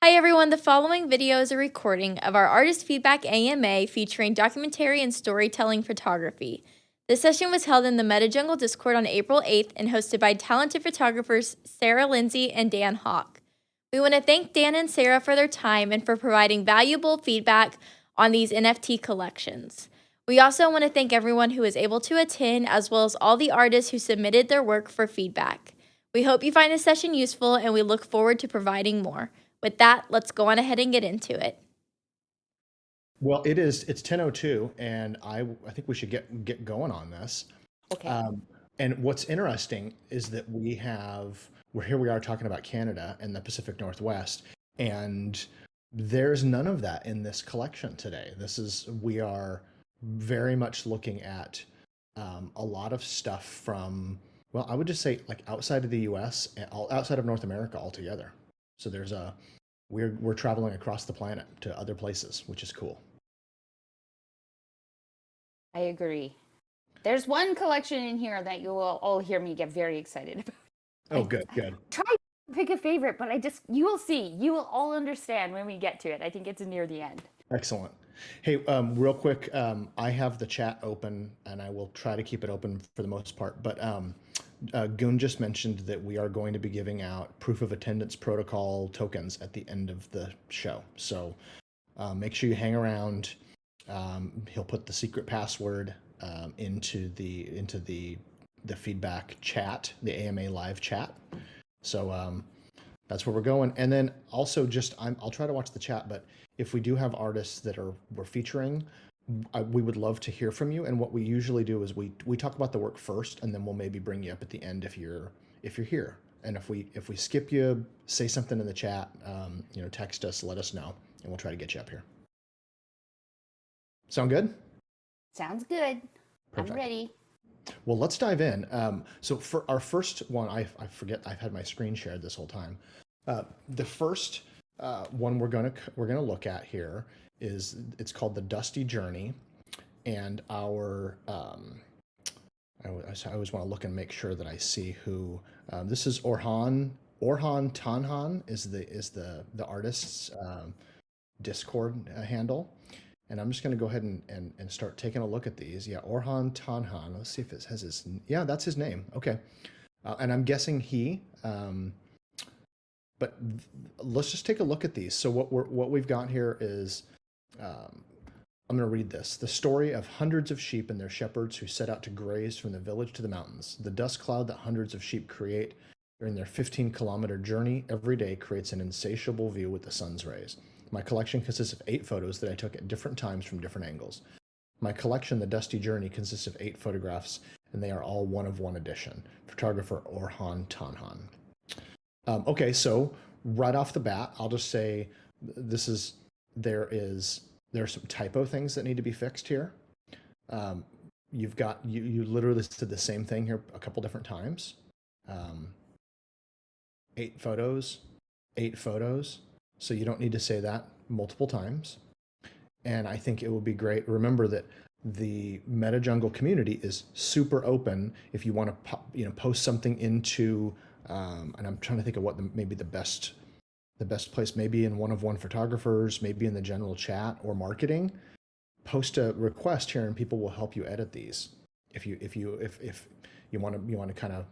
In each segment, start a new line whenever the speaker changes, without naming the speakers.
Hi everyone, the following video is a recording of our Artist Feedback AMA featuring documentary and storytelling photography. This session was held in the MetaJungle Discord on April 8th and hosted by talented photographers Sarah Lindsay and Dan Hawk. We want to thank Dan and Sarah for their time and for providing valuable feedback on these NFT collections. We also want to thank everyone who was able to attend, as well as all the artists who submitted their work for feedback. We hope you find this session useful, and we look forward to providing more. With that, let's go on ahead and get into it.
Well, it's 10:02, and I think we should get going on this.
Okay.
And what's interesting is that here we are talking about Canada and the Pacific Northwest, and there's none of that in this collection today. We are very much looking at a lot of stuff from, well, I would just say like outside of the US and outside of North America altogether. So we're traveling across the planet to other places, which is cool.
I agree. There's one collection in here that you will all hear me get very excited about.
Oh, good.
Try to pick a favorite, but you will see. You will all understand when we get to it. I think it's near the end.
Excellent. Hey, real quick, I have the chat open, and I will try to keep it open for the most part. But Goon just mentioned that we are going to be giving out proof of attendance protocol tokens at the end of the show. So make sure you hang around. He'll put the secret password into the feedback chat, the AMA live chat. So that's where we're going. And then also I'll try to watch the chat, but if we do have artists that we're featuring, we would love to hear from you. And what we usually do is we talk about the work first, and then we'll maybe bring you up at the end if you're here. And if we skip you, say something in the chat, text us, let us know, and we'll try to get you up here. Sound good?
Sounds good.
Perfect.
I'm ready.
Well, let's dive in. So for our first one, I forget I've had my screen shared this whole time. The first one we're gonna look at here it's called The Dusty Journey, and I always want to look and make sure that I see who this is. Orhan Tanhan is the artist's Discord handle. And I'm just going to go ahead and start taking a look at these. Yeah, Orhan Tanhan. Let's see if it has his. Yeah, that's his name. Okay, and I'm guessing he. But let's just take a look at these. So what we've got here is, I'm going to read this. The story of hundreds of sheep and their shepherds who set out to graze from the village to the mountains. The dust cloud that hundreds of sheep create during their 15-kilometer journey every day creates an insatiable view with the sun's rays. My collection consists of 8 photos that I took at different times from different angles. My collection, The Dusty Journey, consists of 8 photographs, and they are all one of one edition. Photographer Orhan Tanhan. Okay, so right off the bat, I'll just say there are some typo things that need to be fixed here. You literally listed the same thing here a couple different times. 8 photos. So you don't need to say that multiple times. And I think it would be great. Remember that the MetaJungle community is super open. If you want to post something into, and I'm trying to think of what maybe the best place, maybe in one of one photographers, maybe in the general chat or marketing, post a request here and people will help you edit these. If you want to kind of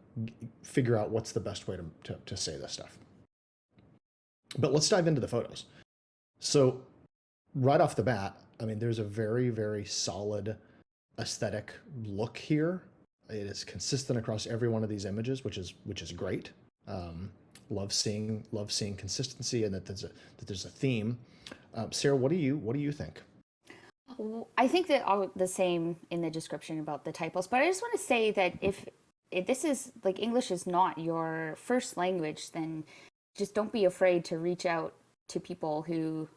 figure out what's the best way to say this stuff. But let's dive into the photos. So right off the bat, I mean, there's a very, very solid aesthetic look here. It is consistent across every one of these images, which is great. Love seeing consistency and that there's a theme. Sarah, what do you think?
I think that all the same in the description about the typos, but I just want to say that if this is like English is not your first language, then just don't be afraid to reach out to people who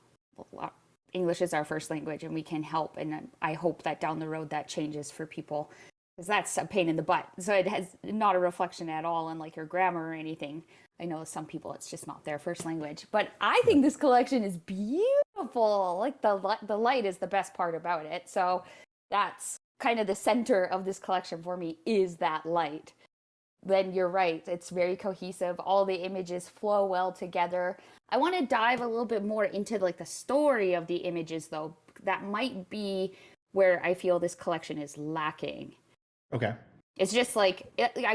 English is our first language and we can help. And I hope that down the road that changes for people, because that's a pain in the butt. So it has not a reflection at all on like your grammar or anything. I know some people it's just not their first language, but I think this collection is beautiful. Like the light is the best part about it. So that's kind of the center of this collection for me, is that light. then you're right. It's very cohesive. All the images flow well together. I want to dive a little bit more into like the story of the images, though. That might be where I feel this collection is lacking.
Okay.
It's just like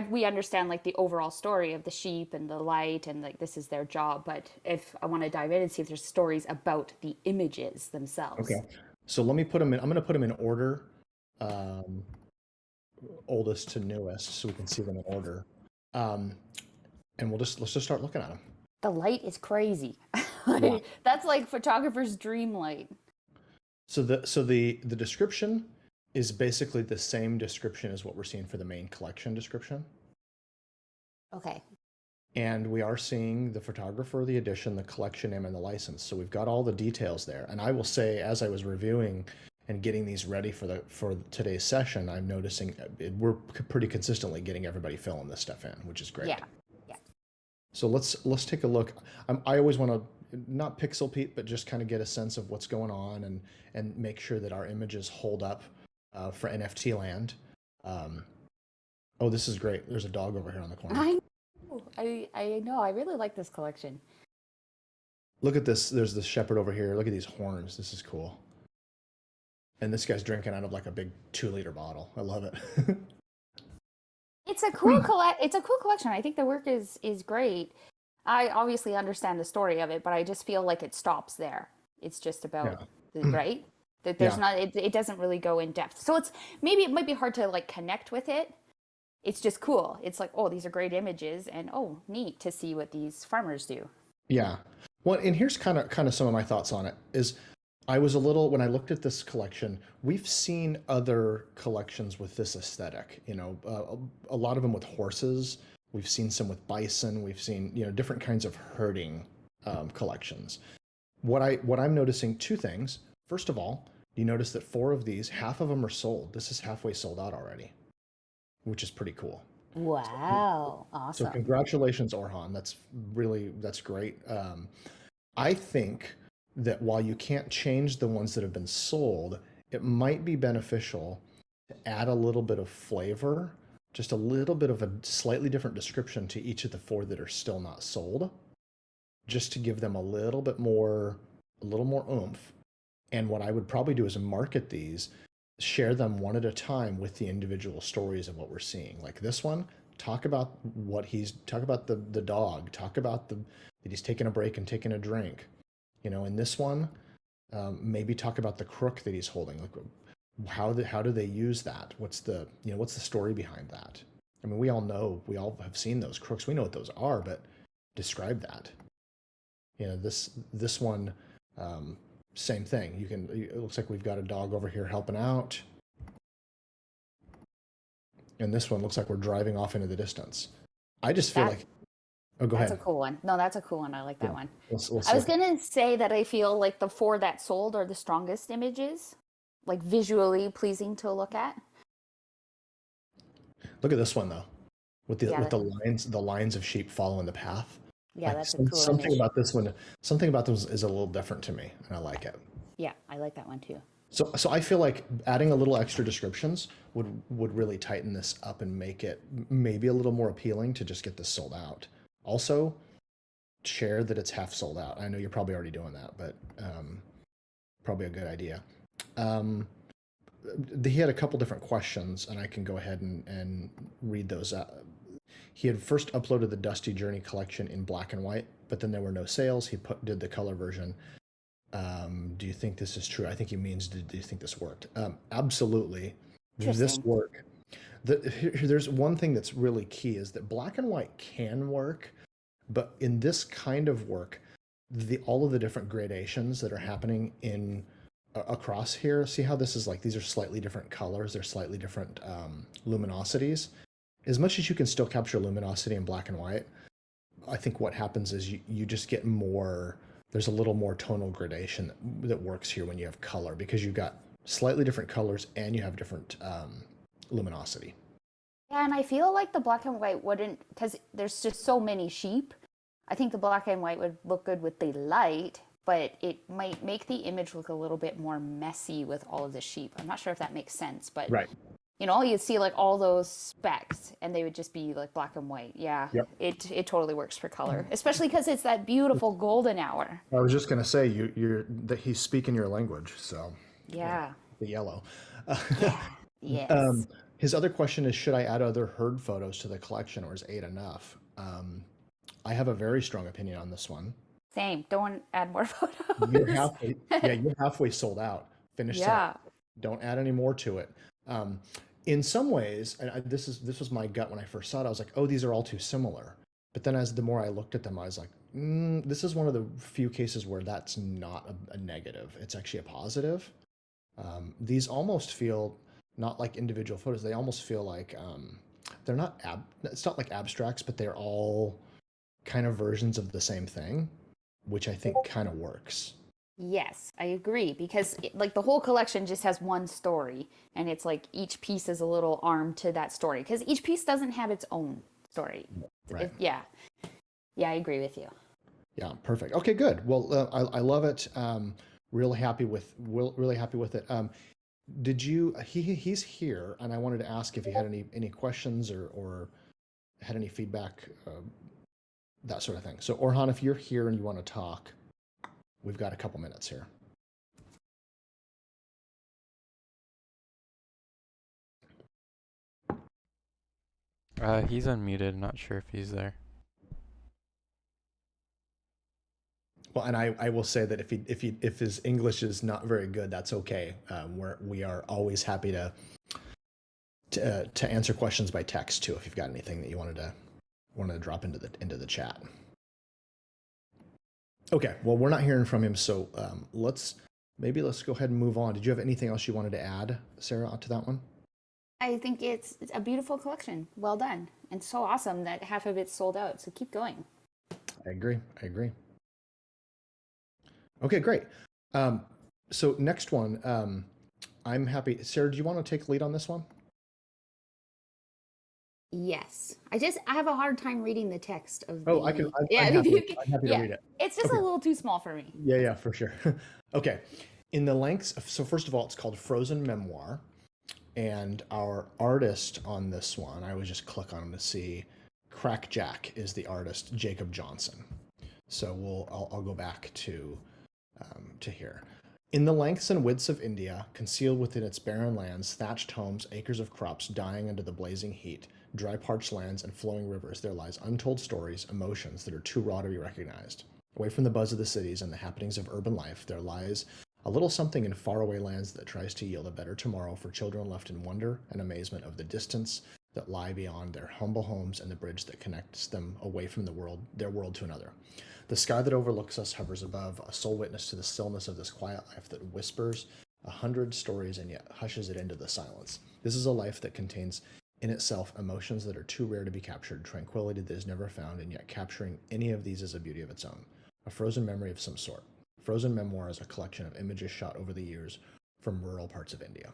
we understand like the overall story of the sheep and the light, and like this is their job. But if I want to dive in and see if there's stories about the images themselves.
Okay. So let me put them in. I'm going to put them in order, oldest to newest, so we can see them in order. And let's just start looking at them.
The light is crazy.
Yeah.
That's like photographer's dream light.
So the description is basically the same description as what we're seeing for the main collection description.
Okay.
And we are seeing the photographer, the edition, the collection name, and the license. So we've got all the details there. And I will say, as I was reviewing and getting these ready for today's session, I'm noticing we're pretty consistently getting everybody filling this stuff in, which is great.
Yeah. Yeah.
So let's take a look. I always want to not pixel peep, but just kind of get a sense of what's going on and make sure that our images hold up for NFT land. Oh, this is great. There's a dog over here on the corner.
I know. I really like this collection.
Look at this. There's this shepherd over here. Look at these horns. This is cool. And this guy's drinking out of like a big 2-liter bottle. I love it.
It's a cool collection. I think the work is great. I obviously understand the story of it, but I just feel like it stops there. It's just about right? That there's not it doesn't really go in depth. So it might be hard to like connect with it. It's just cool. It's like, oh, these are great images, and oh, neat to see what these farmers do.
Yeah. Well, and here's kind of some of my thoughts on it is I was a little, when I looked at this collection, we've seen other collections with this aesthetic, a lot of them with horses. We've seen some with bison. We've seen, different kinds of herding collections. What I'm noticing, two things. First of all, you notice that 4 of these, half of them are sold. This is halfway sold out already, which is pretty cool.
Wow. Awesome.
So congratulations, Orhan. That's great. I think that while you can't change the ones that have been sold, it might be beneficial to add a little bit of flavor, just a little bit of a slightly different description to each of the 4 that are still not sold, just to give them a little more oomph. And what I would probably do is market these, share them one at a time with the individual stories of what we're seeing. Like this one, talk about the dog, talk about that he's taking a break and taking a drink. In this one, maybe talk about the crook that he's holding. Like how do they use that? What's the story behind that? I mean, we all have seen those crooks. We know what those are, but describe that. This one, same thing. It looks like we've got a dog over here helping out. And this one looks like we're driving off into the distance. I just feel like, oh, go ahead.
That's a cool one. No, that's a cool one. I like that one.
Let's
I was going to say that I feel like the 4 that sold are the strongest images, like visually pleasing to look at.
Look at this one though, with the lines of sheep following the path.
Yeah, that's a cool
something
image.
about this one. Something about this is a little different to me, and I like it.
Yeah, I like that one too.
So I feel like adding a little extra descriptions would really tighten this up and make it maybe a little more appealing to just get this sold out. Also, share that it's half sold out. I know you're probably already doing that, but probably a good idea. He had a couple different questions, and I can go ahead and read those out. He had first uploaded the Dusty Journey collection in black and white, but then there were no sales. He did the color version. Do you think this is true? I think he means, do you think this worked? Absolutely. This work. There's one thing that's really key is that black and white can work, but in this kind of work, all of the different gradations that are happening across here, see how this is like, these are slightly different colors, they're slightly different luminosities. As much as you can still capture luminosity in black and white, I think what happens is you just get more, there's a little more tonal gradation that works here when you have color, because you've got slightly different colors and you have different luminosity.
Yeah, and I feel like the black and white wouldn't, because there's just so many sheep. I think the black and white would look good with the light, but it might make the image look a little bit more messy with all of the sheep. I'm not sure if that makes sense, but
right.
You know, you'd see like all those specs and they would just be like black and white. Yeah,
Yep.
it totally works for color, especially because it's that beautiful golden hour.
I was just gonna say you're that he's speaking your language, so
Yeah.
the yellow.
Yeah. Yes.
His other question is, should I add other herd photos to the collection, or is 8 enough? I have a very strong opinion on this one.
Same. Don't add more
You're
photos.
halfway, yeah, you're halfway sold out. Finish
Yeah.
that. Don't add any more to it. In some ways, and this was my gut when I first saw it. I was like, oh, these are all too similar. But then, as the more I looked at them, I was like, this is one of the few cases where that's not a negative. It's actually a positive. These almost feel not like individual photos. They almost feel like they're not it's not like abstracts, but they're all kind of versions of the same thing, which I think kind of works.
Yes, I agree because like the whole collection just has one story and it's like each piece is a little arm to that story because each piece doesn't have its own story.
Right.
Yeah. Yeah, I agree with you.
Yeah, perfect. Okay, good. Well, I love it. Really happy with it. Did you he's here and I wanted to ask if he had any questions or had any feedback, that sort of thing. So Orhan, if you're here and you want to talk, we've got a couple minutes here.
He's unmuted. Not sure if he's there.
Well, and I will say that if his English is not very good, that's okay. We are always happy to answer questions by text too. If you've got anything that you wanted to drop into the chat. Okay. Well, we're not hearing from him, so let's go ahead and move on. Did you have anything else you wanted to add, Sarah, to that one?
I think it's a beautiful collection. Well done. And so awesome that half of it's sold out. So keep going.
I agree. Okay, great. So next one, I'm happy. Sarah, do you want to take lead on this one?
Yes. I have a hard time reading the text of
Oh,
the...
I can. I'm
Yeah,
happy to read it.
it's just
Okay.
a little too small for me.
Yeah, for sure. Okay. In the lengths, so first of all, it's called Frozen Memoir. And our artist on this one, I would just click on him to see, Crack Jack is the artist, Jacob Johnson. So I'll go back to here. In the lengths and widths of India, concealed within its barren lands, thatched homes, acres of crops dying under the blazing heat, dry parched lands and flowing rivers, there lies untold stories, emotions that are too raw to be recognized. Away from the buzz of the cities and the happenings of urban life, there lies a little something in faraway lands that tries to yield a better tomorrow for children left in wonder and amazement of the distance that lie beyond their humble homes and the bridge that connects them away from their world to another. The sky that overlooks us hovers above, a sole witness to the stillness of this quiet life that whispers 100 stories and yet hushes it into the silence. This is a life that contains in itself emotions that are too rare to be captured, tranquility that is never found, and yet capturing any of these is a beauty of its own, a frozen memory of some sort. Frozen Memoir is a collection of images shot over the years from rural parts of India.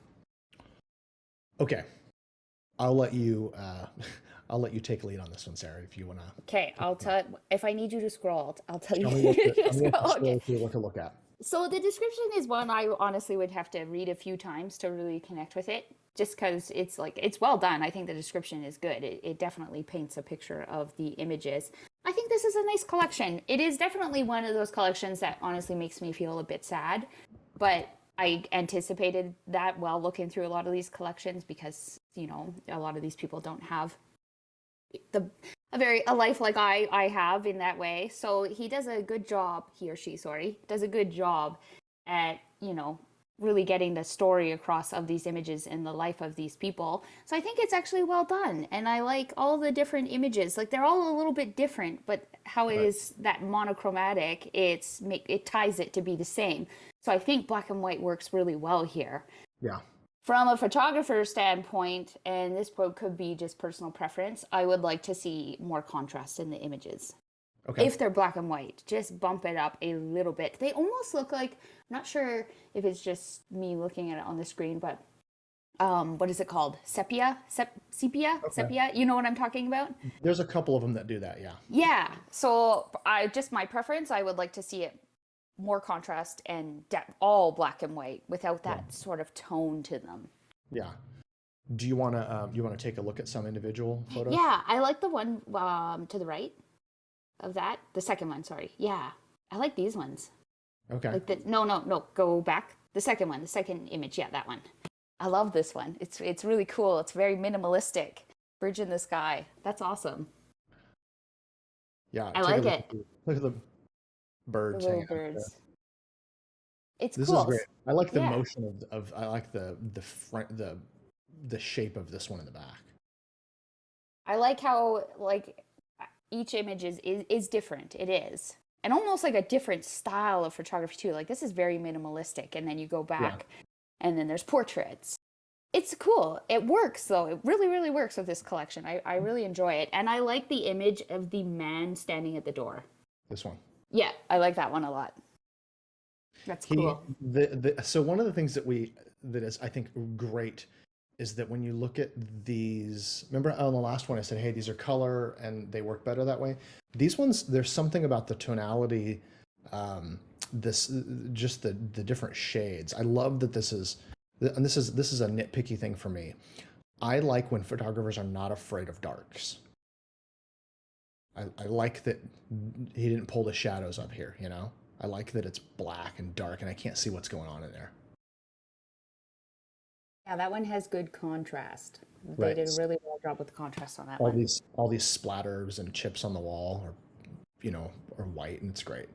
Okay, I'll let you take lead on this one, Sarah, if you want to.
Okay, I'll tell. If I need you to scroll, I'll tell you.
What to look at.
So the description is one I honestly would have to read a few times to really connect with it, just because it's well done. I think the description is good. It definitely paints a picture of the images. I think this is a nice collection. It is definitely one of those collections that honestly makes me feel a bit sad, but I anticipated that while looking through a lot of these collections because, you know, a lot of these people don't have a life like I have in that way. So he does a good job, he or she, sorry, does a good job at, you know, really getting the story across of these images and the life of these people. So I think it's actually well done. And I like all the different images. Like they're all a little bit different, but how it is that monochromatic, it ties it to be the same. So I think black and white works really well here.
Yeah.
From a photographer's standpoint, and this could be just personal preference, I would like to see more contrast in the images. Okay. If they're black and white, just bump it up a little bit. They almost look like, I'm not sure if it's just me looking at it on the screen, but what is it called? Sepia? Sepia? Okay. Sepia? You know what I'm talking about?
There's a couple of them that do that, yeah.
Yeah. So my preference, I would like to see it more contrast and all black and white without that sort of tone to them.
Yeah. Do you want to take a look at some individual photos?
Yeah, I like the one to the right of that. The second one, sorry. Yeah, I like these ones.
Okay.
Like the no, go back. The second one, the second image. Yeah, that one. I love this one. It's really cool. It's very minimalistic. Bridge in the sky. That's awesome.
Yeah.
I like it.
Look at the
The
birds
little
hanging out there.
birds. It's
This is
cool.
great. I like the
Yeah.
motion of I like the front the shape of this one in the back.
I like how like each image is different. It is. And almost like a different style of photography too. Like this is very minimalistic and then you go back and then there's portraits. It's cool. It works though. It really, really works with this collection. I really enjoy it. And I like the image of the man standing at the door.
This one.
Yeah, I like that one a lot. That's cool.
So one of the things that is I think great is that when you look at these, remember on the last one I said, hey, these are color and they work better that way. These ones, there's something about the tonality, just the different shades. I love that this is a nitpicky thing for me. I like when photographers are not afraid of darks. I like that he didn't pull the shadows up here, you know? I like that it's black and dark and I can't see what's going on in there.
Yeah, that one has good contrast. They
Right.
did a really well job with the contrast on that
All
one.
these splatters and chips on the wall are white, and it's great.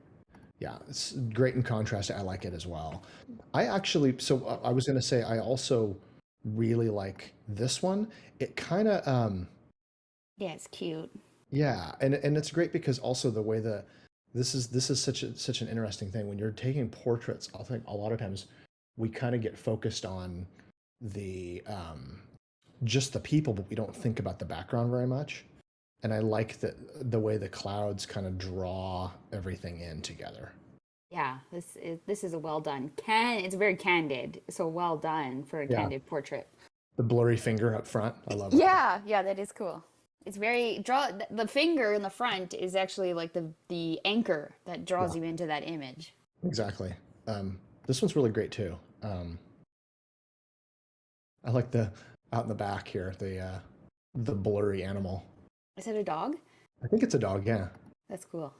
Yeah, it's great in contrast. I like it as well. I actually, I was going to say, I also really like this one. It kind of,
Yeah, it's cute.
yeah, and it's great because also the way this is such an interesting thing when you're taking portraits. I think a lot of times we kind of get focused on the just the people, but we don't think about the background very much. And I like the way the clouds kind of draw everything in together.
Yeah, this is a well done. It's very candid, so well done for a
Yeah.
candid portrait.
The blurry finger up front, I love it.
Yeah, that is cool. It's very the finger in the front is actually like the anchor that draws you into that image.
Exactly. This one's really great too. I like the out in the back here, the blurry animal.
Is it a dog?
I think it's a dog, yeah.
That's cool.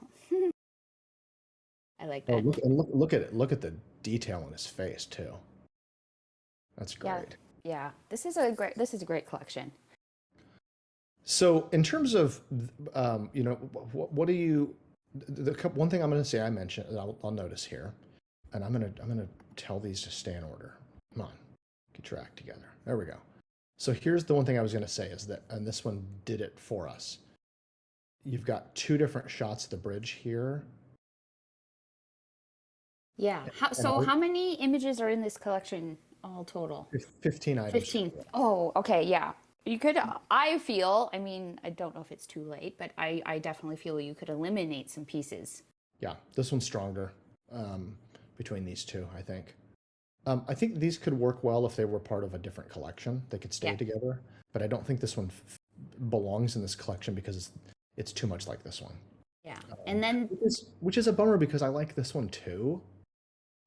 I like
Oh,
that.
look at it. Look at the detail in his face too. That's great.
Yeah. This is a great collection.
So in terms of, what do you? One thing I'm going to say I mentioned, I'll notice here, and I'm gonna tell these to stay in order. Come on, get your act together. There we go. So here's the one thing I was going to say is that, and this one did it for us. You've got two different shots of the bridge here.
Yeah. How many images are in this collection all total?
15 items.
15. Oh, okay, yeah. You could, I feel, I mean, I don't know if it's too late, but I definitely feel you could eliminate some pieces.
Yeah, this one's stronger between these two, I think. I think these could work well if they were part of a different collection. They could stay together, but I don't think this one belongs in this collection because it's too much like this one.
Yeah, and then
which is a bummer because I like this one too,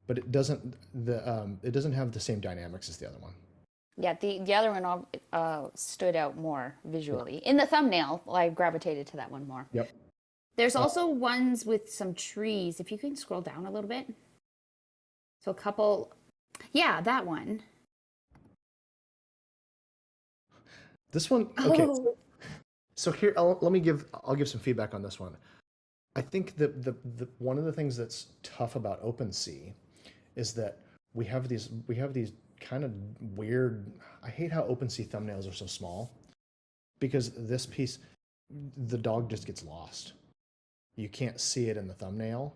but it doesn't have the same dynamics as the other one.
Yeah, the other one stood out more visually. In the thumbnail, I gravitated to that one more.
Yep.
There's also ones with some trees. If you can scroll down a little bit. So a couple, yeah, that one.
This one, okay.
Oh.
So here, I'll give some feedback on this one. I think that the one of the things that's tough about OpenSea is that we have these kind of weird. I hate how OpenSea thumbnails are so small because this piece, the dog just gets lost. You can't see it in the thumbnail,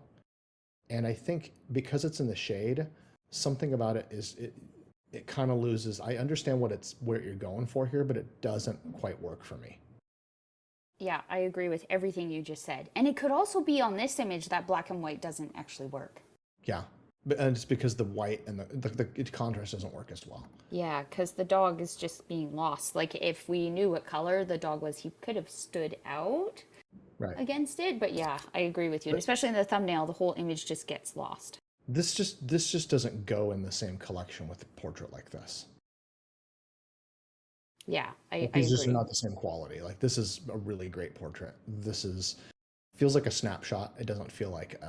and I think because it's in the shade, something about it is it kind of loses. I understand where you're going for here, but it doesn't quite work for me.
Yeah, I agree with everything you just said. And it could also be on this image that black and white doesn't actually work.
Yeah, and it's because the white and the contrast doesn't work as well.
Yeah, because the dog is just being lost. Like if we knew what color the dog was, he could have stood out against it. But yeah, I agree with you. And especially in the thumbnail, the whole image just gets lost.
This just doesn't go in the same collection with a portrait like this.
Yeah, I
These just are
agree.
not the same quality. Like this is a really great portrait. This is feels like a snapshot. It doesn't feel like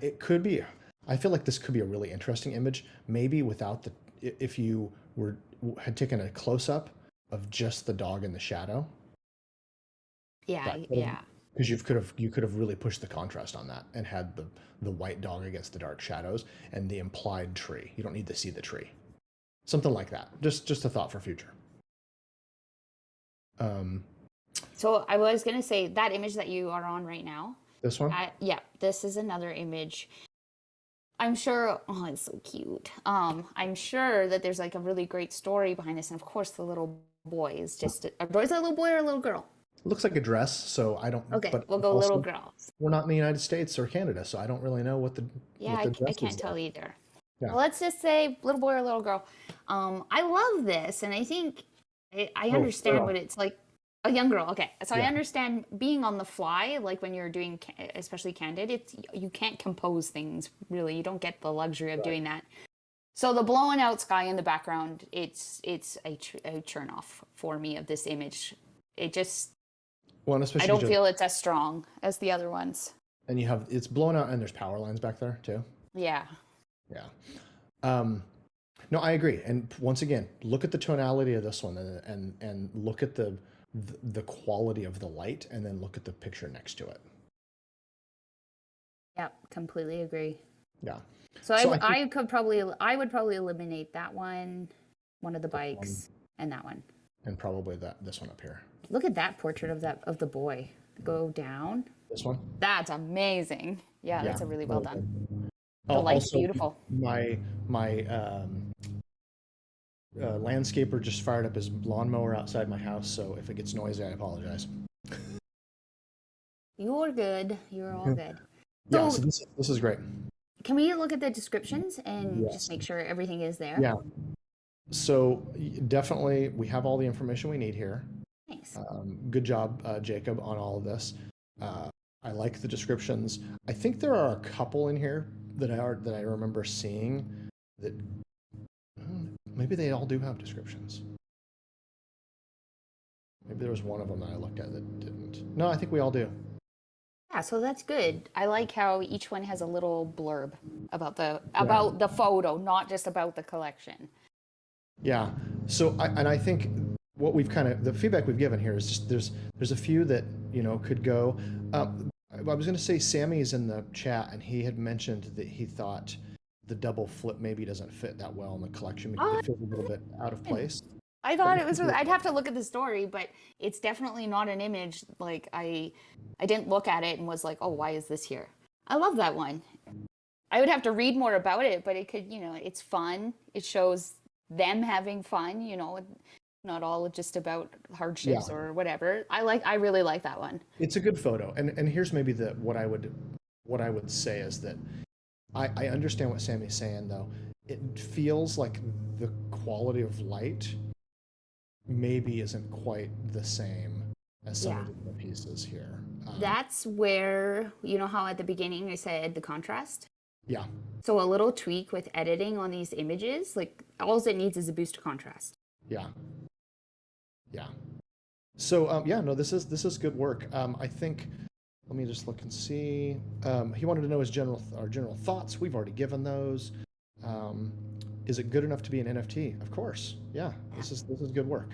it could be. I feel like this could be a really interesting image. Maybe without the if you had taken a close up of just the dog in the shadow.
Yeah,
That
yeah.
because you could have really pushed the contrast on that and had the white dog against the dark shadows and the implied tree. You don't need to see the tree. Something like that. Just a thought for future. Um,
So I was gonna say that image that you are on right now.
this one?
Yeah, this is another image. I'm sure. Oh, it's so cute. I'm sure that there's like a really great story behind this, and of course, the little boy is just a boy. Is it a little boy or a little girl?
It looks like a dress, so I don't.
Okay,
But
we'll go little
also,
girl.
we're not in the United States or Canada, so I don't really know
Yeah,
what the
I
dress
can't
is
tell
like.
either.
Yeah.
Well, let's just say little boy or little girl. I love this, and I think I
Oh,
understand
girl.
what it's like. A young girl. Okay, so I
Yeah.
understand being on the fly, like when you're doing, especially candid. It's you can't compose things really. You don't get the luxury of
Right.
doing that. So the blown out sky in the background, it's a turn off for me of this image. It just
Well, and
I
especially
don't
just,
feel it's as strong as the other ones.
and you have it's blown out and there's power lines back there too.
Yeah.
Yeah. Um, no, I agree. And once again, look at the tonality of this one and look at the quality of the light and then look at the picture next to it.
Yep, completely agree.
Yeah.
So
So
I would probably eliminate that one of the bikes, and that one.
and probably this one up here.
Look at that portrait of the boy. Go down.
This one.
That's amazing. Yeah, that's a really well
really
done.
good.
The light's
Also,
beautiful.
my landscaper just fired up his lawnmower outside my house, so if it gets noisy, I apologize.
You're good. You're all good.
Yeah,
So
so this is great.
can we look at the descriptions and
Yes.
just make sure everything is there?
Yeah. So definitely, we have all the information we need here.
Thanks.
Good job, Jacob, on all of this. I like the descriptions. I think there are a couple in here that I remember seeing that maybe they all do have descriptions. Maybe there was one of them that I looked at that didn't. No, I think we all do.
Yeah, so that's good. I like how each one has a little blurb about the photo, not just about the collection.
Yeah. So I think what we've the feedback we've given here is just there's a few that could go. I was going to say Sammy's in the chat and he had mentioned that he thought the double flip maybe doesn't fit that well in the collection because it feels a little bit out of place.
I thought it was really, I'd have to look at the story, but it's definitely not an image like I didn't look at it and was like, oh, why is this here? I love that one. I would have to read more about it, but it could, it's fun. It shows them having fun, not all just about hardships or whatever. I really like that one.
It's a good photo. And here's maybe what I would say is that I understand what Sammy's saying though. It feels like the quality of light maybe isn't quite the same as some of the pieces here.
That's where, how at the beginning I said the contrast?
Yeah.
So a little tweak with editing on these images, like all it needs is a boost of contrast.
Yeah. Yeah. So no, this is good work. I think. Let me just look and see. He wanted to know our general thoughts. We've already given those. Is it good enough to be an NFT? Of course. Yeah. This is good work.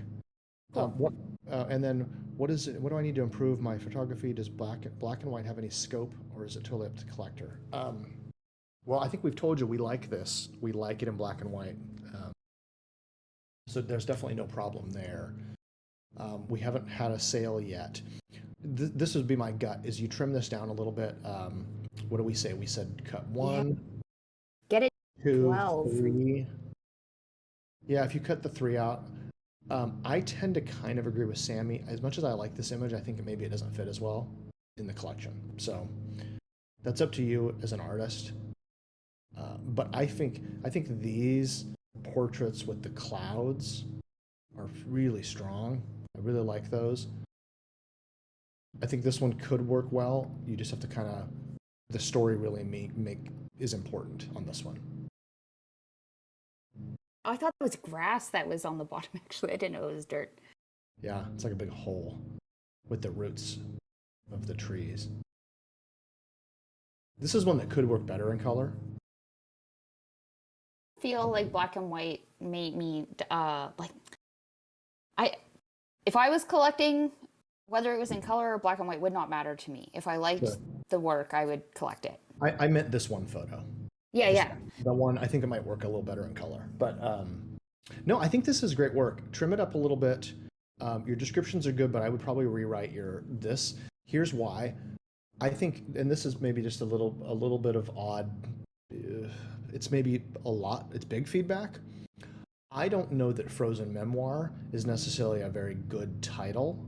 Cool.
And then what is it? What do I need to improve my photography? Does black and white have any scope, or is it totally up to the collector? Well, I think we've told you we like this. We like it in black and white. So there's definitely no problem there. We haven't had a sale yet. This would be my gut, is you trim this down a little bit. What do we say? We said cut 1.
Get it
2,
12.
3. Yeah, if you cut the 3 out. I tend to kind of agree with Sammy. As much as I like this image, I think maybe it doesn't fit as well in the collection. So that's up to you as an artist. But I think these portraits with the clouds are really strong. I really like those. I think this one could work well. You just have to the story really is important on this one.
I thought it was grass that was on the bottom, actually. I didn't know it was dirt.
Yeah, it's like a big hole with the roots of the trees. This is one that could work better in color.
I feel like black and white made me, if I was collecting, whether it was in color or black and white would not matter to me. If I liked the work, I would collect it.
I meant this one photo.
Yeah.
The one, I think it might work a little better in color. But no, I think this is great work. Trim it up a little bit. Your descriptions are good, but I would probably rewrite this. Here's why. I think, and this is maybe just a little bit of odd. It's maybe it's big feedback. I don't know that Frozen Memoir is necessarily a very good title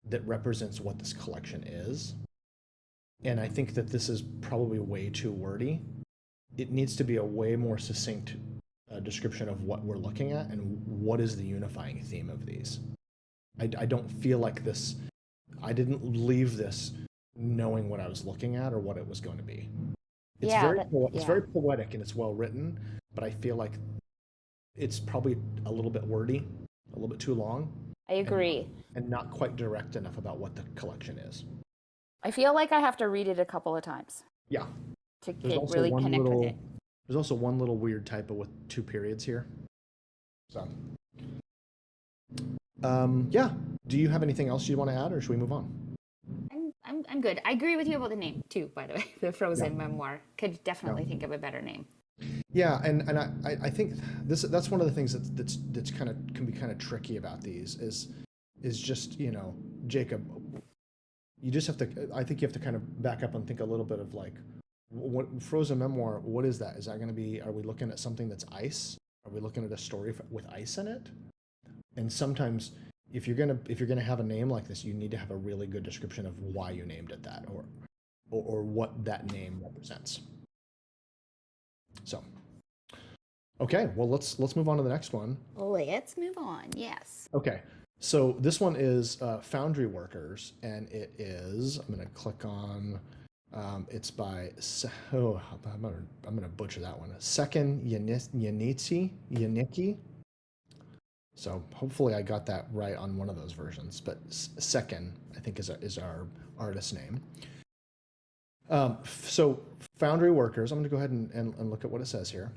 that represents what this collection is. And I think that this is probably way too wordy. It needs to be a way more succinct description of what we're looking at and what is the unifying theme of these. I don't feel like this, I didn't leave this knowing what I was looking at or what it was going to be. It's very poetic and it's well written, but I feel like it's probably a little bit wordy, a little bit too long.
I agree.
And not quite direct enough about what the collection is.
I feel like I have to read it a couple of times.
Yeah.
To really connect with it.
There's also one little weird typo with 2 periods here. So, yeah. Do you have anything else you want to add, or should we move on?
I'm good. I agree with you about the name too, by the way. The Frozen Memoir. Could definitely think of a better name.
Yeah, and I think that's one of the things that's kind of can be kind of tricky about these is just, you know, Jacob, you just have to, I think you have to kind of back up and think a little bit of like, what Frozen Memoir, what is that? Is that going to be, are we looking at something that's ice? Are we looking at a story with ice in it? And sometimes if you're gonna have a name like this, you need to have a really good description of why you named it that, or what that name represents. So, okay, well let's move on to the next one.
Let's move on. Yes.
Okay, so this one is Foundry Workers, and it is, I'm gonna click on. It's by I'm gonna butcher that one. Second Yanicki. So hopefully I got that right on one of those versions. But Second, I think, is our artist name. So Foundry Workers. I'm gonna go ahead and look at what it says here.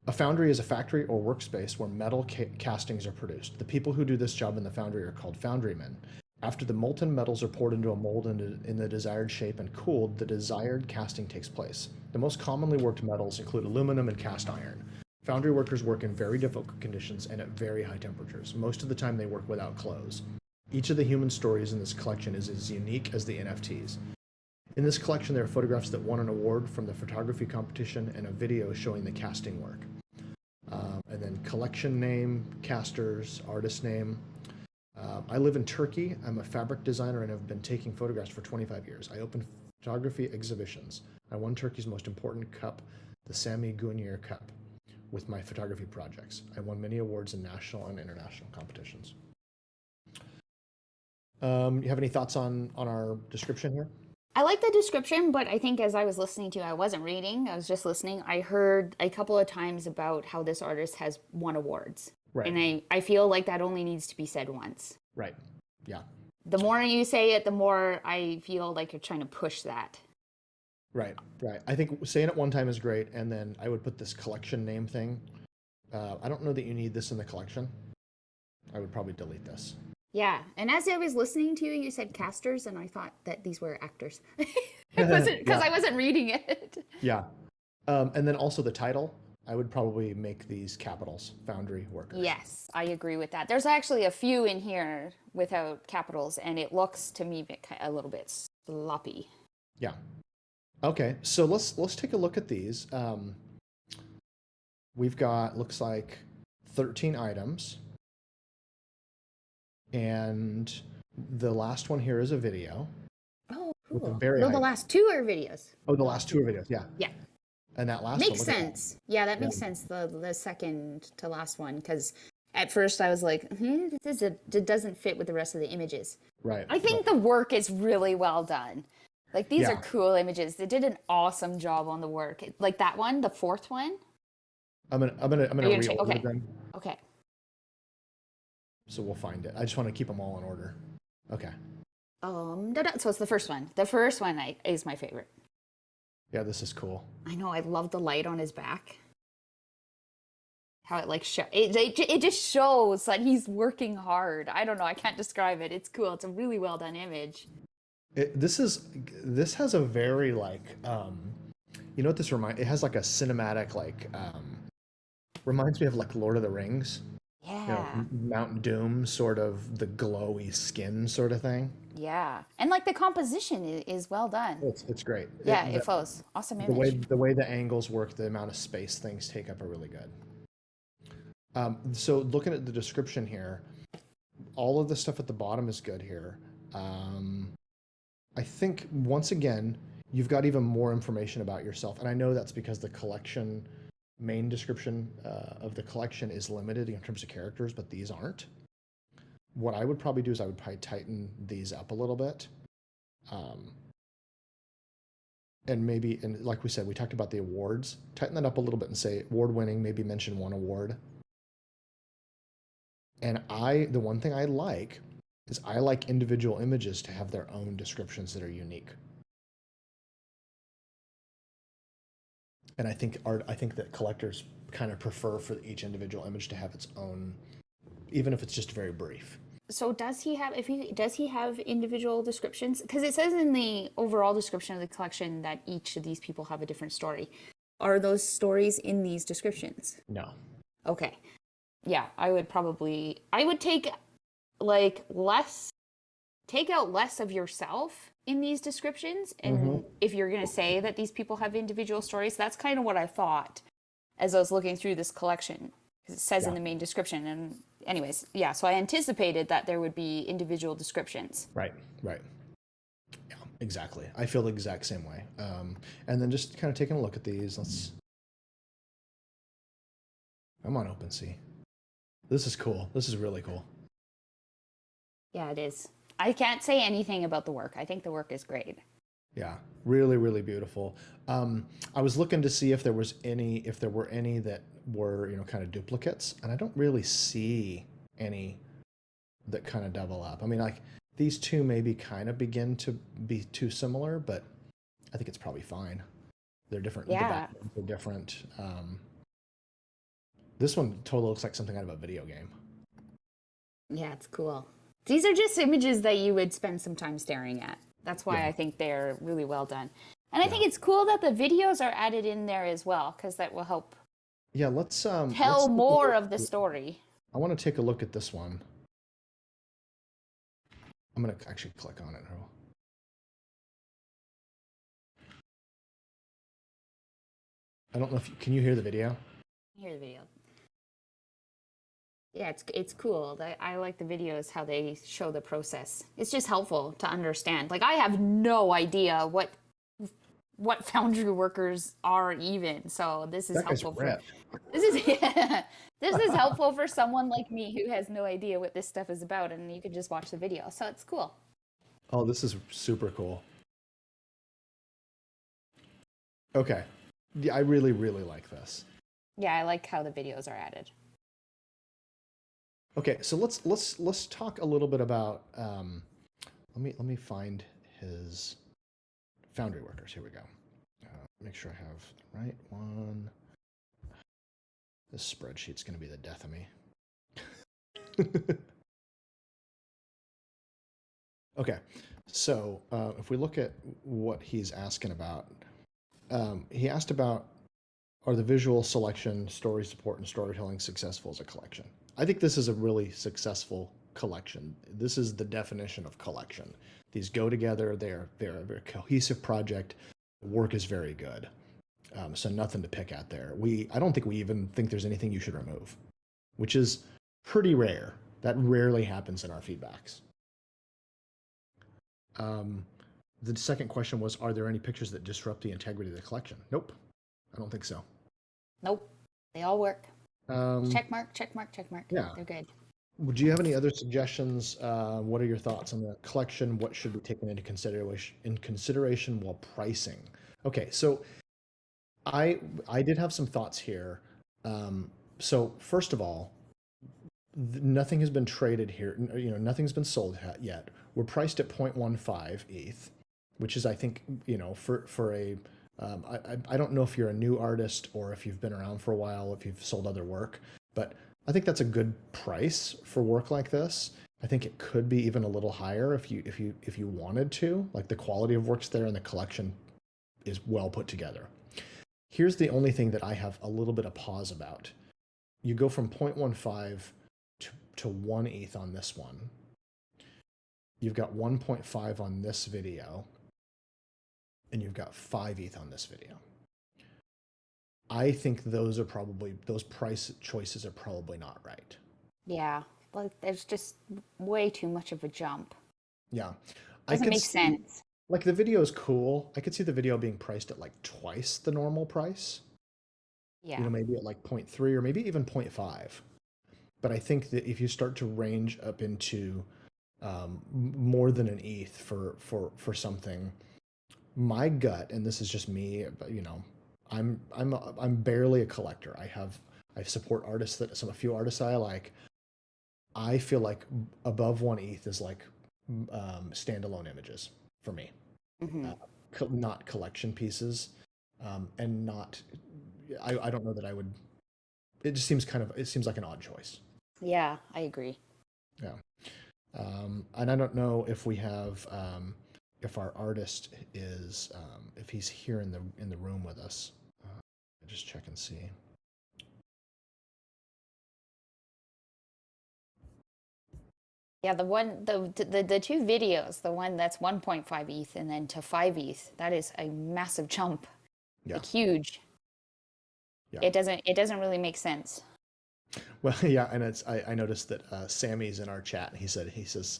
A foundry is a factory or workspace where metal castings are produced. The people who do this job in the foundry are called foundrymen. After the molten metals are poured into a mold in the desired shape and cooled, the desired casting takes place. The most commonly worked metals include aluminum and cast iron. Foundry workers work in very difficult conditions and at very high temperatures. Most of the time they work without clothes. Each of the human stories in this collection is as unique as the NFTs. In this collection there are photographs that won an award from the photography competition and a video showing the casting work. And then collection name, casters, artist name. I live in Turkey. I'm a fabric designer and have been taking photographs for 25 years. I open photography exhibitions. I won Turkey's most important cup, the Sami Gunyer Cup, with my photography projects. I won many awards in national and international competitions. You have any thoughts on our description here?
I like the description, but I think as I was listening to you, I wasn't reading, I was just listening. I heard a couple of times about how this artist has won awards.
Right.
And I feel like that only needs to be said once.
Right. Yeah.
The more you say it, the more I feel like you're trying to push that.
Right. I think saying it one time is great, and then I would put this collection name thing. I don't know that you need this in the collection. I would probably delete this.
Yeah, and as I was listening to you, you said casters, and I thought that these were actors. Because I wasn't reading it.
Yeah. And then also the title, I would probably make these capitals, Foundry Workers.
Yes, I agree with that. There's actually a few in here without capitals, and it looks to me a little bit sloppy.
Yeah. Okay, so let's take a look at these. We've got, looks like 13 items. And the last one here is a video.
Oh,
With
cool.
a very
The
high-
last two are videos.
Oh, the last 2 are videos, yeah.
Yeah.
And that last
Makes
one, look at that.
sense. Yeah, that makes sense. The second to last one, because at first I was like, it doesn't fit with the rest of the images.
Right.
I think the work is really well done. Like, these
Yeah.
are cool images. They did an awesome job on the work. Like that one, the fourth one.
I'm
Are
gonna
you gonna check?
reorder
Okay.
them,
Okay.
so we'll find it. I just want to keep them all in order. Okay.
So it's the first one. The first one is my favorite.
Yeah, this is cool.
I know. I love the light on his back. How it like it just shows that he's working hard. I don't know. I can't describe it. It's cool. It's a really well done image.
This has a very like you know what this it has like a cinematic like reminds me of like Lord of the Rings.
Yeah.
You know, Mount Doom, sort of the glowy skin sort of thing.
Yeah. And like the composition is well done.
It's great.
Yeah, it flows. Awesome
The
image.
way the angles work, the amount of space things take up are really good. So looking at the description here, all of the stuff at the bottom is good here. I think once again, you've got even more information about yourself. And I know that's because the collection, main description of the collection is limited in terms of characters, but these aren't. What I would probably do is I would probably tighten these up a little bit. And maybe, and like we said, we talked about the awards, tighten that up a little bit and say award winning, maybe mention one award. And the one thing I like is I like individual images to have their own descriptions that are unique. And I think that collectors kind of prefer for each individual image to have its own, even if it's just very brief.
So does he have individual descriptions? Because it says in the overall description of the collection that each of these people have a different story. Are those stories in these descriptions?
No.
Okay. Yeah, I would take out less of yourself in these descriptions. And if you're going to say that these people have individual stories, that's kind of what I thought as I was looking through this collection. Because it says in the main description. And anyways, yeah, so I anticipated that there would be individual descriptions.
Right. Yeah, exactly. I feel the exact same way. And then just kind of taking a look at these, I'm on OpenSea. This is cool. This is really cool.
Yeah, it is. I can't say anything about the work. I think the work is great.
Yeah, really, really beautiful. I was looking to see if there were any that were, kind of duplicates, and I don't really see any that kind of double up. I mean, like these two maybe kind of begin to be too similar, but I think it's probably fine. They're different.
Yeah.
They're different. This one totally looks like something out of a video game.
Yeah, it's cool. These are just images that you would spend some time staring at. That's why I think they're really well done. And I think it's cool that the videos are added in there as well, because that will help
let's
tell more of the story.
I want to take a look at this one. I'm going to actually click on it. I don't know if can you hear the video?
Hear the video. Yeah, it's cool. I like the videos, how they show the process. It's just helpful to understand. Like, I have no idea what Foundry workers are even. So this is helpful this is helpful for someone like me who has no idea what this stuff is about, and you can just watch the video. So it's cool.
Oh, this is super cool. Okay. Yeah, I really, really like this.
Yeah, I like how the videos are added.
Okay, so let's talk a little bit about let me find his Foundry workers. Here we go. Make sure I have the right one. This spreadsheet's going to be the death of me. Okay, so if we look at what he's asking about, he asked about, are the visual selection, story support, and storytelling successful as a collection? I think this is a really successful collection. This is the definition of collection. These go together. They're a very cohesive project. The work is very good. So nothing to pick at there. I don't think we even think there's anything you should remove, which is pretty rare. That rarely happens in our feedbacks. The second question was, are there any pictures that disrupt the integrity of the collection? Nope. I don't think so.
Nope. They all work. Check mark.
Yeah.
They're good.
Would you have any other suggestions? What are your thoughts on the collection? What should be taken into consideration while pricing? Okay, so I did have some thoughts here. So first of all, nothing has been traded here. Nothing's been sold yet. We're priced at 0.15 ETH, which is, I think, for a, I don't know if you're a new artist or if you've been around for a while, if you've sold other work, but I think that's a good price for work like this. I think it could be even a little higher if you wanted to. Like, the quality of work's there and the collection is well put together. Here's the only thing that I have a little bit of pause about. You go from 0.15 to 1 ETH on this one. You've got 1.5 on this video, and you've got 5 ETH on this video. I think those price choices are probably not right.
Yeah, like there's just way too much of a jump.
Yeah.
Doesn't make sense.
Like, the video is cool. I could see the video being priced at like twice the normal price.
Yeah.
Maybe at like 0.3 or maybe even 0.5. But I think that if you start to range up into more than an ETH for something, my gut, and this is just me, but I'm barely a collector. I support artists a few artists I like. I feel like above 1 ETH is like standalone images for me, not collection pieces, and not. I don't know that I would. It just seems like an odd choice.
Yeah, I agree.
Yeah, and I don't know if we have if our artist is if he's here in the room with us. Just check and see.
Yeah, the two videos, the one that's 1.5 ETH and then to 5 ETH, that is a massive jump.
Yeah.
Like, huge.
Yeah.
It doesn't really make sense.
Well, yeah, and I noticed that Sammy's in our chat. He says,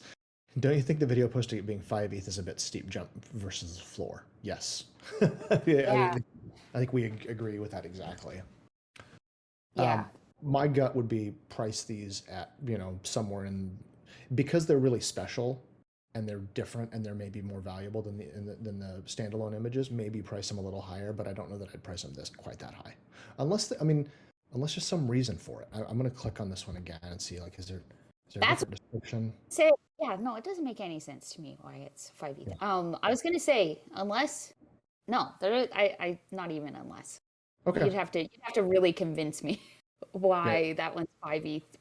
"Don't you think the video posting it being 5 ETH is a bit steep jump versus the floor?" Yes.
Yeah.
I think we agree with that exactly.
Yeah.
My gut would be price these at somewhere in, because they're really special and they're different and they're maybe more valuable than the standalone images. Maybe price them a little higher, but I don't know that I'd price them quite that high, unless there's some reason for it. I'm going to click on this one again and see, like, is there a different description?
Yeah, no, it doesn't make any sense to me why it's 5 ETH.
Yeah.
I was gonna say unless, no, I not even unless.
Okay.
You'd have to really convince me why that one's 5 ETH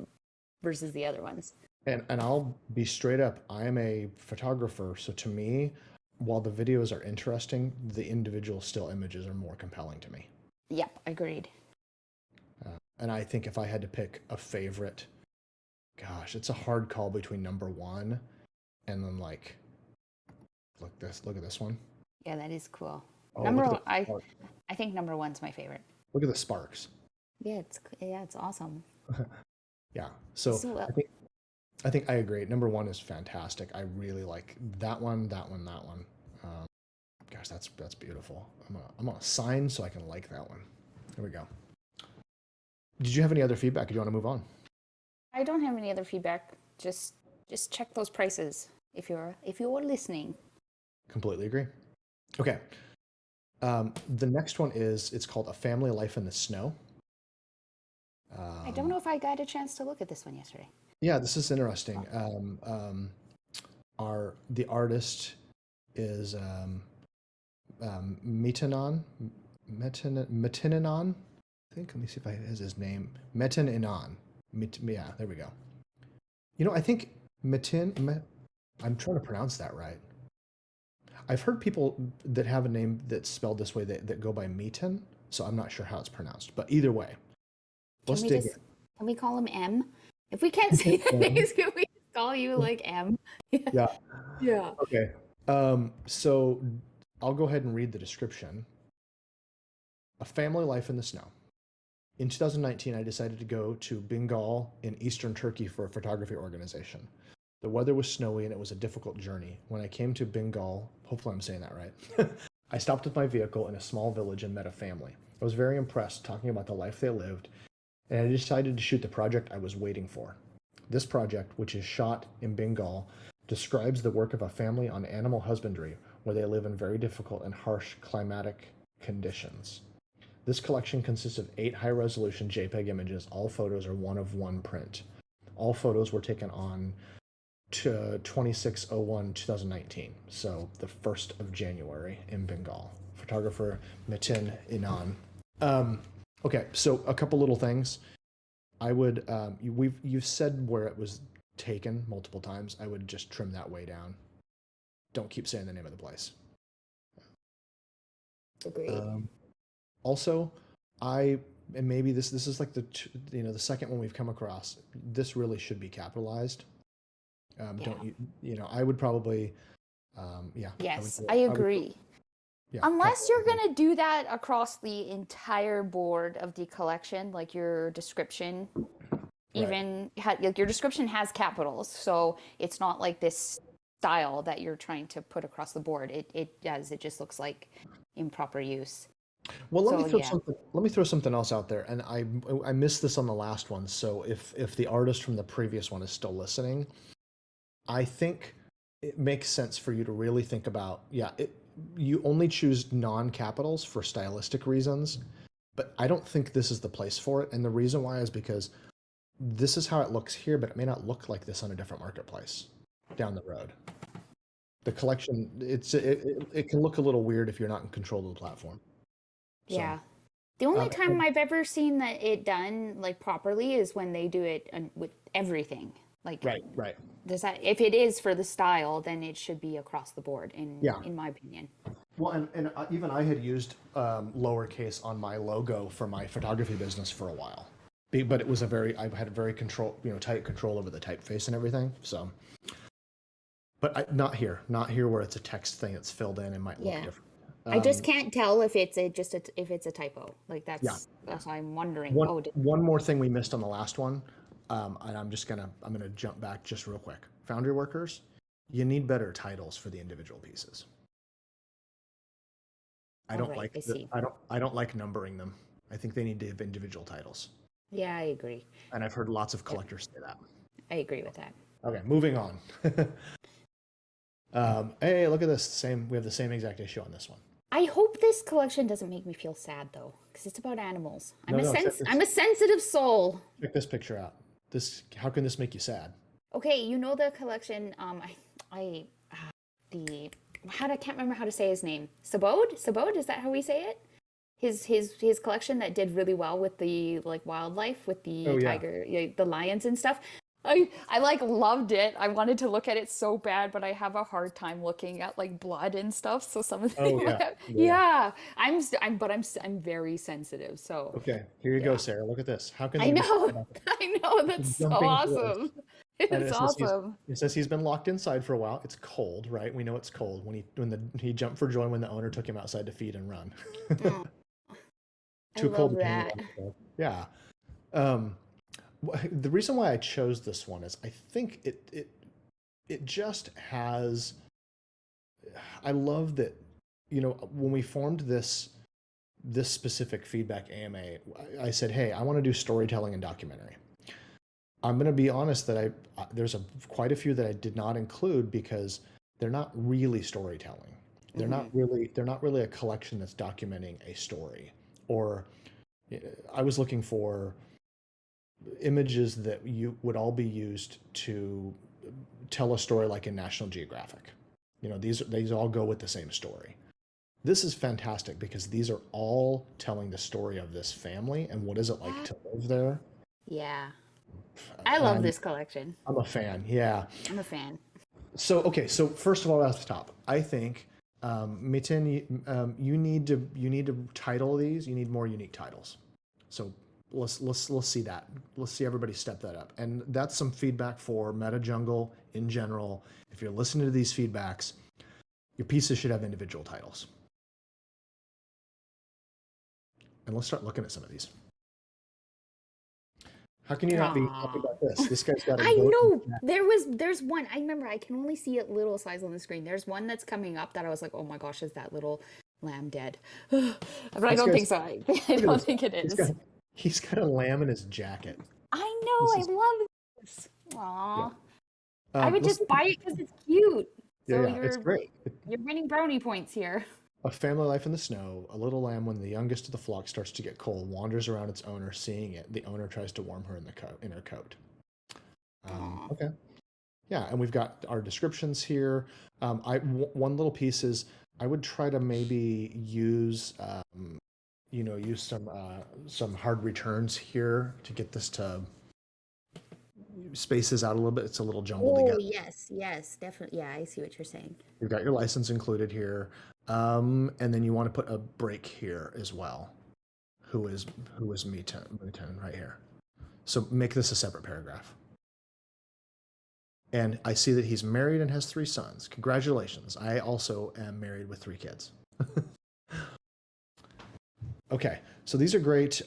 versus the other ones.
And I'll be straight up. I am a photographer, so to me, while the videos are interesting, the individual still images are more compelling to me.
Yep, agreed.
And I think if I had to pick a favorite, gosh, it's a hard call between number one and then, like, look at this one.
Yeah, that is cool.
Oh,
Number one, I think number one's my favorite.
Look at the sparks.
Yeah, it's awesome.
Yeah. So I think I agree. Number one is fantastic. I really like that one. Gosh, that's beautiful. I'm gonna sign so I can like that one. There we go. Did you have any other feedback? Do you want to move on?
I don't have any other feedback. Just check those prices if you're listening.
Completely agree. Okay. The next one it's called A Family Life in the Snow.
I don't know if I got a chance to look at this one yesterday.
Yeah, this is interesting. The artist is Metinanon. I think. Let me see if has his name. Metinanon. Yeah, there we go. I think I'm trying to pronounce that right. I've heard people that have a name that's spelled this way that go by Metin, so I'm not sure how it's pronounced. But either way, let's dig in.
Can we call him M? If we can't say the names, can we just call you like M?
Yeah.
Yeah.
Okay. So I'll go ahead and read the description. A family life in the snow. In 2019, I decided to go to Bengal in eastern Turkey for a photography organization. The weather was snowy and it was a difficult journey. When I came to Bengal, hopefully I'm saying that right, I stopped with my vehicle in a small village and met a family. I was very impressed talking about the life they lived, and I decided to shoot the project I was waiting for. This project, which is shot in Bengal, describes the work of a family on animal husbandry where they live in very difficult and harsh climatic conditions. This collection consists of 8 high-resolution JPEG images. All photos are one of one print. All photos were taken on to 26/01/2019, so the 1st of January in Bengal. Photographer Metin Inan. Okay, so a couple little things. I would you've said where it was taken multiple times. I would just trim that way down. Don't keep saying the name of the place.
Agreed.
Also, and maybe this is like the second one we've come across. This really should be capitalized. Don't you? I would probably, yeah.
Yes, I agree. Unless you're gonna do that across the entire board of the collection, like your description, like your description has capitals, so it's not like this style that you're trying to put across the board. It just looks like improper use.
Well, let me throw something else out there, and I missed this on the last one. So if the artist from the previous one is still listening, I think it makes sense for you to really think about, you only choose non-capitals for stylistic reasons, but I don't think this is the place for it. And the reason why is because this is how it looks here, but it may not look like this on a different marketplace down the road. The collection, it can look a little weird if you're not in control of the platform.
Yeah. The only time I've ever seen that it done like properly is when they do it with everything. Like
right.
If it is for the style, then it should be across the board. In my opinion.
Well, and even I had used lowercase on my logo for my photography business for a while, but it was I had a very tight control over the typeface and everything. So, but not here where it's a text thing that's filled in and might look different.
I just can't tell if it's a typo. Like that's why I'm wondering.
One more thing we missed on the last one, and I'm gonna jump back just real quick. Foundry workers, you need better titles for the individual pieces. I don't like numbering them. I think they need to have individual titles.
Yeah, I agree.
And I've heard lots of collectors say that.
I agree with that.
Okay, moving on. Hey, look at this. We have the same exact issue on this one.
I hope this collection doesn't make me feel sad though, because it's about animals. I'm a sensitive soul.
Check this picture out. How can this make you sad?
Okay, you know the collection. I can't remember how to say his name. Sabod, is that how we say it? His collection that did really well with the wildlife, with the tiger, the lions and stuff. I loved it. I wanted to look at it so bad, but I have a hard time looking at like blood and stuff. So some of the I'm very sensitive. So
okay, here you go, Sarah. Look at this. How can
I know that's so awesome. It's awesome.
It says he's been locked inside for a while. It's cold, right? We know it's cold he jumped for joy when the owner took him outside to feed and run.
Too cold. That.
Yeah. The reason why I chose this one is I think it just has. I love that, when we formed this specific feedback AMA, I said, hey, I want to do storytelling and documentary. I'm going to be honest that there's quite a few that I did not include because they're not really storytelling. They're not really a collection that's documenting a story. Or I was looking for images that would all be used to tell a story like in National Geographic. These all go with the same story. This is fantastic because these are all telling the story of this family and what is it like to live there.
Yeah. I love this collection.
I'm a fan. Yeah.
I'm a fan.
So first of all, at the top, I think Metin, you need to title these. You need more unique titles. So let's see that. Let's see everybody step that up. And that's some feedback for MetaJungle in general. If you're listening to these feedbacks, your pieces should have individual titles. And let's start looking at some of these. How can you not be happy about this? This guy's got
I know. There's one. I remember I can only see it little size on the screen. There's one that's coming up that I was like, oh my gosh, is that little lamb dead? But I don't think so. I don't think it is.
He's got a lamb in his jacket.
I know. I love this. Aww. Yeah. I would just buy it because it's cute. So
it's great.
You're winning brownie points here.
A family life in the snow. A little lamb, when the youngest of the flock starts to get cold, wanders around its owner. Seeing it, the owner tries to warm her in her coat.
Aw.
Okay. Yeah, and we've got our descriptions here. One little piece is I would try to maybe use use some hard returns here to get this to spaces out a little bit. It's a little jumbled
Oh,
together.
yes, definitely. Yeah, I see what you're saying.
You've got your license included here, and then you want to put a break here as well. Who is Muten right here? So make this a separate paragraph. And I see that he's married and has 3 sons. Congratulations. I also am married with 3 kids. Okay, so these are great.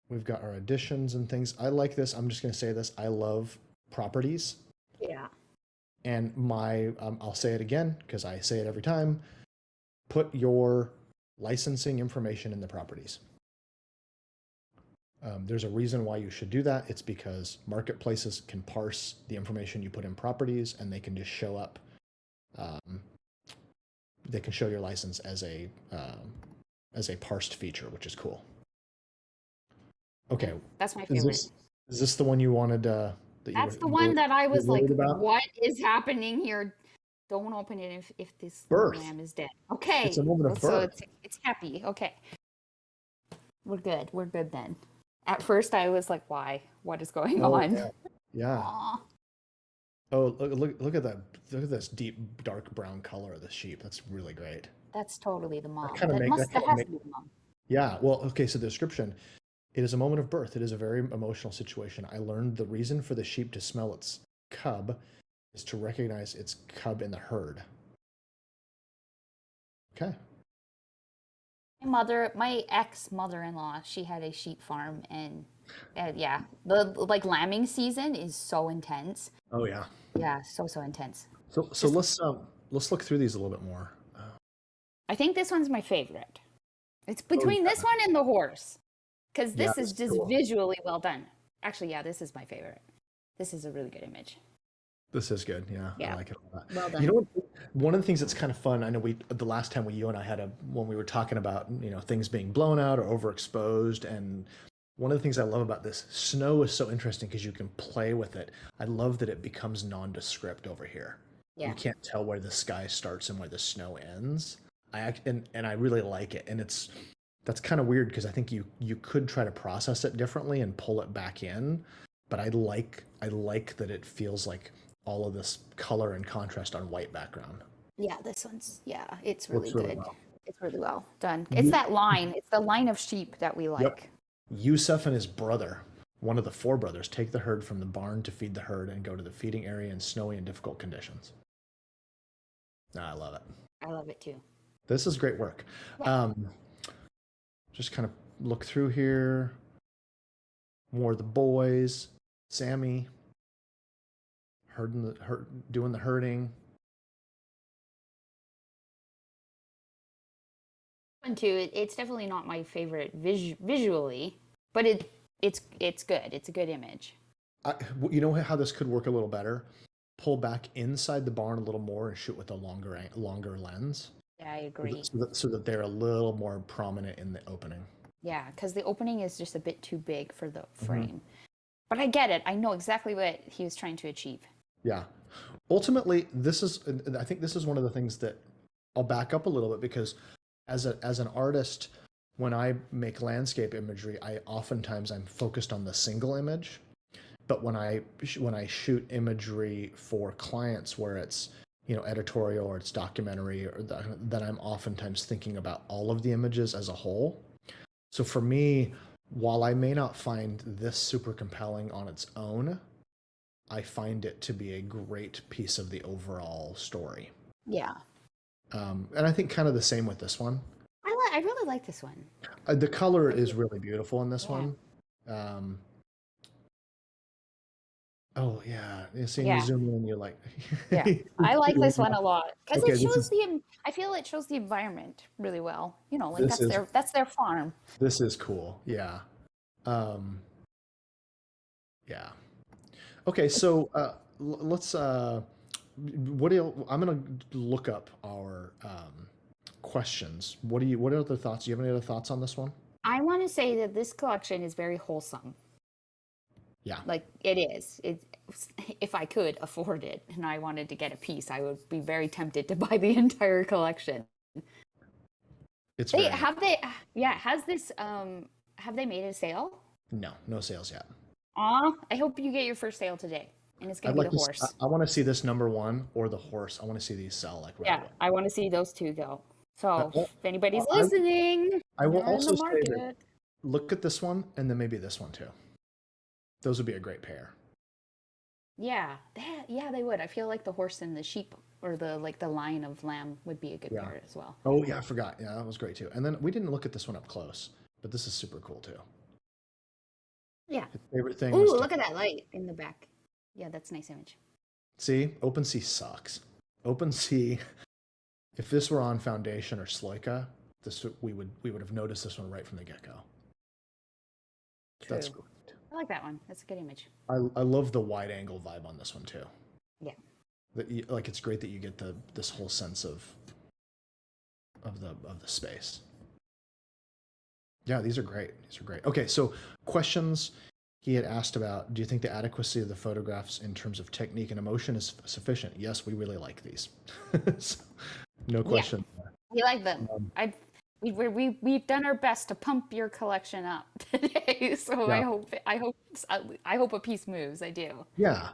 We've got our additions and things. I like this. I'm just going to say this. I love properties.
Yeah.
And I'll say it again because I say it every time. Put your licensing information in the properties. There's a reason why you should do that. It's because marketplaces can parse the information you put in properties, and they can just show up. They can show your license as a parsed feature, which is cool. Okay,
That's my favorite.
Is this the one you wanted?
That's the one that I was like,
about?
what is happening here? Don't open it if this
Birth.
lamb is dead. Okay.
It's a moment of
so
birth.
it's happy. Okay. We're good. We're good then. At first I was like, why? What is going on?
Yeah.
Aw.
Oh, look at that. Look at this deep dark brown color of the sheep. That's really great.
That's totally the mom.
That
That has to be the mom.
Yeah. Well, okay. So the description. It is a moment of birth. It is a very emotional situation. I learned the reason for the sheep to smell its cub is to recognize its cub in the herd. Okay.
My ex-mother-in-law, she had a sheep farm, and yeah, the like lambing season is so intense.
Oh yeah.
Yeah, so intense.
So let's look through these a little bit more.
I think this one's my favorite. It's between this one and the horse. Because this is just cool. Visually well done. Actually, yeah, this is my favorite. This is a really good image.
This is good. Yeah. I like it a lot.
Well done.
You know what? One of the things that's kind of fun, I know the last time you and I had when we were talking about, things being blown out or overexposed, and one of the things I love about this, snow is so interesting because you can play with it. I love that it becomes nondescript over here. Yeah. You can't tell where the sky starts and where the snow ends. And I really like it. And that's kind of weird because I think you could try to process it differently and pull it back in, but I like that it feels like all of this color and contrast on white background.
Yeah, it's really good. Well. It's really well done. It's that line. It's the line of sheep that we like. Yep.
Yusuf and his brother, one of the 4 brothers, take the herd from the barn to feed the herd and go to the feeding area in snowy and difficult conditions. I love it.
I love it too.
This is great work. Yeah. Just kind of look through here. More of the boys. Sammy. Doing the herding.
One too. It's definitely not my favorite visually, but it's good. It's a good image.
You know how this could work a little better? Pull back inside the barn a little more and shoot with a longer lens.
Yeah, I agree.
So that they're a little more prominent in the opening.
Yeah, because the opening is just a bit too big for the frame. Mm-hmm. But I get it. I know exactly what he was trying to achieve.
Yeah. Ultimately, I think this is one of the things that I'll back up a little bit, because as an artist, when I make landscape imagery, I'm focused on the single image. But when I shoot imagery for clients where it's editorial or it's documentary, then I'm oftentimes thinking about all of the images as a whole. So for me, while I may not find this super compelling on its own, I find it to be a great piece of the overall story.
Yeah.
And I think kind of the same with this one.
I really like this one.
The color is really beautiful in this one. Oh yeah, you zoom in and you're like,
yeah, I like this one a lot because it shows I feel it shows the environment really well. That's their farm.
This is cool. Yeah. Yeah. Okay, so let's what do you, I'm gonna look up our questions. What are other thoughts? Do you have any other thoughts on this one?
I want to say that this collection is very wholesome.
Yeah.
Like it is. If I could afford it and I wanted to get a piece, I would be very tempted to buy the entire collection.
It's
They
very
have they yeah, has this have they made a sale?
no sales yet.
Aw, I hope you get your first sale today. And it's
I'd
gonna be
like
the
to.
horse.
I want to see this number one or the horse. I want to see these sell like right
Yeah,
away.
I want to see those two go. So
Well,
if anybody's
I
listening,
I will
they're in the
also say that
market.
look at this one and then maybe this one too. Those would be a great pair.
Yeah, they would. I feel like the horse and the sheep or the lion of lamb would be a good
Yeah.
pair as well.
Oh yeah, I forgot. Yeah, that was great too. And then we didn't look at this one up close, but this is super cool too.
Yeah.
His favorite thing
Ooh,
was to
look at that light in the back. Yeah, that's a nice image.
see. OpenSea sucks. OpenSea. If this were on Foundation or Sloika, we would have noticed this one right from the get go. That's
True.
great.
I like that one. That's a good image.
I love the wide angle vibe on this one too.
Yeah.
Like it's great that you get this whole sense of the space. Yeah, these are great. These are great. Okay, so questions he had asked about, do you think the adequacy of the photographs in terms of technique and emotion is sufficient? Yes, we really like these. So, no question.
We like them.
Um,
We've done our best to pump your collection up today. So
Yeah.
I hope a piece moves. I do.
Yeah.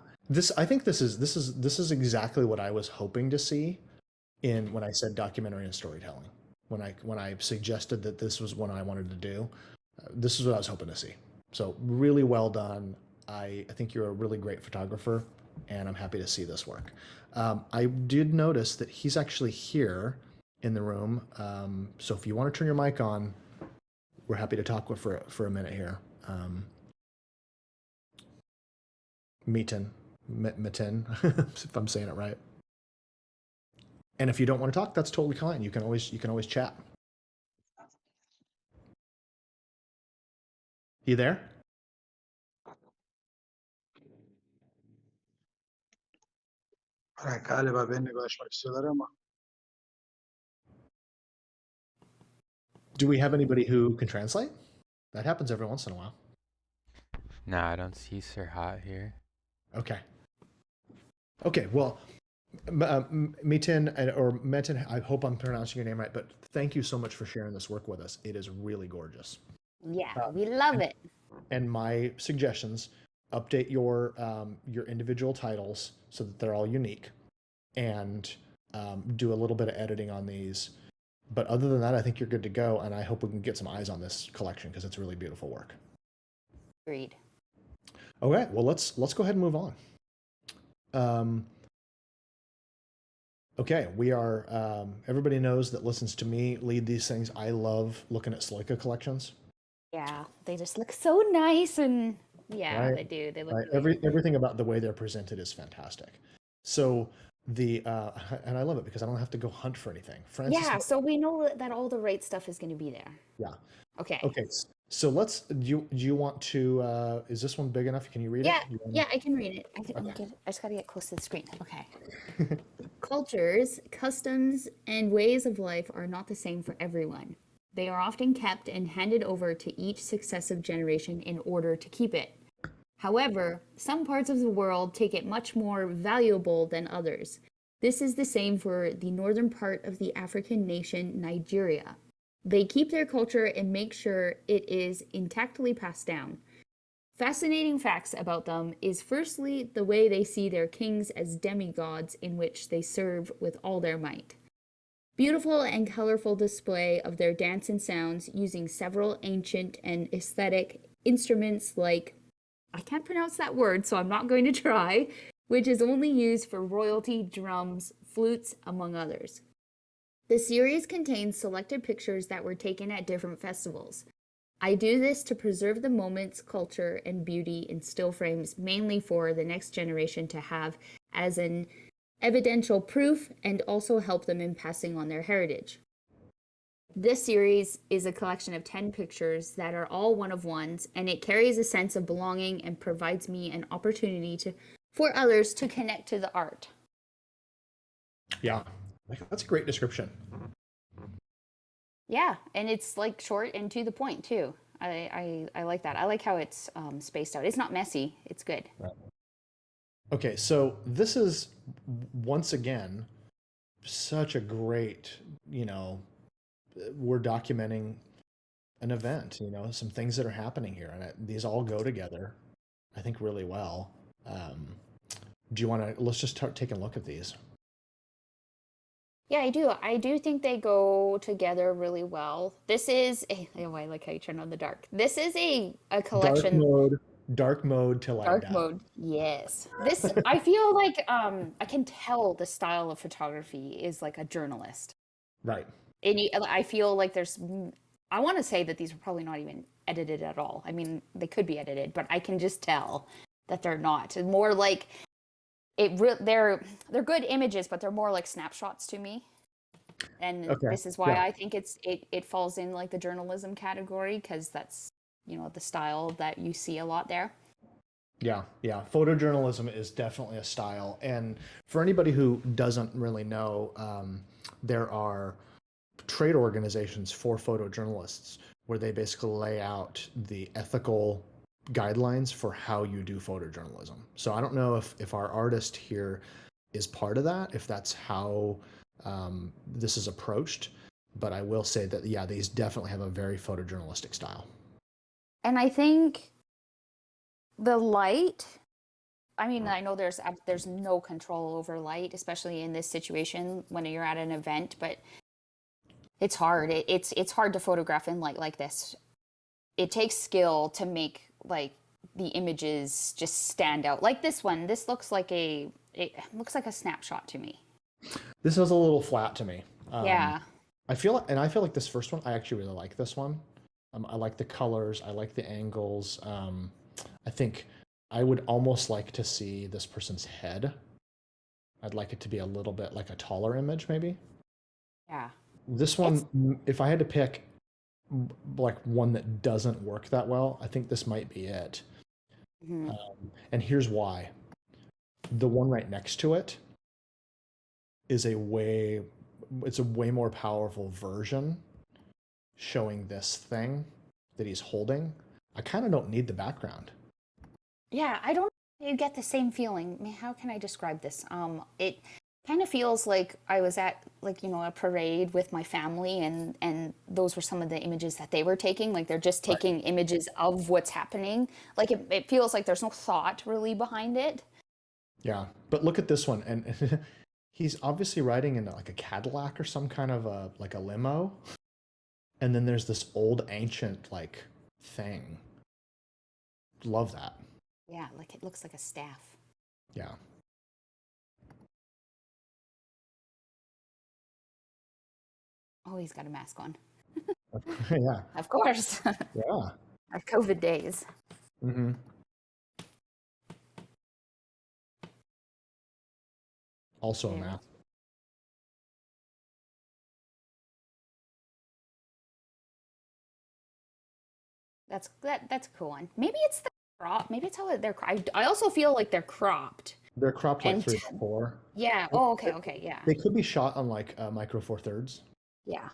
I think this is exactly what I was hoping to see when I said documentary and storytelling. When I suggested that this was what I wanted to do, this is what I was hoping to see. So really well done. I think you're a really great photographer, and I'm happy to see this work. I did notice that he's actually here in the room. So if you want to turn your mic on, we're happy to talk for a minute here. Metin, if I'm saying it right. And if you don't want to talk, that's totally fine. You can always chat. You there?
غالبا به نگاهش داره ما
Do we have anybody who can translate? That happens every once in a while.
Nah, I don't see Sir Hot here.
Okay. Okay. Well, Metin or Metin, I hope I'm pronouncing your name right, but thank you so much for sharing this work with us. It is really gorgeous.
Yeah, we love it.
And my suggestions: update your individual titles so that they're all unique, and do a little bit of editing on these. But other than that, I think you're good to go, and I hope we can get some eyes on this collection because it's really beautiful work.
Agreed.
Okay, well let's go ahead and move on. Okay, we are. Everybody knows that listens to me lead these things. I love looking at Sloika collections.
Yeah, they just look so nice, and yeah,
Right,
they do. They look
right.
really cool.
Everything about the way they're presented is fantastic. So and I love it because I don't have to go hunt for anything. Francis,
Yeah, so we know that all the right stuff is going to be there.
yeah.
Okay.
Okay, so let's. Do you want to? Is this one big enough? Can you read
Yeah,
it? You wanna-
yeah, I can read it.
Okay.
I just gotta get close to the screen. Okay. Cultures, customs, and ways of life are not the same for everyone. They are often kept and handed over to each successive generation in order to keep it. However, some parts of the world take it much more valuable than others. This is the same for the northern part of the African nation, Nigeria. They keep their culture and make sure it is intactly passed down. Fascinating facts about them is firstly the way they see their kings as demigods in which they serve with all their might. Beautiful and colorful display of their dance and sounds using several ancient and aesthetic instruments like, I can't pronounce that word, so I'm not going to try, which is only used for royalty, drums, flutes, among others. The series contains selected pictures that were taken at different festivals. I do this to preserve the moment's culture and beauty in still frames, mainly for the next generation to have as an evidential proof and also help them in passing on their heritage. This series is a collection of 10 pictures that are all one-of-ones, and it carries a sense of belonging and provides me an opportunity for others to connect to the art.
Yeah, that's a great description.
Yeah, and it's like short and to the point too. I like that. I like how it's spaced out. It's not messy. It's good.
Right. Okay, so this is once again such a great, we're documenting an event, some things that are happening here, and these all go together, I think, really well. Do you want to, let's just start taking a look at these.
Yeah, I do. I do think they go together really well. This is oh, I like how you turn on the dark. This is a collection.
Dark mode till I
Dark
die.
mode. Yes. This I feel like I can tell the style of photography is like a journalist.
Right.
And I feel like I want to say that these are probably not even edited at all. I mean, they could be edited, but I can just tell that they're not. It's more like they're good images, but they're more like snapshots to me. And
Okay.
this is why
Yeah.
I think it falls in like the journalism category, because that's the style that you see a lot there.
Yeah, yeah. Photojournalism is definitely a style. And for anybody who doesn't really know, there are trade organizations for photojournalists where they basically lay out the ethical guidelines for how you do photojournalism. So I don't know if our artist here is part of that, if that's how this is approached. But I will say that, yeah, these definitely have a very photojournalistic style.
And I think the light, I mean, I know there's no control over light, especially in this situation when you're at an event, but it's hard. It's hard to photograph in light like this. It takes skill to make like the images just stand out. Like this one, this looks like it looks like a snapshot to me.
This is a little flat to me.
Yeah.
I feel like this first one, I actually really like this one. I like the colors. I like the angles. I think I would almost like to see this person's head. I'd like it to be a little bit like a taller image, maybe.
Yeah.
This one, if I had to pick like one that doesn't work that well, I think this might be it.
Mm-hmm.
And here's why. The one right next to it is it's a way more powerful version showing this thing that he's holding. I kind of don't need the background.
Yeah, I don't get the same feeling. I mean, how can I describe this? It kind of feels like I was at like, a parade with my family, and those were some of the images that they were taking. Like they're just taking images of what's happening. Like it feels like there's no thought really behind it.
Yeah, but look at this one, and he's obviously riding in like a Cadillac or some kind of like a limo. And then there's this old ancient like thing. Love that.
Yeah, like it looks like a staff.
Yeah.
Oh, he's got a mask on.
Yeah.
Of course.
Yeah.
Our COVID days.
Mm-hmm. Also a mask.
That's a cool one. Maybe it's the crop. Maybe it's how they're. I also feel like they're cropped.
They're cropped like 3:4.
Yeah. Oh, okay. Yeah.
They could be shot on like micro four thirds.
Yeah.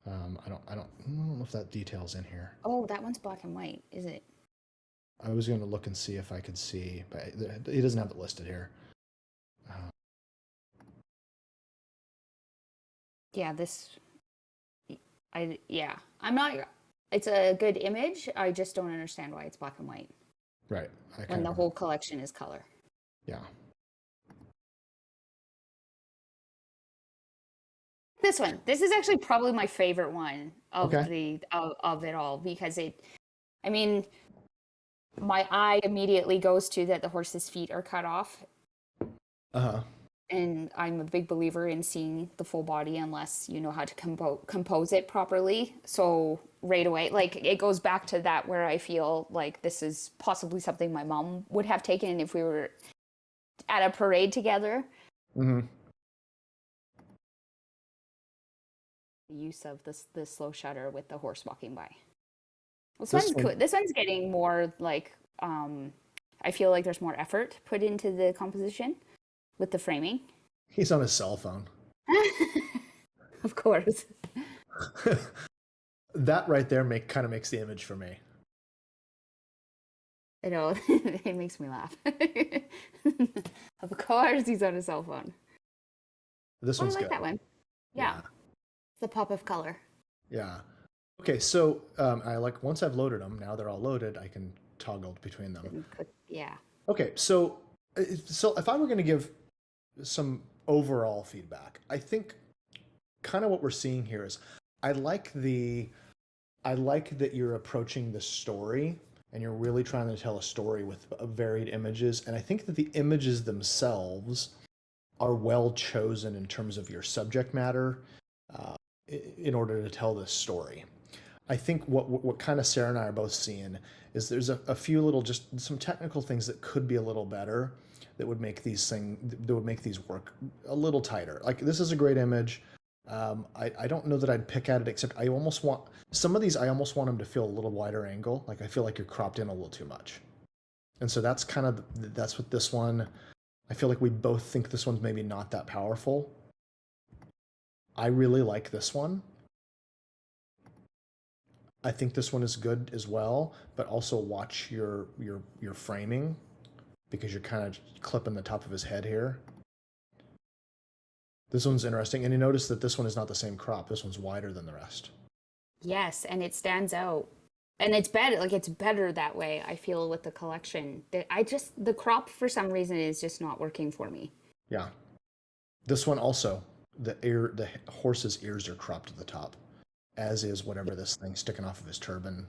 I don't know if that detail's in here.
Oh, that one's black and white, is it?
I was going to look and see if I could see, but he doesn't have it listed here.
Yeah, I'm not, it's a good image. I just don't understand why it's black and white.
Right.
When the whole collection is color.
Yeah.
This one. This is actually probably my favorite one of
Okay.
of it all, because I mean, my eye immediately goes to that the horse's feet are cut off.
Uh-huh.
And I'm a big believer in seeing the full body unless you know how to compose it properly. So right away, like it goes back to that where I feel like this is possibly something my mom would have taken if we were at a parade together.
Mm-hmm.
The use of the slow shutter with the horse walking by. This one's getting more like I feel like there's more effort put into the composition with the framing.
He's on his cell phone.
Of course.
That right there kind of makes the image for me.
I know, it makes me laugh. Of course he's on a cell phone.
This
Oh, I
one's
like
good.
that one. Yeah. The pop of color.
Yeah. Okay, so I like once I've loaded them, now they're all loaded, I can toggle between them.
Yeah.
Okay, so if I were going to give some overall feedback, I think kind of what we're seeing here is I like that you're approaching the story and you're really trying to tell a story with varied images, and I think that the images themselves are well chosen in terms of your subject matter uh, in order to tell this story. I think what kind of Sarah and I are both seeing is there's a few little, just some technical things that could be a little better that would make these work a little tighter. Like, this is a great image. I don't know that I'd pick at it, except I almost want some of these. I almost want them to feel a little wider angle. Like, I feel like you're cropped in a little too much, and so that's what this one. I feel like we both think this one's maybe not that powerful. I really like this one. I think this one is good as well, but also watch your framing, because you're kind of clipping the top of his head here. This one's interesting, and you notice that this one is not the same crop. This one's wider than the rest.
Yes, and it stands out. And it's better, like it's better that way, I feel, with the collection. The crop for some reason is just not working for me.
Yeah. This one also, the horse's ears are cropped at the top, as is whatever this thing sticking off of his turban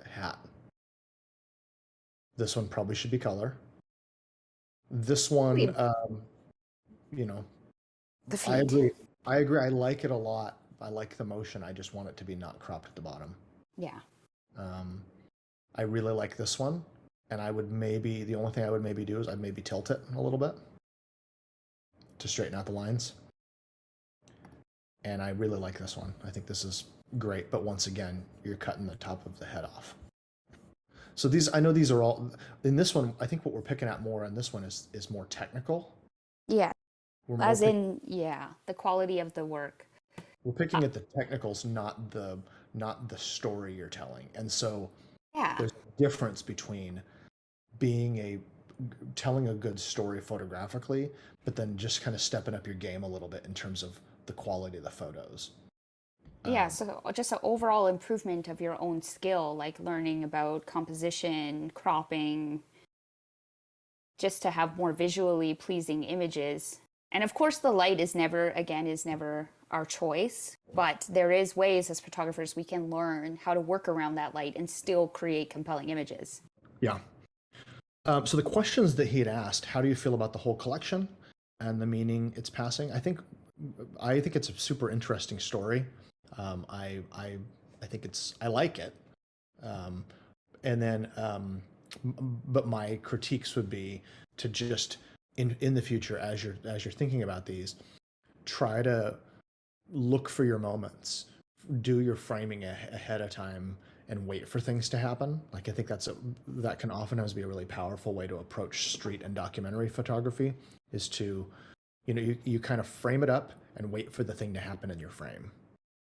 hat. This one probably should be color. This one, you know,
The feet.
I agree. I agree. I like it a lot. I like the motion. I just want it to be not cropped at the bottom.
Yeah.
I really like this one, and the only thing I would maybe do is I'd maybe tilt it a little bit to straighten out the lines. And I really like this one. I think this is great, but once again, you're cutting the top of the head off. So I know these are all, in this one, I think what we're picking at more on this one is more technical.
Yeah.
We're
the quality of the work.
We're picking at the technicals, not the story you're telling. And so there's a difference between telling a good story photographically, but then just kind of stepping up your game a little bit in terms of the quality of the photos.
Yeah, so just an overall improvement of your own skill, like learning about composition, cropping, just to have more visually pleasing images. And of course, the light is never our choice, but there is ways as photographers we can learn how to work around that light and still create compelling images.
Yeah. So the questions that he had asked, how do you feel about the whole collection and the meaning it's passing? I think it's a super interesting story. I like it. But my critiques would be to just in the future, as you're thinking about these, try to look for your moments, do your framing ahead of time, and wait for things to happen. Like, I think that can oftentimes be a really powerful way to approach street and documentary photography, is to, you kind of frame it up and wait for the thing to happen in your frame.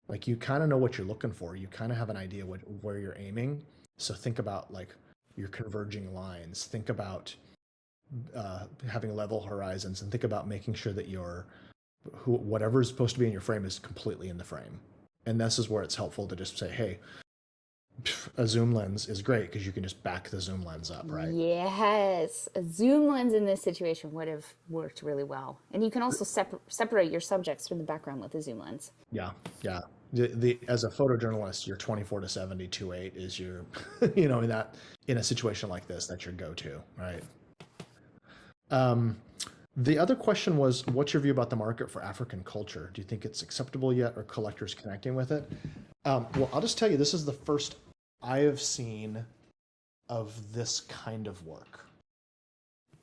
Like, you kind of know what you're looking for. You kind of have an idea where you're aiming. So think about like your converging lines. Think about having level horizons, and think about making sure that whatever is supposed to be in your frame is completely in the frame. And this is where it's helpful to just say, hey, a zoom lens is great because you can just back the zoom lens up, right?
Yes, a zoom lens in this situation would have worked really well. And you can also separate your subjects from the background with a zoom lens.
Yeah. As a photojournalist, your 24-70 2.8 is your, in a situation like this, that's your go-to, right? The other question was, what's your view about the market for African culture? Do you think it's acceptable yet, or collectors connecting with it? Well, I'll just tell you, this is the first I have seen of this kind of work.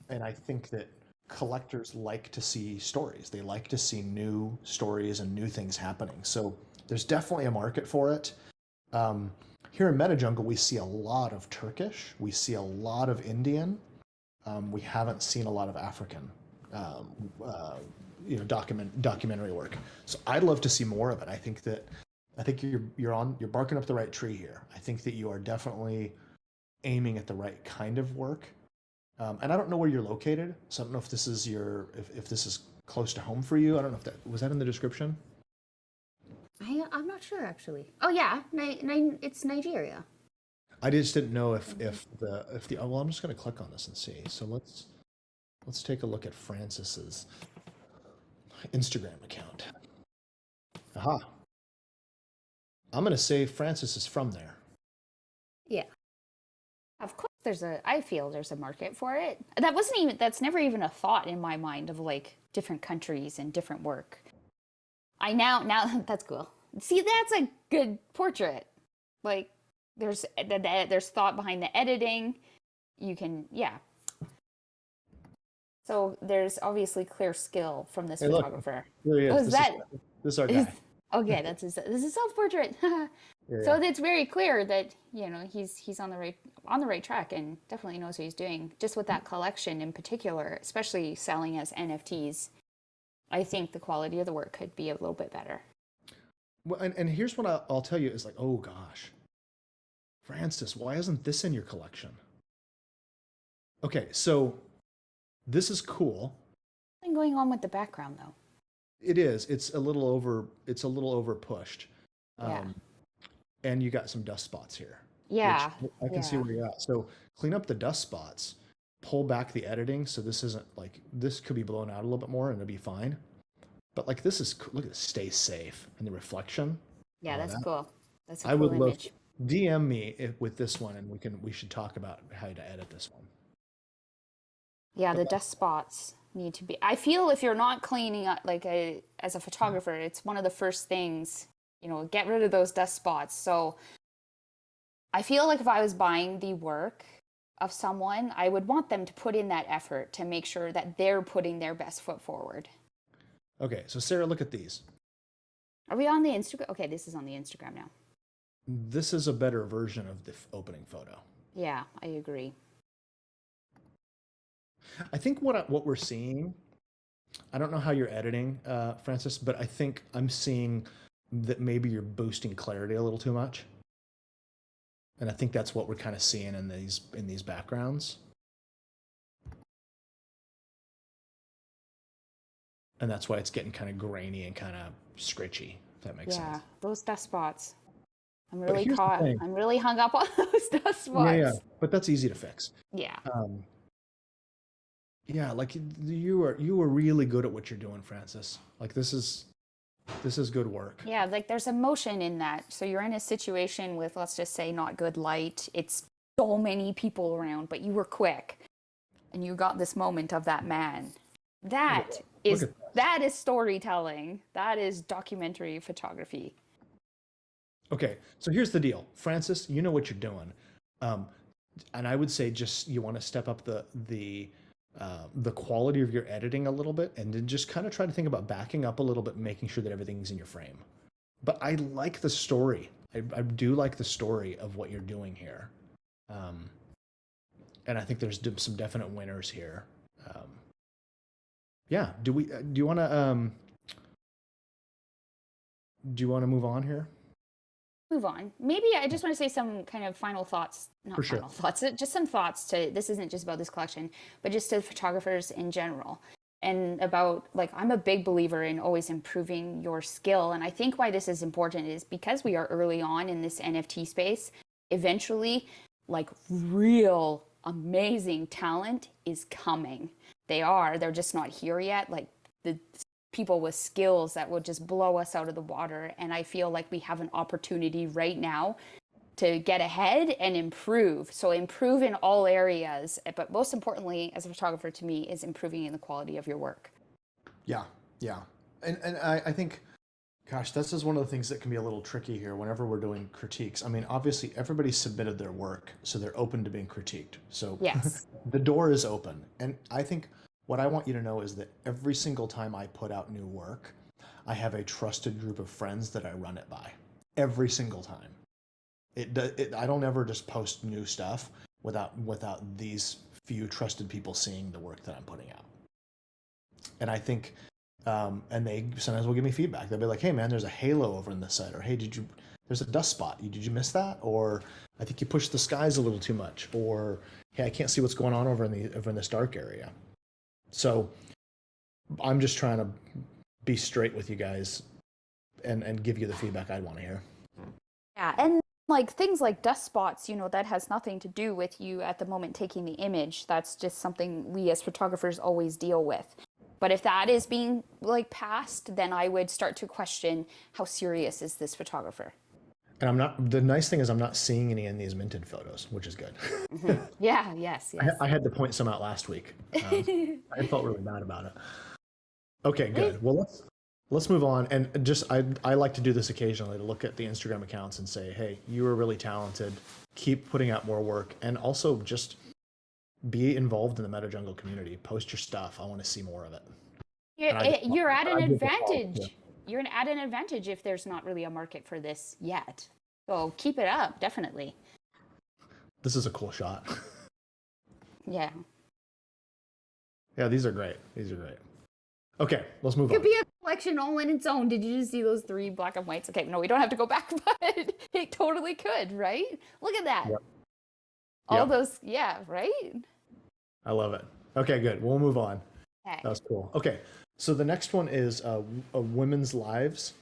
And I think that collectors like to see stories. They like to see new stories and new things happening. So there's definitely a market for it. Here in MetaJungle, we see a lot of Turkish. We see a lot of Indian. We haven't seen a lot of African. documentary work. So I'd love to see more of it. I think you're barking up the right tree here. I think that you are definitely aiming at the right kind of work. And I don't know where you're located, so I don't know if this is if this is close to home for you. I don't know if that was that in the description.
I'm not sure actually. Oh yeah, it's Nigeria.
I just didn't know if the oh, well, I'm just going to click on this and see. So let's take a look at Francis's Instagram account. Aha. I'm going to say Francis is from there.
Yeah. Of course I feel there's a market for it. That's never even a thought in my mind of like different countries and different work. Now that's cool. See, that's a good portrait. Like there's thought behind the editing. You can, yeah. So there's obviously clear skill from this photographer.
Look, there he is. This is our guy.
Okay, this is self-portrait. So it's very clear that he's on the right track and definitely knows what he's doing. Just with that collection in particular, especially selling as NFTs, I think the quality of the work could be a little bit better.
Well, and here's what I'll tell you is like, oh gosh, Francis, why isn't this in your collection? Okay, so this is cool.
Something going on with the background though.
It is. It's a little over pushed.
Yeah.
And you got some dust spots here.
Yeah.
I can see where you're at. So clean up the dust spots, pull back the editing. So this isn't like, this could be blown out a little bit more and it'll be fine. But like this is, look at this, stay safe and the reflection.
Yeah, that's cool. That's a
I
cool
would love
image.
DM me with this one and we should talk about how to edit this one.
Yeah, the dust spots need to be. I feel if you're not cleaning up, as a photographer, it's one of the first things, get rid of those dust spots. So I feel like if I was buying the work of someone, I would want them to put in that effort to make sure that they're putting their best foot forward.
Okay, so Sarah, look at these.
Are we on the Instagram? Okay, this is on the Instagram now.
This is a better version of the opening photo.
Yeah, I agree.
I think what we're seeing, I don't know how you're editing, Francis, but I think I'm seeing that maybe you're boosting clarity a little too much. And I think that's what we're kind of seeing in these backgrounds. And that's why it's getting kind of grainy and kind of scritchy, if that makes sense.
Yeah, those dust spots. I'm really caught. I'm really hung up on those dust spots.
Yeah, but that's easy to fix.
Yeah.
Yeah, like you were really good at what you're doing, Francis. Like this is good work.
Yeah, like there's emotion in that. So you're in a situation with, let's just say, not good light. It's so many people around, but you were quick, and you got this moment of that man. That is storytelling. That is documentary photography.
Okay, so here's the deal, Francis. You know what you're doing, and I would say just you want to step up the quality of your editing a little bit, and then just kind of try to think about backing up a little bit and making sure that everything's in your frame. But I like the story. I do like the story of what you're doing here, and I think there's some definite winners here. Yeah. Do you want to move on here?
Move on. Maybe I just want to say some kind of final thoughts. Not final thoughts, just some thoughts to, this isn't just about this collection, but just to photographers in general. And about, like, I'm a big believer in always improving your skill. And I think why this is important is because we are early on in this NFT space, eventually, like, real amazing talent is coming. They're just not here yet. Like, the people with skills that would just blow us out of the water. And I feel like we have an opportunity right now to get ahead and improve. So improve in all areas, but most importantly, as a photographer, to me, is improving in the quality of your work.
Yeah. And I think, gosh, this is one of the things that can be a little tricky here whenever we're doing critiques. I mean, obviously, everybody submitted their work, so they're open to being critiqued. So
yes.
The door is open. And I think what I want you to know is that every single time I put out new work, I have a trusted group of friends that I run it by. Every single time. I don't ever just post new stuff without these few trusted people seeing the work that I'm putting out. And I think, and they sometimes will give me feedback. They'll be like, "Hey, man, there's a halo over on this side," or "Hey, there's a dust spot. Did you miss that?" Or "I think you pushed the skies a little too much," or "Hey, I can't see what's going on over in this dark area." So I'm just trying to be straight with you guys and give you the feedback I'd want to hear.
Yeah, and like things like dust spots, that has nothing to do with you at the moment taking the image. That's just something we as photographers always deal with. But if that is being like passed, then I would start to question how serious is this photographer.
And the nice thing is I'm not seeing any in these minted photos, which is good.
Mm-hmm. Yeah, yes.
I had to point some out last week. I felt really bad about it. Okay, good. Well, let's move on. And just I like to do this occasionally, to look at the Instagram accounts and say, hey, you are really talented. Keep putting out more work, and also just be involved in the MetaJungle community. Post your stuff. I want to see more of it.
You're at an advantage. You're at an advantage if there's not really a market for this yet. So keep it up, definitely.
This is a cool shot.
Yeah.
Yeah, these are great. Okay, let's move on.
Could be a collection all in its own. Did you just see those 3 black and whites? Okay, no, we don't have to go back, but it totally could, right? Look at that.
Yep.
All
Yep.
those, yeah, right?
I love it. Okay, good. We'll move on.
Okay.
That was cool. Okay, so the next one is a women's lives,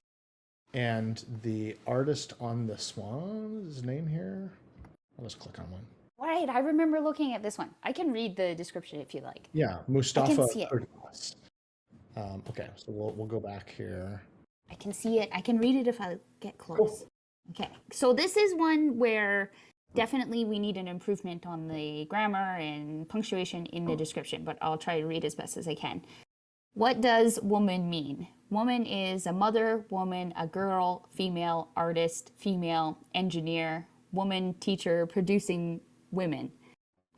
and the artist on this one, his name here. I'll just click on one.
Right, I remember looking at this one. I can read the description if you like.
Yeah, Mustafa
see it.
Pertains. Okay, so we'll go back here.
I can see it. I can read it if I get close. Cool. Okay, so this is one where definitely we need an improvement on the grammar and punctuation in the description, but I'll try to read as best as I can. What does woman mean? Woman is a mother, woman, a girl, female, artist, female, engineer, woman, teacher, producing women.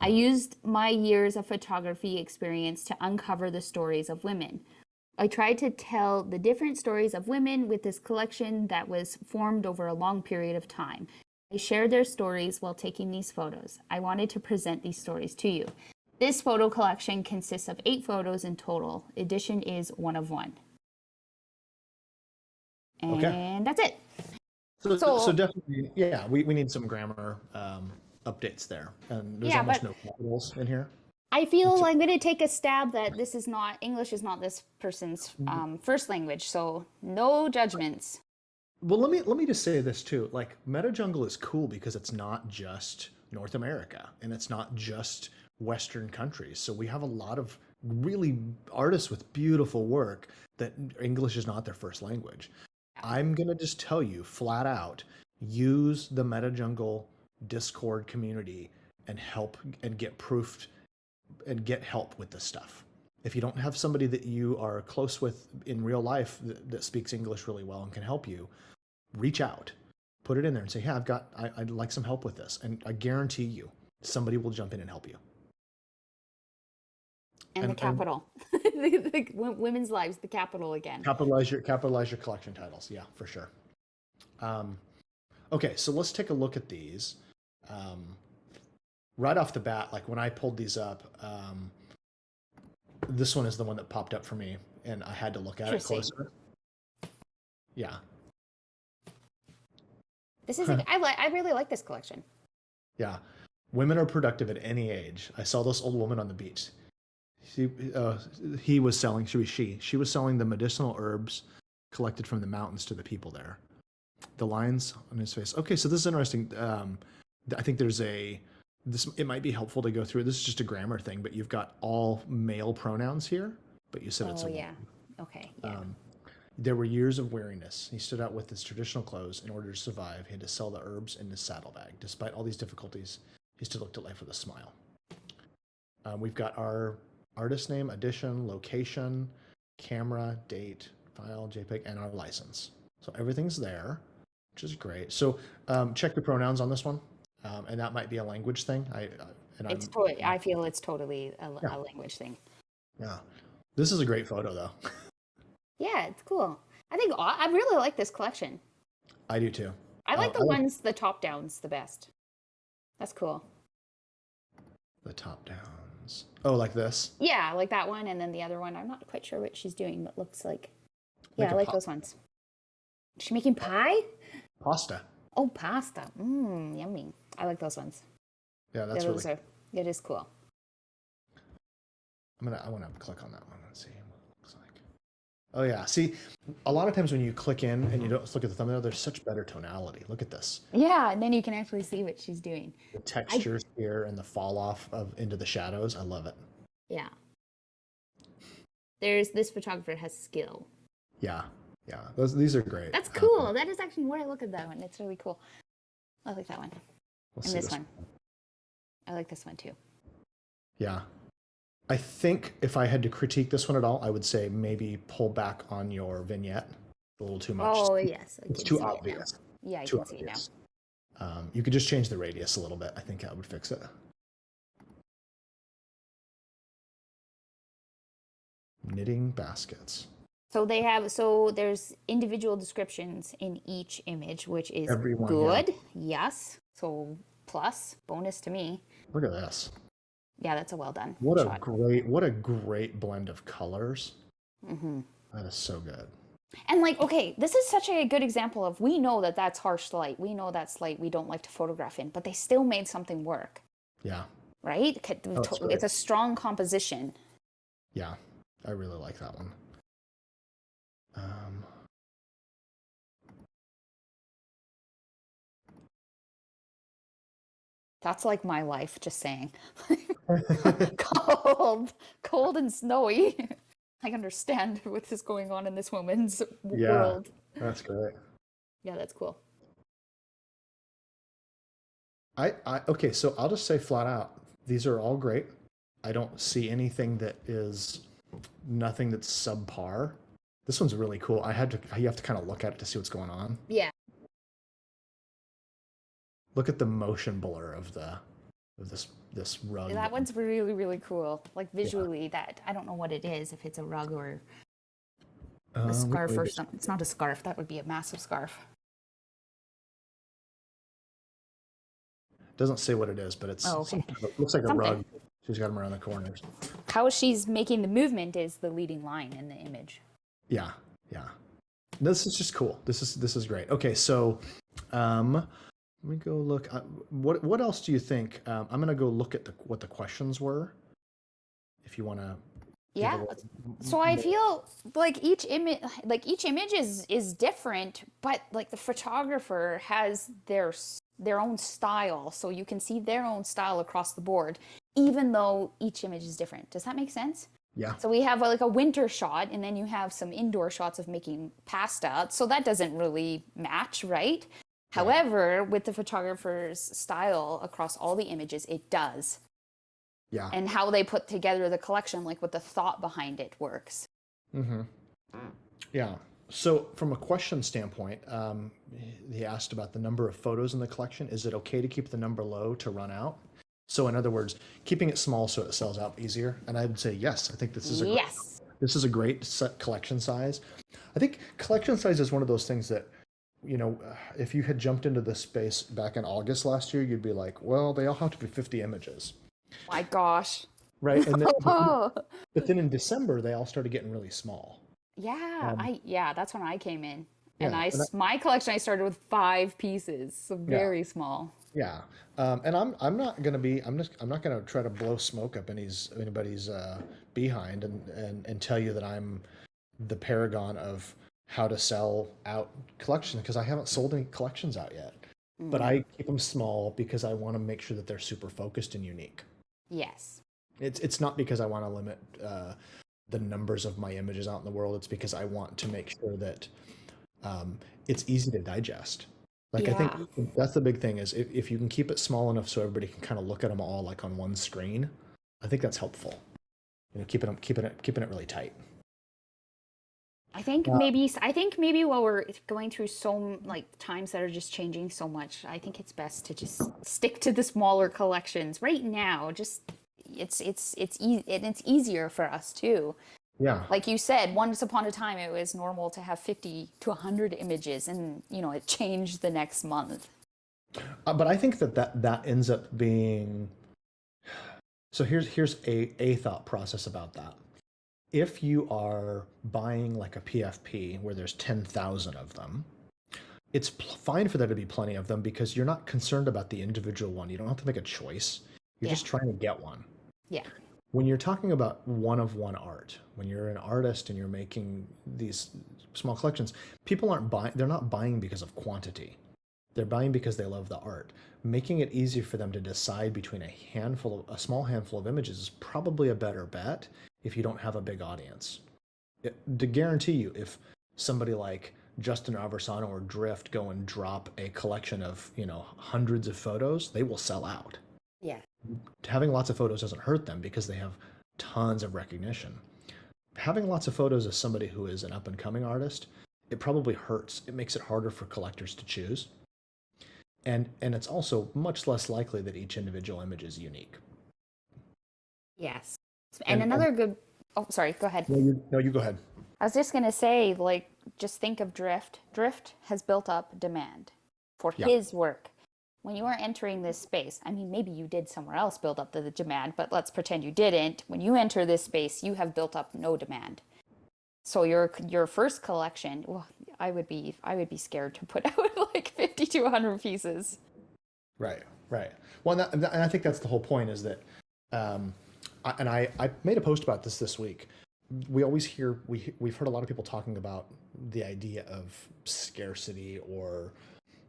I used my years of photography experience to uncover the stories of women. I tried to tell the different stories of women with this collection that was formed over a long period of time. I shared their stories while taking these photos. I wanted to present these stories to you. This photo collection consists of 8 photos in total. Edition is 1 of 1. And that's it.
So definitely, yeah, we need some grammar updates there. And there's almost no capitals in here.
I feel I'm going to take a stab that English is not this person's first language, so no judgments.
Well, let me just say this too. Like, MetaJungle is cool because it's not just North America, and it's not just Western countries. So we have a lot of really artists with beautiful work that English is not their first language. I'm going to just tell you flat out, use the MetaJungle Discord community and get proofed and get help with this stuff. If you don't have somebody that you are close with in real life that speaks English really well and can help you, reach out, put it in there and say, hey, I'd like some help with this. And I guarantee you, somebody will jump in and help you.
And the capital, the women's lives, the capital again.
Capitalize your collection titles. Yeah, for sure. Okay, so let's take a look at these. Right off the bat, like when I pulled these up, this one is the one that popped up for me, and I had to look at it closer. Yeah.
This is I really like this collection.
Yeah. Women are productive at any age. I saw this old woman on the beach. She was selling the medicinal herbs collected from the mountains to the people there. The lines on his face. Okay, so this is interesting. I think it might be helpful to go through. This is just a grammar thing, but you've got all male pronouns here, but you said it's a woman.
Okay. Yeah.
There were years of weariness. He stood out with his traditional clothes in order to survive. He had to sell the herbs in his saddlebag. Despite all these difficulties, he still looked at life with a smile. We've got our artist name, edition, location, camera, date, file, JPEG, and our license. So everything's there, which is great. So check the pronouns on this one, and that might be a language thing.
I feel it's totally a language thing.
Yeah, this is a great photo though.
Yeah, it's cool. I really like this collection.
I do too.
I like the top downs the best. That's cool.
The top downs. ones? Oh, like this?
Yeah, like that one, and then the other one. I'm not quite sure what she's doing, but looks like.
Like
Yeah, I
a
like those ones. Is she making pie?
pasta.
Oh, pasta. Mmm, yummy. I like those ones.
Yeah, that's
Yeah,
really.
it is cool.
I want to click on that one and see what it looks like. Oh yeah, see, a lot of times when you click in and you don't look at the thumbnail, there's such better tonality. Look at this.
Yeah, and then you can actually see what she's doing.
The textures here and the fall off of into the shadows. I love it.
Yeah. This photographer has skill.
Yeah, yeah. These are great.
That's cool. That is actually where I look at that one. It's really cool. I like that one.
Let's
And
see
this one. I like this one too.
Yeah. I think if I had to critique this one at all, I would say maybe pull back on your vignette a little too much.
Oh, yes.
It's too obvious.
Yeah, I
Too
can see it now.
obvious. You could just change the radius a little bit. I think that would fix it. Knitting baskets.
So there's individual descriptions in each image, which is
Everyone,
good. Yes. So bonus to me.
Look at this.
Yeah, that's a well done
What
shot.
a great blend of colors.
Mm-hmm.
That is so good.
And like, okay, this is such a good example of we know that that's harsh light. We know that's light we don't like to photograph in, but they still made something work,
Yeah.
right?
it's great.
It's a strong composition.
Yeah. I really like that one.
That's like my life, just saying. Cold and snowy. I understand what is going on in this woman's world.
That's great.
Yeah, that's cool.
Okay, so I'll just say flat out, these are all great. I don't see anything that is nothing that's subpar. This one's really cool. You have to kind of look at it to see what's going on.
Yeah.
Look at the motion blur of this rug.
That one's really, really cool. Like visually, that I don't know what it is, if it's a rug or a scarf or something. It's not a scarf. That would be a massive scarf.
Doesn't say what it is, but it's
okay.
It looks like
Something.
a rug. She's got them around the corners.
How she's making the movement is the leading line in the image.
Yeah, yeah. This is just cool. This is great. Okay, so let me go look. What else do you think? I'm gonna go look at what the questions were. If you want to.
Yeah. So I feel like each image is different, but like the photographer has their own style, so you can see their own style across the board, even though each image is different. Does that make sense?
Yeah.
So we have like a winter shot, and then you have some indoor shots of making pasta. So that doesn't really match, right? Yeah. However, with the photographer's style across all the images, it does.
Yeah.
And how they put together the collection, like what the thought behind it works.
Mm-hmm. Yeah. So from a question standpoint, he asked about the number of photos in the collection. Is it okay to keep the number low to run out? So in other words, keeping it small so it sells out easier. And I would say yes. I think this is a great collection size. I think collection size is one of those things that, if you had jumped into this space back in August last year, you'd be like, well, they all have to be 50 images.
My gosh.
Right. And then, but then in December, they all started getting really small.
Yeah, that's when I came in. And
Yeah,
my collection, I started with 5 pieces, so very small.
Yeah. And I'm not gonna try to blow smoke up anybody's behind and tell you that I'm the paragon of how to sell out collections, because I haven't sold any collections out yet. But I keep them small because I want to make sure that they're super focused and unique.
Yes.
It's not because I want to limit the numbers of my images out in the world. It's because I want to make sure that it's easy to digest. I think that's the big thing, is if you can keep it small enough so everybody can kind of look at them all like on one screen, I think that's helpful. Keeping it really tight.
I think maybe while we're going through times that are just changing so much, I think it's best to just stick to the smaller collections right now. Just it's easier for us too.
Yeah.
Like you said, once upon a time it was normal to have 50 to 100 images, and it changed the next month.
But I think that ends up being So here's a thought process about that. If you are buying like a PFP where there's 10,000 of them, it's fine for there to be plenty of them because you're not concerned about the individual one. You don't have to make a choice. You're
Yeah.
just trying to get one.
Yeah.
When you're talking about one of one art, when you're an artist and you're making these small collections, people aren't buying, they're not buying because of quantity. They're buying because they love the art. Making it easier for them to decide between a small handful of images is probably a better bet if you don't have a big audience. To guarantee you, if somebody like Justin Aversano or Drift go and drop a collection of, hundreds of photos, they will sell out.
Yeah.
Having lots of photos doesn't hurt them because they have tons of recognition. Having lots of photos as somebody who is an up and coming artist, it probably hurts. It makes it harder for collectors to choose. And it's also much less likely that each individual image is unique.
Yes. And another good, oh, sorry, go ahead.
No, you go ahead.
I was just going to say, like, just think of Drift. Drift has built up demand for his work. When you are entering this space, I mean, maybe you did somewhere else build up the demand, but let's pretend you didn't. When you enter this space, you have built up no demand. So your first collection, well, I would be scared to put out like 50 to 100 pieces.
Right. Well, and I think that's the whole point is that, I made a post about this week. We always hear, we've heard a lot of people talking about the idea of scarcity or,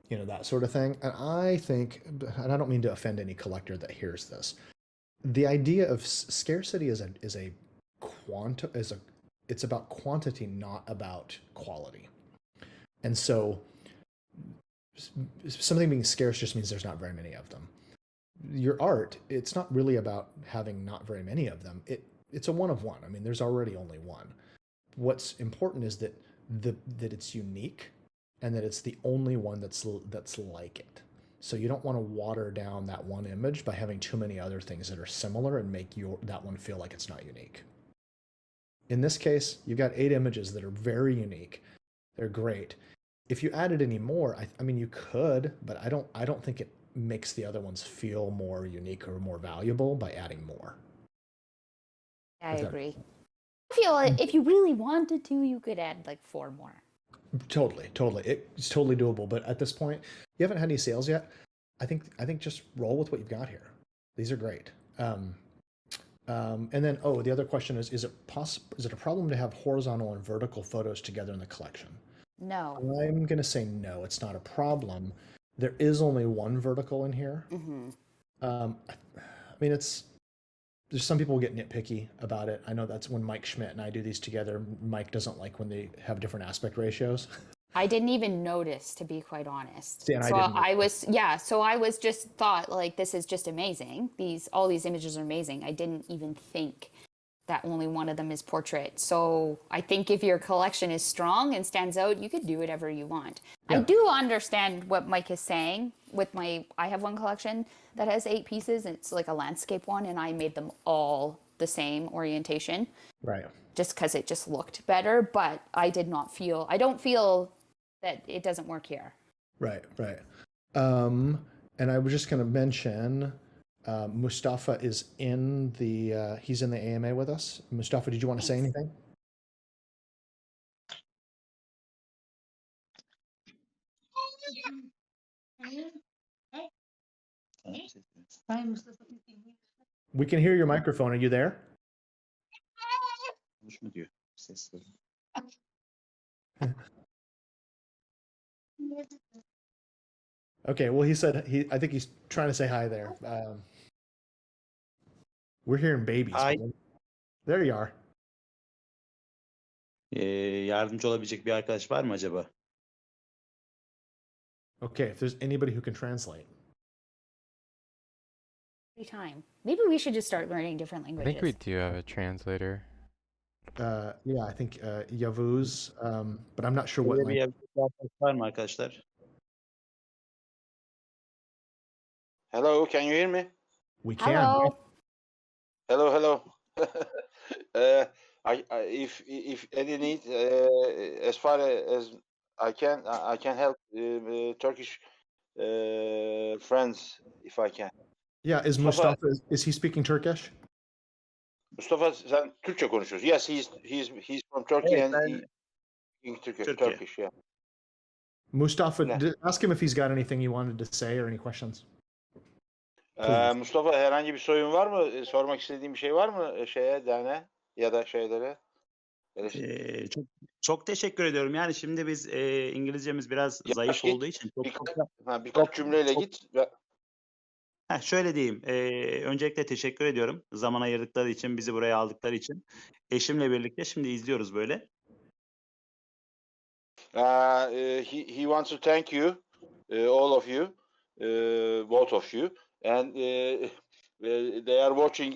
that sort of thing. And I think, and I don't mean to offend any collector that hears this, the idea of scarcity it's about quantity, not about quality. And so something being scarce just means there's not very many of them. Your art, it's not really about having not very many of them. It's a one of one. I mean, there's already only one. What's important is that it's unique and that it's the only one that's like it. So you don't want to water down that one image by having too many other things that are similar and make that one feel like it's not unique. In this case, you've got 8 images that are very unique. They're great. If you added any more, I mean, you could, but I don't think it makes the other ones feel more unique or more valuable by adding more.
I agree. I feel like if you really wanted to, you could add like 4 more. Totally.
It's totally doable. But at this point, you haven't had any sales yet. I think just roll with what you've got here. These are great. And then, the other question is it a problem to have horizontal and vertical photos together in the collection?
No.
I'm going to say no, it's not a problem. There is only one vertical in here.
Mm-hmm.
I mean, there's some people who get nitpicky about it. I know that's when Mike Schmidt and I do these together. Mike doesn't like when they have different aspect ratios.
I didn't even notice, to be quite honest.
See, and
so
I
was just thought like, this is just amazing. All these images are amazing. I didn't even think that only one of them is portrait. So I think if your collection is strong and stands out, you could do whatever you want. Yeah. I do understand what Mike is saying I have one collection that has 8 pieces. And it's like a landscape one, and I made them all the same orientation.
Right.
Just because it just looked better, but I don't feel that it doesn't work here.
Right. And I was just going to mention, Mustafa is he's in the AMA with us. Mustafa, did you want to say anything? We can hear your microphone. Are you there? Okay, well, he said I think he's trying to say hi there. We're hearing babies.
Hi.
There you are.
Yardımcı olabilecek bir arkadaş var mı acaba?
Okay, if there's anybody who can translate.
Time. Maybe we should just start learning different
I
languages.
think we do have a translator.
Yeah, I think Yavuz, but I'm not sure what
Böyle bir arkadaş var mı arkadaşlar?
Hello, can you hear me?
We can.
Hello.
If any need, as far as I can help Turkish friends if I can.
Yeah, is
Mustafa,
Mustafa, is he speaking Turkish?
Mustafa sen Türkçe konuşuyorsun. Yes, he's from Turkey
Evet,
and he
ben
speaks
Türkiye.
Turkish, yeah.
Mustafa,
Ne?
ask him if he's got anything you wanted to say or any questions. Please.
Mustafa herhangi bir sorun var mı? Sormak istediğin bir şey var mı Dane ya da şeylere?
Çok çok teşekkür ediyorum. Yani şimdi biz İngilizcemiz biraz zayıf
Yavaş git.
olduğu için
Birkaç cümleyle
çok
git.
şöyle diyeyim. Öncelikle teşekkür ediyorum. Zaman ayırdıkları için, bizi buraya aldıkları için. Eşimle birlikte şimdi izliyoruz böyle.
He wants to thank you, all of you, both of you, and they are watching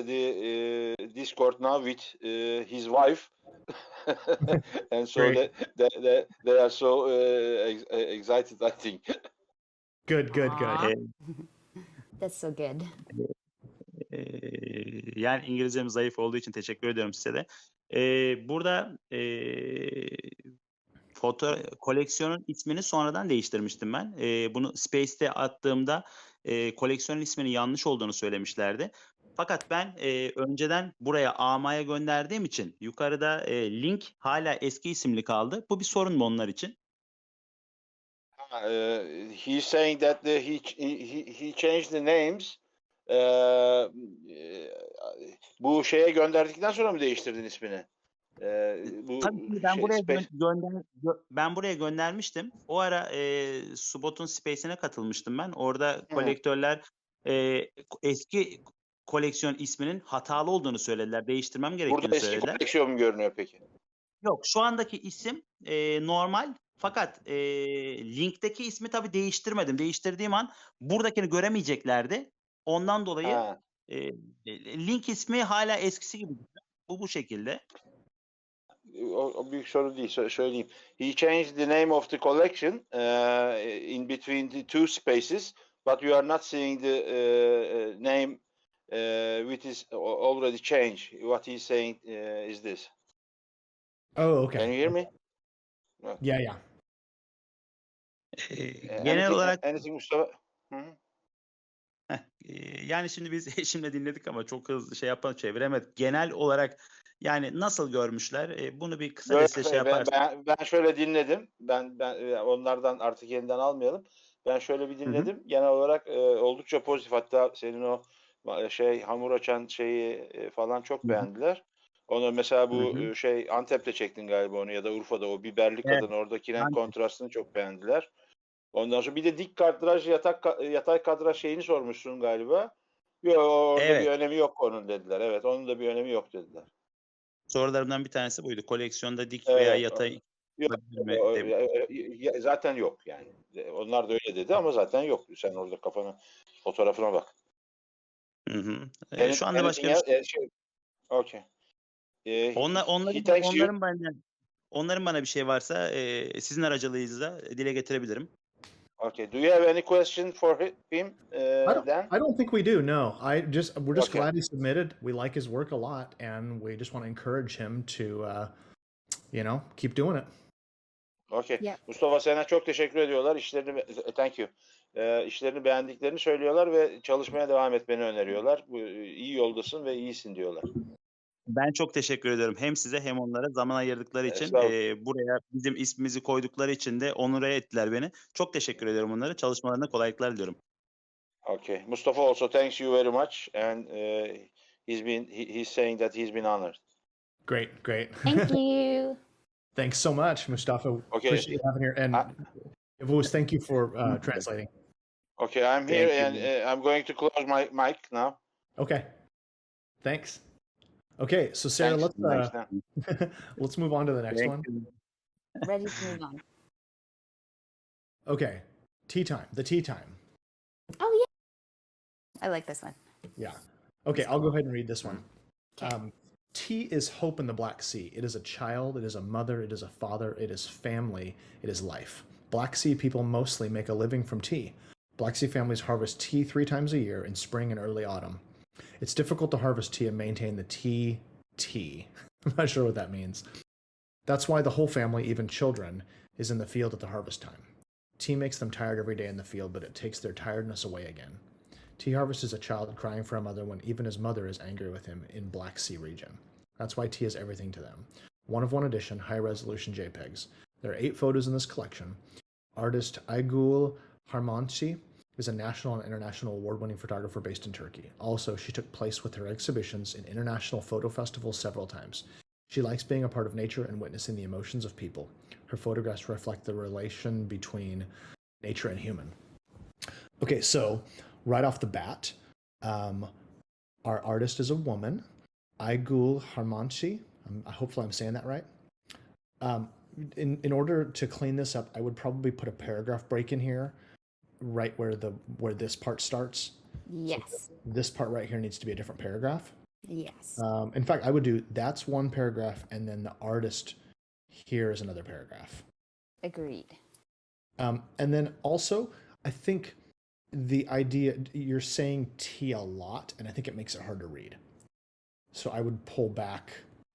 the Discord now with his wife, and so
Great.
they are so excited, I think.
Good.
Aw.
Ee,
That's so good.
Yani İngilizcemiz zayıf olduğu için teşekkür ediyorum size de. Burada koleksiyonun ismini sonradan değiştirmiştim ben. Bunu Space'te attığımda koleksiyonun isminin yanlış olduğunu söylemişlerdi. Fakat ben önceden buraya AMA'ya gönderdiğim için yukarıda link hala eski isimli kaldı. Bu bir sorun mu onlar için?
He's saying that he changed the names. Bu şeye gönderdikten sonra mı değiştirdin ismini?
Tabii ben buraya göndermiştim. O ara Subot'un Space'ine katılmıştım ben. Orada kolektörler eski koleksiyon isminin hatalı olduğunu söylediler. Değiştirmem gerektiğini
Burada eski
söylediler.
koleksiyon mu görünüyor peki?
Yok, şu andaki isim normal. Fakat linkteki ismi tabii değiştirmedim. Değiştirdiğim an buradakini göremeyeceklerdi. Ondan dolayı link ismi hala eskisi gibi. Bu şekilde.
O büyük sorun değil, söyleyeyim. He changed the name of the collection in between the two spaces, but you are not seeing the name which is already changed. What he's saying is this.
Oh, okay.
Can you hear me?
Yeah.
Genel olarak
anything Mustafa?
Yani şimdi biz eşimle dinledik ama çok hızlı çeviremedik. Genel olarak yani nasıl görmüşler? Bunu bir kısa yaparsın.
Ben şöyle dinledim. Ben onlardan artık yeniden almayalım. Ben şöyle bir dinledim. Genel olarak oldukça pozitif. Hatta senin o hamur açan şeyi falan çok beğendiler. Onu mesela bu Antep'te çektin galiba onu ya da Urfa'da o biberli kadın oradaki renk kontrastını çok beğendiler. Ondan sonra bir de dik kadraj yatay kadraj şeyini sormuşsun galiba. Yok orada bir önemi yok onun dediler. Evet onun da bir önemi yok dediler.
Sorularımdan bir tanesi buydu. Koleksiyonda dik veya yatay
zaten yok yani. Onlar da öyle dedi ama zaten yok. Sen orada fotoğrafına bak.
Şu anda başka bir
şey. Okay.
Onların bana bir şey varsa sizin aracılığınızla dile getirebilirim.
Okay. Do you have any question for him?
I don't think we do. No, we're just glad he submitted. We like his work a lot, and we just want to encourage him to, keep doing it.
Okay.
Yeah.
Mustafa sana çok teşekkür ediyorlar. Thank you. İşlerini beğendiklerini söylüyorlar ve çalışmaya devam etmeni öneriyorlar. İyi yoldasın ve iyisin diyorlar.
Ben çok teşekkür ediyorum. Hem size hem onlara zaman ayırdıkları için, buraya bizim ismimizi koydukları için de onure ettiler beni. Çok teşekkür ediyorum onlara. Çalışmalarına kolaylıklar diliyorum.
Okay. Mustafa also thanks you very much and he's saying that he's been honored.
Great.
Thank you.
Thanks so much, Mustafa.
Okay.
Appreciate having you here. And Yavuz, thank you for translating.
Okay, I'm here and I'm going to close my mic now.
Okay. Thanks. Okay, so Sarah, let's move on to the next one.
Ready to move on.
Okay, tea time. The tea time.
Oh yeah. I like this one.
Yeah. Okay, I'll go ahead and read this one.
Okay.
Tea is hope in the Black Sea. It is a child, it is a mother, it is a father, it is family, it is life. Black Sea people mostly make a living from tea. Black Sea families harvest tea 3 times a year in spring and early autumn. It's difficult to harvest tea and maintain the tea. I'm not sure what that means. That's why the whole family, even children, is in the field at the harvest time. Tea makes them tired every day in the field, but it takes their tiredness away again. Tea Harvest is a child crying for a mother when even his mother is angry with him in Black Sea region. That's why tea is everything to them. One of one edition, high-resolution JPEGs. There are 8 photos in this collection. Artist Aygul Harmanci is a national and international award-winning photographer based in Turkey. Also, she took place with her exhibitions in international photo festivals several times. She likes being a part of nature and witnessing the emotions of people. Her photographs reflect the relation between nature and human. Okay, so right off the bat, our artist is a woman, Aygul Harmanci. Hopefully I'm saying that right. In order to clean this up, I would probably put a paragraph break in here, right where this part starts.
Yes.
So this part right here needs to be a different paragraph.
Yes.
In fact, I would do that's one paragraph, and then the artist here is another paragraph.
Agreed.
And then also, I think the idea, you're saying T a lot, and I think it makes it hard to read. So I would pull back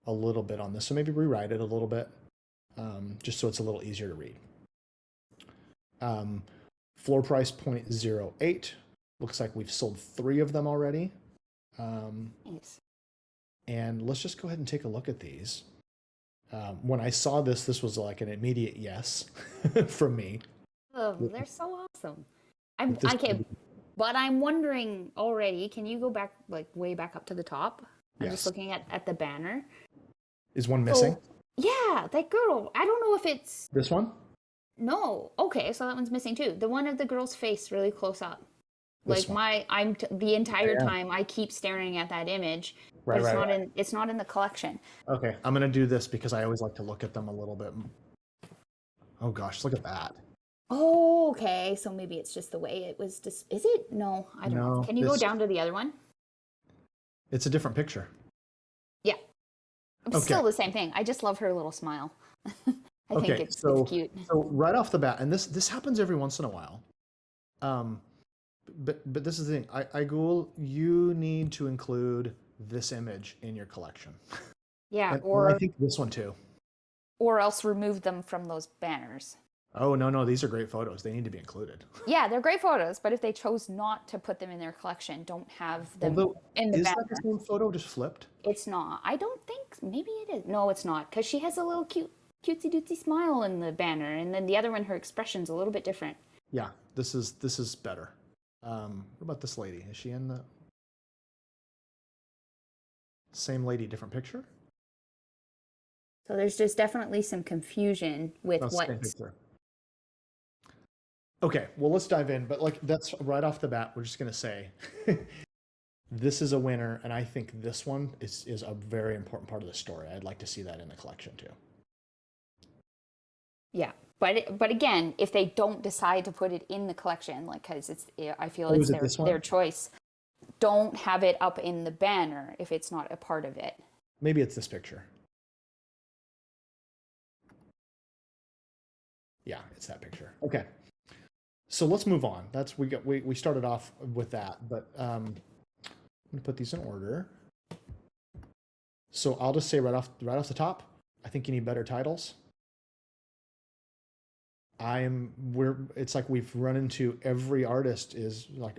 a little bit on this. So maybe rewrite it a little bit, just so it's a little easier to read. Floor price 0.08. Looks like we've sold 3 of them already.
Nice.
And let's just go ahead and take a look at these. When I saw this was like an immediate yes from me.
Oh, they're so awesome. I can't, but I'm wondering already, can you go back, like way back up to the top? I'm
Yes.
just looking at the banner.
Is one missing?
Yeah, that girl. I don't know if it's...
This one?
No. Okay, so that one's missing too. The one of the girl's face really close up.
This
Like
one.
the entire
Yeah.
time I keep staring at that image.
Right,
But
right.
it's not in the collection.
Okay, I'm gonna do this because I always like to look at them a little bit. Oh gosh, look at that.
Oh, okay. So maybe it's just the way it was. Is it? No, I don't know.
No,
Can you go
this-
down to the other one?
It's a different picture.
Yeah.
Okay.
Still the same thing. I just love her little smile. I think
Okay,
it's
so
cute.
so right off the bat, and this happens every once in a while. But this is the thing. Aygul, you need to include this image in your collection.
Yeah,
And
or
I think this one too.
or else remove them from those banners.
Oh no, these are great photos. They need to be included.
Yeah, they're great photos, but if they chose not to put them in their collection, don't have them
Although,
in the
is
banner.
that the same photo just flipped?
It's not. I don't think. Maybe it is. No, it's not, because she has a little cutesy dootsy smile in the banner, and then the other one, her expression's a little bit different.
Yeah, this is better. What about this lady? Is she in the same lady, different picture?
So there's just definitely some confusion with
No,
what.
same picture. Okay, well let's dive in. But like that's right off the bat, we're just gonna say this is a winner, and I think this one is a very important part of the story. I'd like to see that in the collection too.
Yeah, but again, if they don't decide to put it in the collection, like because I feel
Oh,
it's
is it this one?
their choice. Don't have it up in the banner if it's not a part of it.
Maybe it's this picture. Yeah, it's that picture. Okay. So let's move on. We started off with that, but I'm gonna put these in order. So I'll just say right off the top, I think you need better titles. It's like we've run into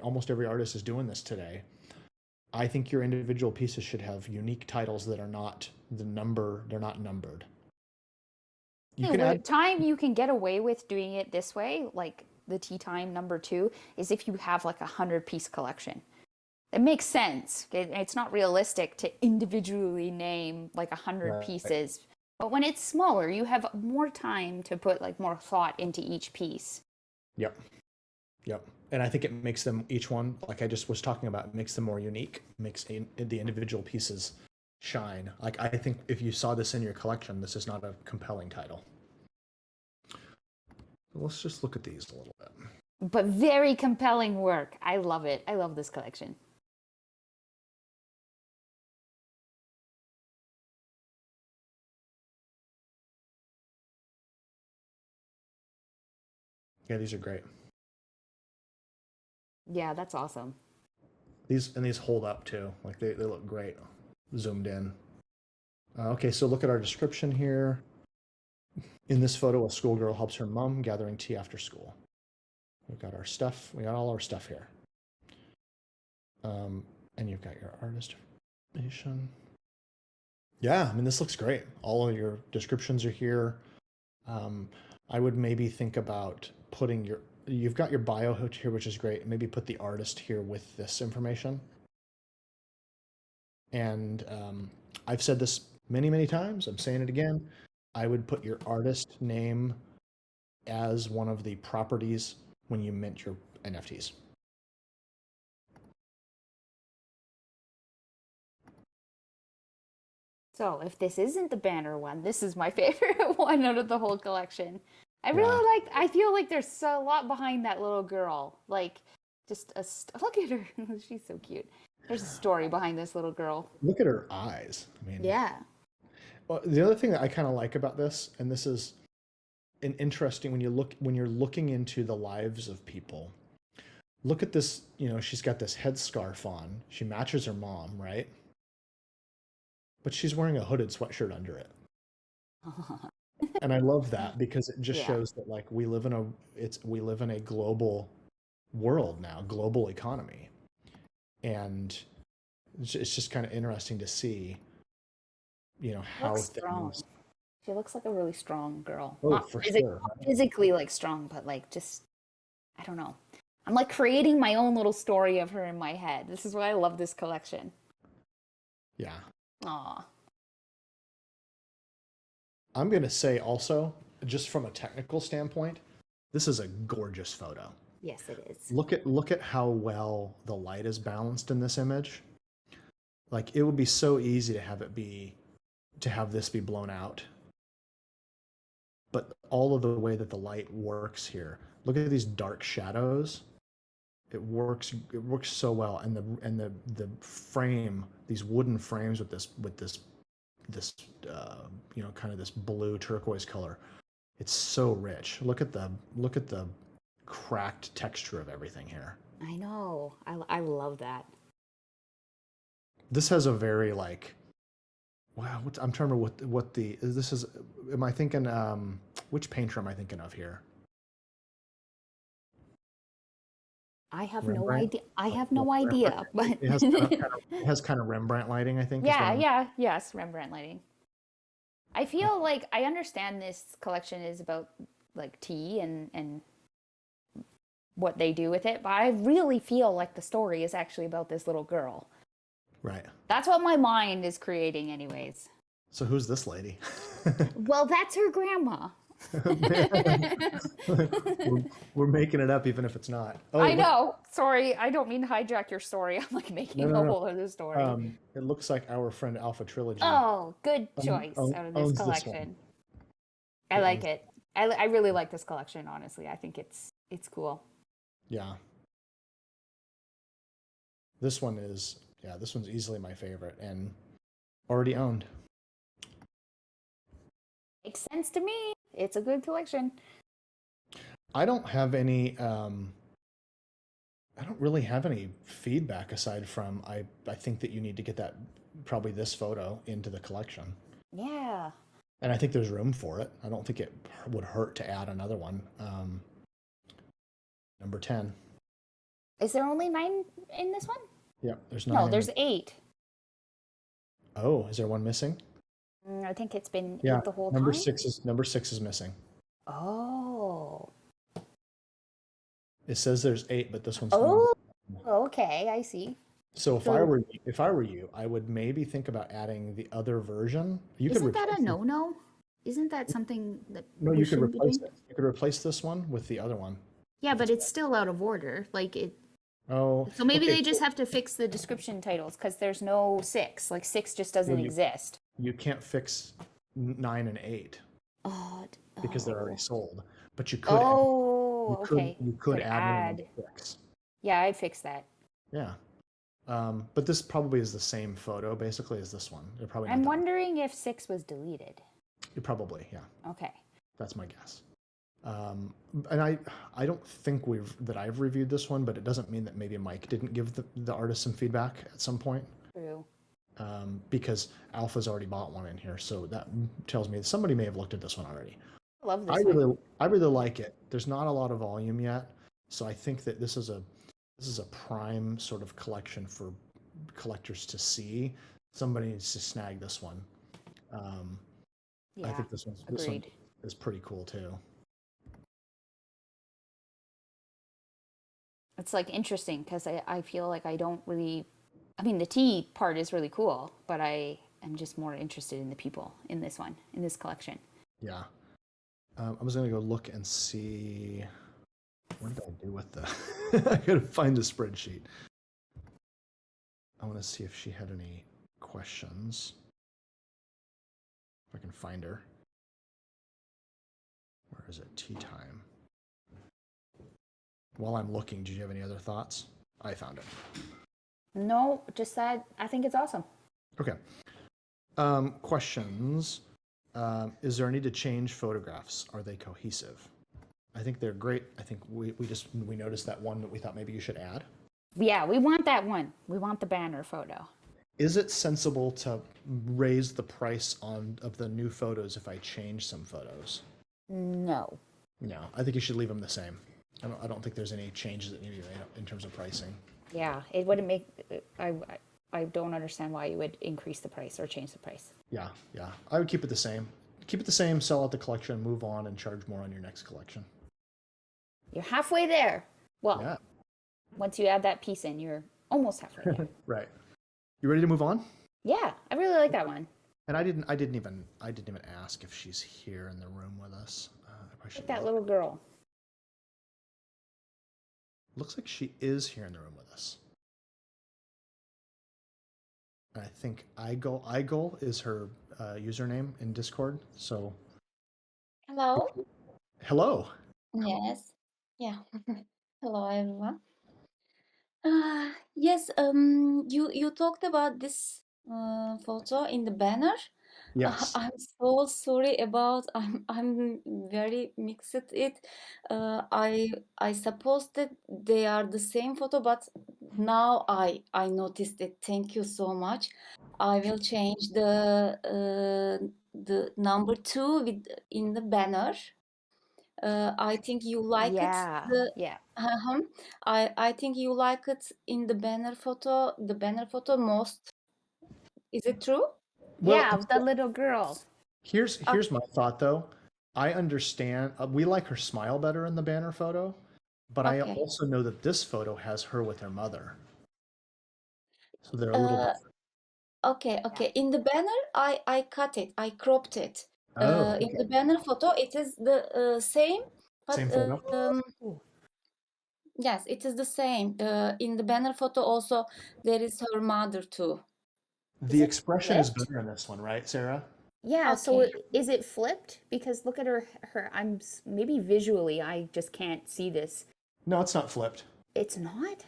almost every artist is doing this today. I think your individual pieces should have unique titles that are not they're not numbered. You can add
Time you can get away with doing it this way, like the Tea Time #2, is if you have like 100-piece collection. It makes sense. It's not realistic to individually name like 100
Right.
pieces. But when it's smaller, you have more time to put like more thought into each piece.
Yep. And I think it makes them, each one, like I just was talking about, makes them more unique, makes the individual pieces shine. Like I think if you saw this in your collection, this is not a compelling title. Let's just look at these a little bit.
But very compelling work. I love it. I love this collection.
Yeah, these are great.
Yeah, that's awesome.
These hold up too. Like they look great zoomed in. Okay, so look at our description here. In this photo, a schoolgirl helps her mom gathering tea after school. We've got our stuff. We got all our stuff here. And you've got your artist information. Yeah, I mean, this looks great. All of your descriptions are here. I would maybe think about putting you've got your bio here, which is great. Maybe put the artist here with this information. And I've said this many, many times. I'm saying it again. I would put your artist name as one of the properties when you mint your NFTs.
So if this isn't the banner one, this is my favorite one out of the whole collection. I feel like there's a lot behind that little girl. Like, just look at her. She's so cute. There's a story behind this little girl.
Look at her eyes. I mean,
yeah.
Well, the other thing that I kind of like about this, and this is an interesting, when you're looking into the lives of people, look at this, she's got this headscarf on. She matches her mom, right? But she's wearing a hooded sweatshirt under it. And I love that because it just shows that like we live in a global world now, global economy. And it's just kind of interesting to see, how things.
She looks like a really strong girl.
Oh,
not
for sure.
Not physically like strong, but like just, I don't know. I'm like creating my own little story of her in my head. This is why I love this collection.
Yeah.
Aw.
I'm going to say also, just from a technical standpoint, this is a gorgeous photo.
Yes, it is.
Look at how well the light is balanced in this image. Like, it would be so easy to have this be blown out. But all of the way that the light works here, look at these dark shadows. It works so well, and the frame, these wooden frames with this kind of this blue turquoise color. It's so rich. Look at the cracked texture of everything here.
I know. I love that.
This has a very like, wow. I'm trying to remember what this is. Am I thinking? Which painter am I thinking of here?
I have
Rembrandt?
no idea. I have no idea, but
it has kind of Rembrandt lighting, I think.
Yes, Rembrandt lighting. I feel like I understand this collection is about like tea and what they do with it, but I really feel like the story is actually about this little girl.
Right.
That's what my mind is creating, anyways.
So who's this lady?
Well, that's her grandma.
we're making it up even if it's not. Oh,
I know. Sorry, I don't mean to hijack your story. I'm like making a whole other story.
It looks like our friend Alpha Trilogy.
Oh, good choice out of this collection. I like it. I really like this collection, honestly. I think it's cool.
Yeah. This one's easily my favorite and already owned.
Makes sense to me. It's a good collection.
I don't have any I don't really have any feedback aside from I think that you need to get probably this photo into the collection.
Yeah.
And I think there's room for it. I don't think it would hurt to add another one. Number 10.
Is there only 9 in this one?
Yeah, there's 9.
No, there's 8.
Oh, is there one missing?
I think it's been 8 the whole
number
time.
Number 6 is missing.
Oh.
It says there's 8, but this one's.
Oh, okay, I see.
So if I were you, I would maybe think about adding the other version.
Isn't that a no-no? Isn't that something that
no? You could replace it. You could replace this one with the other one.
Yeah, but it's still out of order. Like it.
Oh.
So maybe they just have to fix the description titles because there's no 6. Like 6 just doesn't exist.
You can't fix 9 and 8.
Oh.
Because they're already sold. But you could.
Okay.
You could add 6.
Yeah, I'd fix that.
Yeah. But this probably is the same photo basically as this one. They're probably.
I'm wondering if 6 was deleted.
Probably, yeah.
Okay.
That's my guess. And I don't think I've reviewed this one, but it doesn't mean that maybe Mike didn't give the artist some feedback at some point.
True.
Because Alpha's already bought one in here, so that tells me that somebody may have looked at this one already.
I love this one.
I really like it. There's not a lot of volume yet, so I think that this is this is a prime sort of collection for collectors to see. Somebody needs to snag this one. I
Yeah,
think this one
agreed.
is pretty cool too.
It's like interesting because I feel like I don't really, I mean, the tea part is really cool, but I am just more interested in the people in this one, in this collection.
Yeah. I was gonna go look and see. What did I do with the? I gotta find the spreadsheet. I want to see if she had any questions. If I can find her. Where is it? Tea time. While I'm looking, did you have any other thoughts? I found it.
No, just that I think it's awesome.
Okay. Questions. Is there a need to change photographs? Are they cohesive? I think they're great. I think we noticed that one that we thought maybe you should add.
Yeah, we want that one. We want the banner photo.
Is it sensible to raise the price of the new photos if I change some photos?
No.
No, I think you should leave them the same. I don't think there's any changes that need to be made in terms of pricing.
Yeah, it wouldn't make. I don't understand why you would increase the price or change the price.
Yeah. I would keep it the same. Keep it the same, sell out the collection, move on, and charge more on your next collection.
You're halfway there. Well,
Yeah.
once you add that piece in, you're almost halfway there.
Right. You ready to move on?
Yeah, I really like that one.
And I didn't even ask if she's here in the room with us.
Like that little girl.
Looks like she is here in the room with us. I think Igul is her username in Discord. So
Hello.
hello.
Yes. Yeah. Hello, everyone. Yes. You talked about this photo in the banner.
Yes.
I'm so sorry about. I'm very mixed it. I suppose that they are the same photo, but now I noticed it. Thank you so much. I will change the number 2 in the banner. I think you like it.
Yeah.
I think you like it in the banner photo most. Is it true?
Well,
Yeah, the little girl.
Here's my thought though. I understand. We like her smile better in the banner photo, but I
Okay.
also know that this photo has her with her mother. So they're a little
Uh,
different.
okay. In the banner, I cut it. I cropped it.
Oh,
In the banner photo, it is the same, but
same photo.
yes, it is the same. In the banner photo also, there is her mother too.
The expression is
flipped?
better in this one, right, Sarah?
Yeah, so
Okay.
is it flipped? Because look at her maybe visually I just can't see this.
No, it's not flipped.
It's not?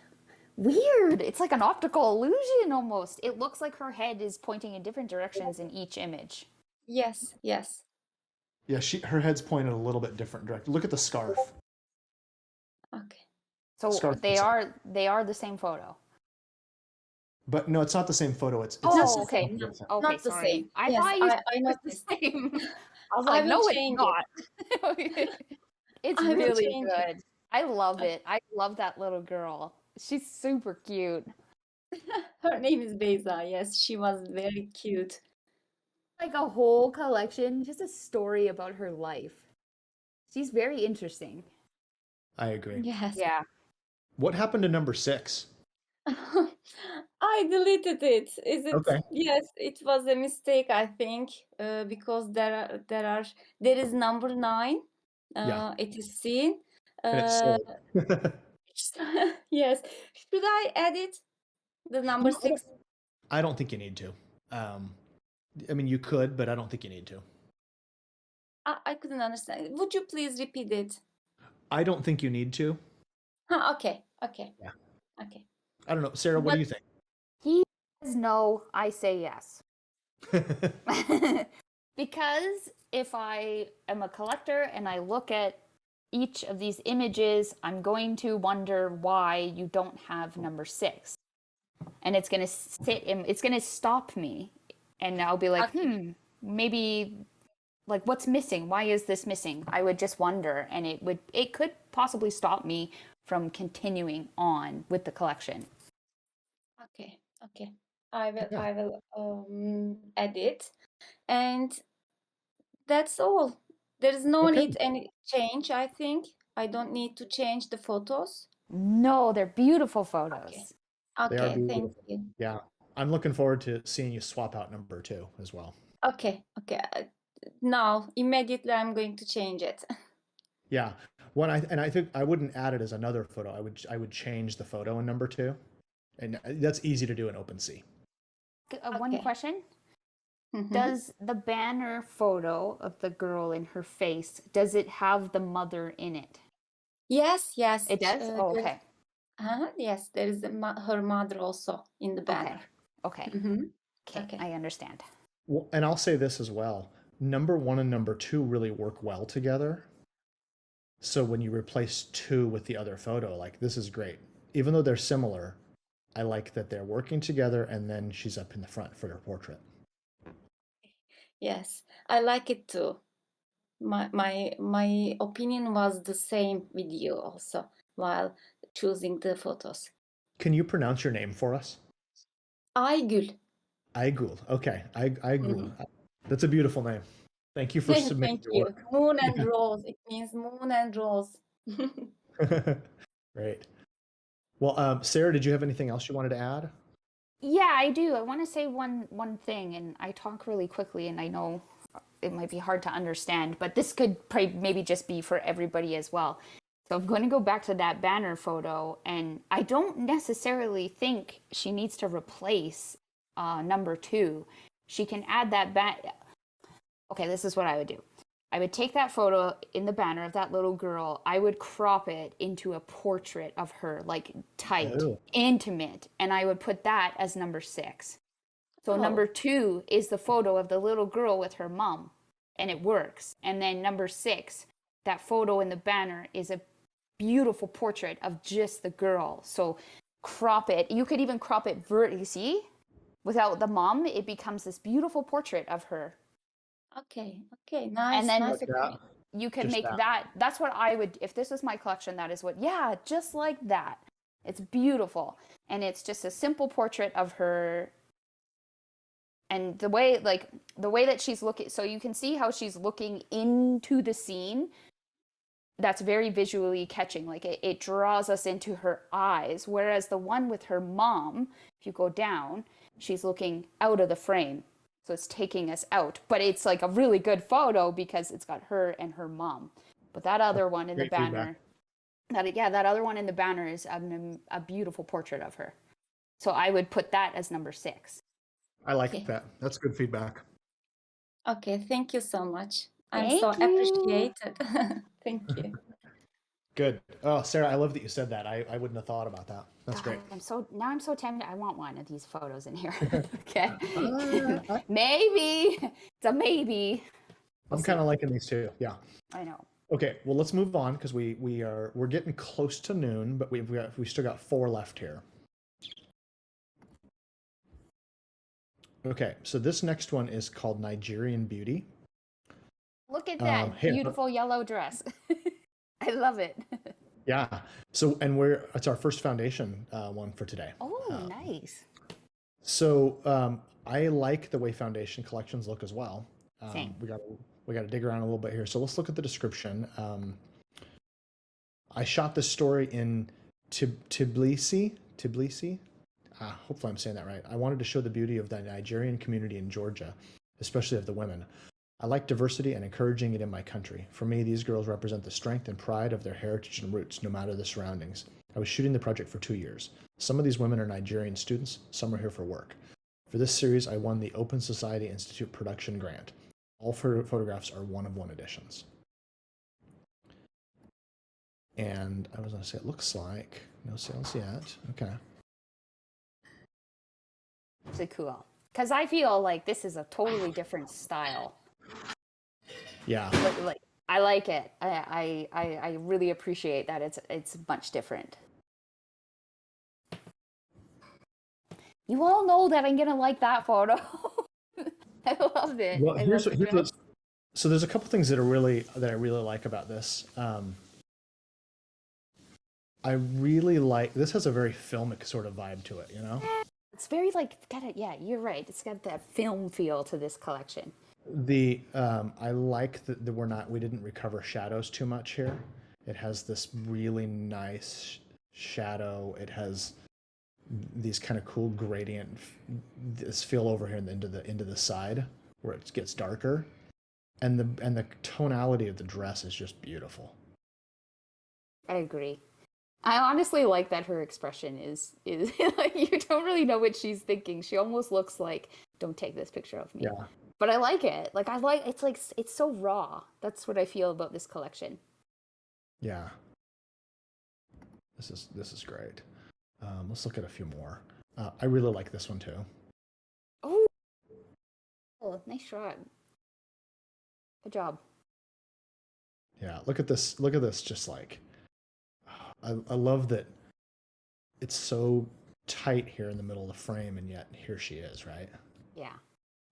Weird. It's like an optical illusion almost. It looks like her head is pointing in different directions in each image.
Yes.
Yeah, her head's pointed a little bit different direction. Look at the scarf.
Okay.
So
Scarf
they
is-
are the same photo.
But no, it's not the same photo. It's
Oh,
Not the
okay.
same.
Okay,
Not the
sorry.
same.
I
Yes,
thought you
I
said it was
noticed.
the same. I was
I
like,
will
no, it's
change
not. It's
I will
really
change it.
good. I love it. I love that little girl. She's super cute.
Her name is Beyza. Yes, she was very cute.
Like a whole collection, just a story about her life. She's very interesting.
I agree.
Yes.
Yeah.
What happened to number 6?
I deleted it. Is it?
Okay.
Yes, it was a mistake, I think, because there is number 9.
Yeah.
It is seen.
And it's
Uh,
silly.
yes. Should I add it? The number
No,
6.
I don't think you need to. I mean, you could, but I don't think you need to.
I couldn't understand. Would you please repeat it?
I don't think you need to.
Okay.
Yeah.
Okay.
I don't know. Sarah, what do you think?
He says no, I say yes. Because if I am a collector and I look at each of these images, I'm going to wonder why you don't have number 6. And it's going to it's going to stop me. And I'll be like, maybe, like, what's missing? Why is this missing? I would just wonder, and it could possibly stop me from continuing on with the collection.
Okay, okay. I will
Yeah.
I will add it. And that's all. There is no
Okay.
need any change, I think. I don't need to change the photos.
No, they're beautiful
Okay.
photos.
They are
Okay, thank
beautiful.
you.
Yeah. I'm looking forward to seeing you swap out number 2 as well.
Okay, okay. Now, immediately I'm going to change it.
Yeah. I think I wouldn't add it as another photo. I would change the photo in number 2. And that's easy to do in OpenSea.
One
Okay.
question.
Mhm.
Does the banner photo of the girl in her face, does it have the mother in it?
Yes, yes.
It does? Oh,
There's,
okay.
yes, there is her mother also in the banner.
Okay.
Mhm.
Okay,
Okay.
I understand.
Well, and I'll say this as well. Number 1 and number 2 really work well together. So when you replace 2 with the other photo, like, this is great. Even though they're similar, I like that they're working together, and then she's up in the front for her portrait.
Yes, I like it too. My opinion was the same with you also while choosing the photos.
Can you pronounce your name for us?
Aygül.
Aygul. Okay. Aygul.
Mhm.
That's a beautiful name. Thank you for submitting
Thank
your
you.
work.
Moon and rose. It means moon and rose.
Great. Well, Sarah, did you have anything else you wanted to add?
Yeah, I do. I want to say one thing, and I talk really quickly, and I know it might be hard to understand, but this could maybe just be for everybody as well. So I'm going to go back to that banner photo, and I don't necessarily think she needs to replace number 2. She can add that Okay, this is what I would do. I would take that photo in the banner of that little girl. I would crop it into a portrait of her, like tight,
Oh.
intimate, and I would put that as number 6. So
Oh.
number 2 is the photo of the little girl with her mom, and it works. And then number 6, that photo in the banner is a beautiful portrait of just the girl. So crop it. You could even crop it you see? Without the mom, it becomes this beautiful portrait of her.
Okay, nice,
And then
nice.
Like that?
you could
Just
make
that.
that's what I would, if this was my collection, that is what, yeah, just like that. It's beautiful. And it's just a simple portrait of her. And the way that she's looking, so you can see how she's looking into the scene. That's very visually catching. Like it draws us into her eyes. Whereas the one with her mom, if you go down, she's looking out of the frame. So it's taking us out. But it's like a really good photo because it's got her and her mom. But that other one in the
Great feedback.
banner, that other one in the banner is a beautiful portrait of her. So I would put that as number 6.
I like
Okay.
that. That's good feedback.
Okay, thank you so much. I'm
Thank
so
you.
appreciated. Thank you.
Good. Oh, Sarah, I love that you said that. I wouldn't have thought about that. That's great.
I'm so tempted. I want one of these photos in here. Okay.
Uh,
Maybe. It's a maybe.
I'm kind of liking these too. Yeah.
I know.
Okay. Well, let's move on because we're getting close to noon, but we still got 4 left here. Okay. So this next one is called Nigerian Beauty.
Look at that beautiful yellow dress. I love it.
Yeah. So, and it's our first foundation one for today.
Oh, nice.
So I like the way foundation collections look as well.
Same.
We got to dig around a little bit here. So let's look at the description. I shot this story in Tbilisi. Hopefully I'm saying that right. I wanted to show the beauty of the Nigerian community in Georgia, especially of the women. I like diversity and encouraging it in my country. For me, these girls represent the strength and pride of their heritage and roots, no matter the surroundings. I was shooting the project for 2 years. Some of these women are Nigerian students, some are here for work. For this series, I won the Open Society Institute production grant. All photographs are one-of-one editions. And I was going to say, it looks like no sales yet. Okay.
It's cool. Because I feel like this is a totally different style.
Yeah.
Like I like it. I really appreciate that it's much different. You all know that I'm gonna like that photo. I loved it.
Well, so there's a couple things that I really like about this. I really like this. Has a very filmic sort of vibe to it, you know.
It's very like yeah, you're right. It's got that film feel to this collection.
I like that we didn't recover shadows too much here. It has this really nice shadow. It has these kind of cool gradient, this feel over here into the side where it gets darker, and the tonality of the dress is just beautiful.
I agree. I honestly like that her expression is like you don't really know what she's thinking. She almost looks like, "Don't take this picture of me."
Yeah.
But I like it. Like it's so raw. That's what I feel about this collection.
Yeah. This is great. Let's look at a few more. I really like this one too.
Oh, nice shot. Good job.
Yeah, look at this. Look at this. Just like, I love that it's so tight here in the middle of the frame, and yet here she is, right?
Yeah.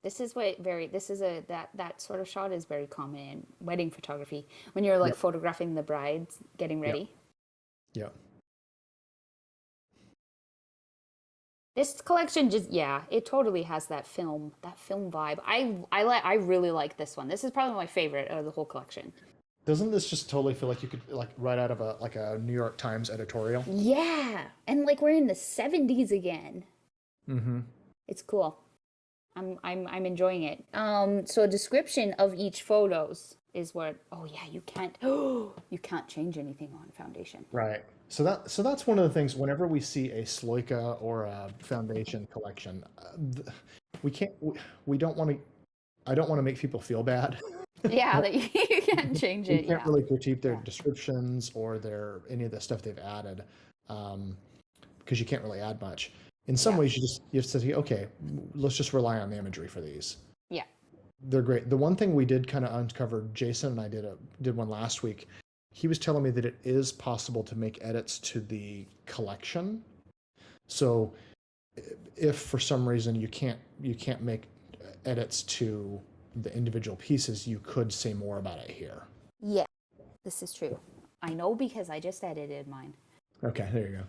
This is that sort of shot is very common in wedding photography when you're like photographing the brides getting ready.
Yeah.
This collection it totally has that film vibe. I really like this one. This is probably my favorite of the whole collection.
Doesn't this just totally feel like you could like right out of a New York Times editorial?
Yeah, and like we're in the 70s again.
Mm-hmm.
It's cool. I'm enjoying it. So a description of each photos is what. Oh yeah, you can't change anything on Foundation.
Right. So that's one of the things. Whenever we see a Sloika or a Foundation collection, we don't want to. I don't want to make people feel bad.
Yeah, that you can't change it.
You can't really critique their descriptions or any of the stuff they've added, because you can't really add much. In some ways, you have to say, okay, let's just rely on the imagery for these.
Yeah,
they're great. The one thing we did kind of uncover, Jason and I did one last week. He was telling me that it is possible to make edits to the collection. So if for some reason you can't make edits to the individual pieces, you could say more about it here.
Yeah, this is true. I know because I just edited mine.
Okay, there you go.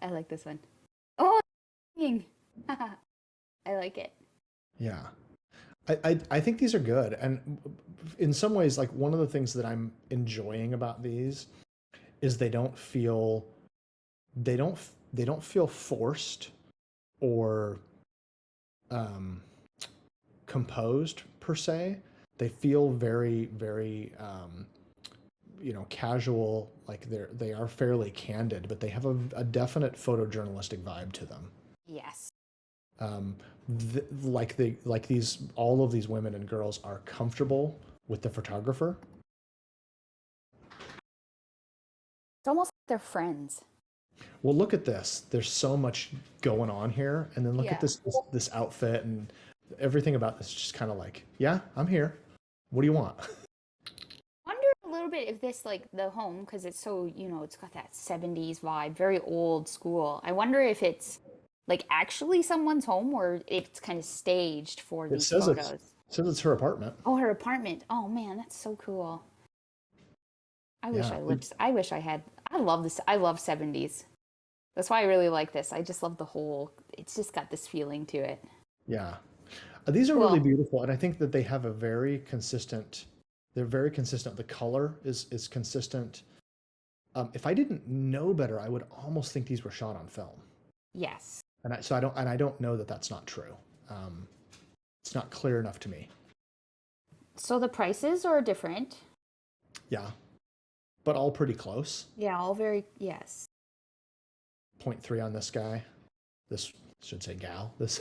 I like this one. Oh, I like it.
Yeah. I think these are good. And in some ways, like one of the things that I'm enjoying about these is they don't feel forced or composed per se. They feel very, very casual, like they are fairly candid, but they have a definite photojournalistic vibe to them.
Yes.
All of these women and girls are comfortable with the photographer.
It's almost like they're friends.
Well, look at this. There's so much going on here, and then look at this outfit and everything about this. Is just kind of like, yeah, I'm here. What do you want?
Wonder a little bit if this, like the home, because it's so it's got that 70s vibe, very old school. I wonder if it's like actually someone's home or it's kind of staged for these photos.
It says it's her apartment.
Oh, her apartment. Oh man, that's so cool. I love this. I love 70s. That's why I really like this. I just love it's just got this feeling to it.
Yeah. These are really beautiful. And I think that they have they're very consistent. The color is consistent. If I didn't know better, I would almost think these were shot on film.
Yes.
And I don't know that that's not true. It's not clear enough to me.
So the prices are different.
Yeah. But all pretty close.
Yeah, all very, yes.
0.3 on this guy. This should say gal. This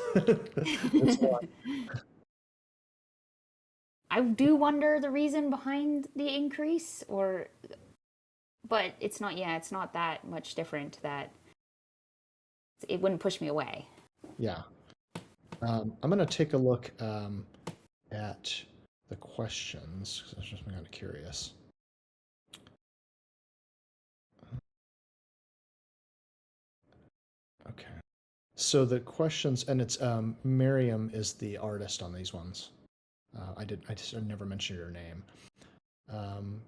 one.
I do wonder the reason behind the increase, but it's not that much different that it wouldn't push me away.
Yeah. I'm going to take a look at the questions because I was just kind of curious. Okay. So the questions, and it's Miriam is the artist on these ones. I never mentioned her name.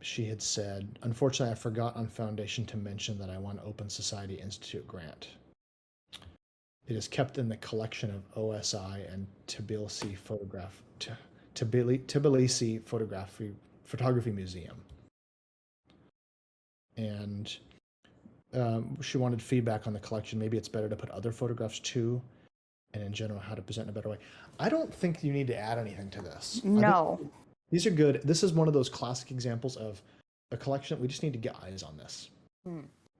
She had said, unfortunately, I forgot on Foundation to mention that I won Open Society Institute grant. It is kept in the collection of OSI and Tbilisi Photography Museum. And she wanted feedback on the collection. Maybe it's better to put other photographs too, and in general, how to present in a better way. I don't think you need to add anything to this.
No.
These are good. This is one of those classic examples of a collection. We just need to get eyes on this.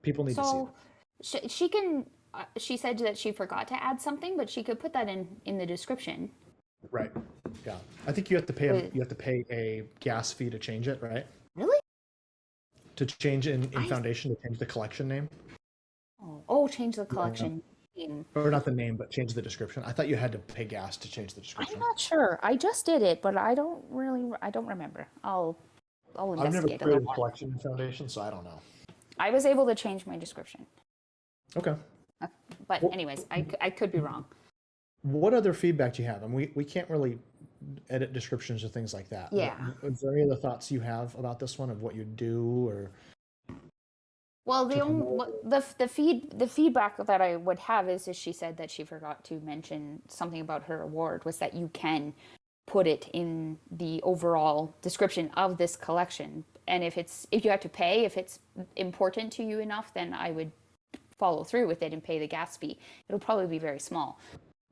People need to see it.
She can. She said that she forgot to add something, but she could put that in the description.
Right. Yeah. I think you have to pay a gas fee to change it, right?
Really?
To change in Foundation, to change the collection name.
Oh, change the collection name.
Or not the name, but change the description. I thought you had to pay gas to change the description.
I'm not sure. I just did it, but I don't remember. I'll investigate.
I've never created a collection in Foundation, so I don't know.
I was able to change my description.
Okay.
But anyways, I could be wrong.
What other feedback do you have? I mean, we can't really edit descriptions or things like that.
Yeah.
Is there any other thoughts you have about this one of what you do or?
Well, the feedback that I would have is she said that she forgot to mention something about her award, was that you can put it in the overall description of this collection, and if you have to pay, if it's important to you enough, then I would follow through with it and pay the gas fee. It'll probably be very small.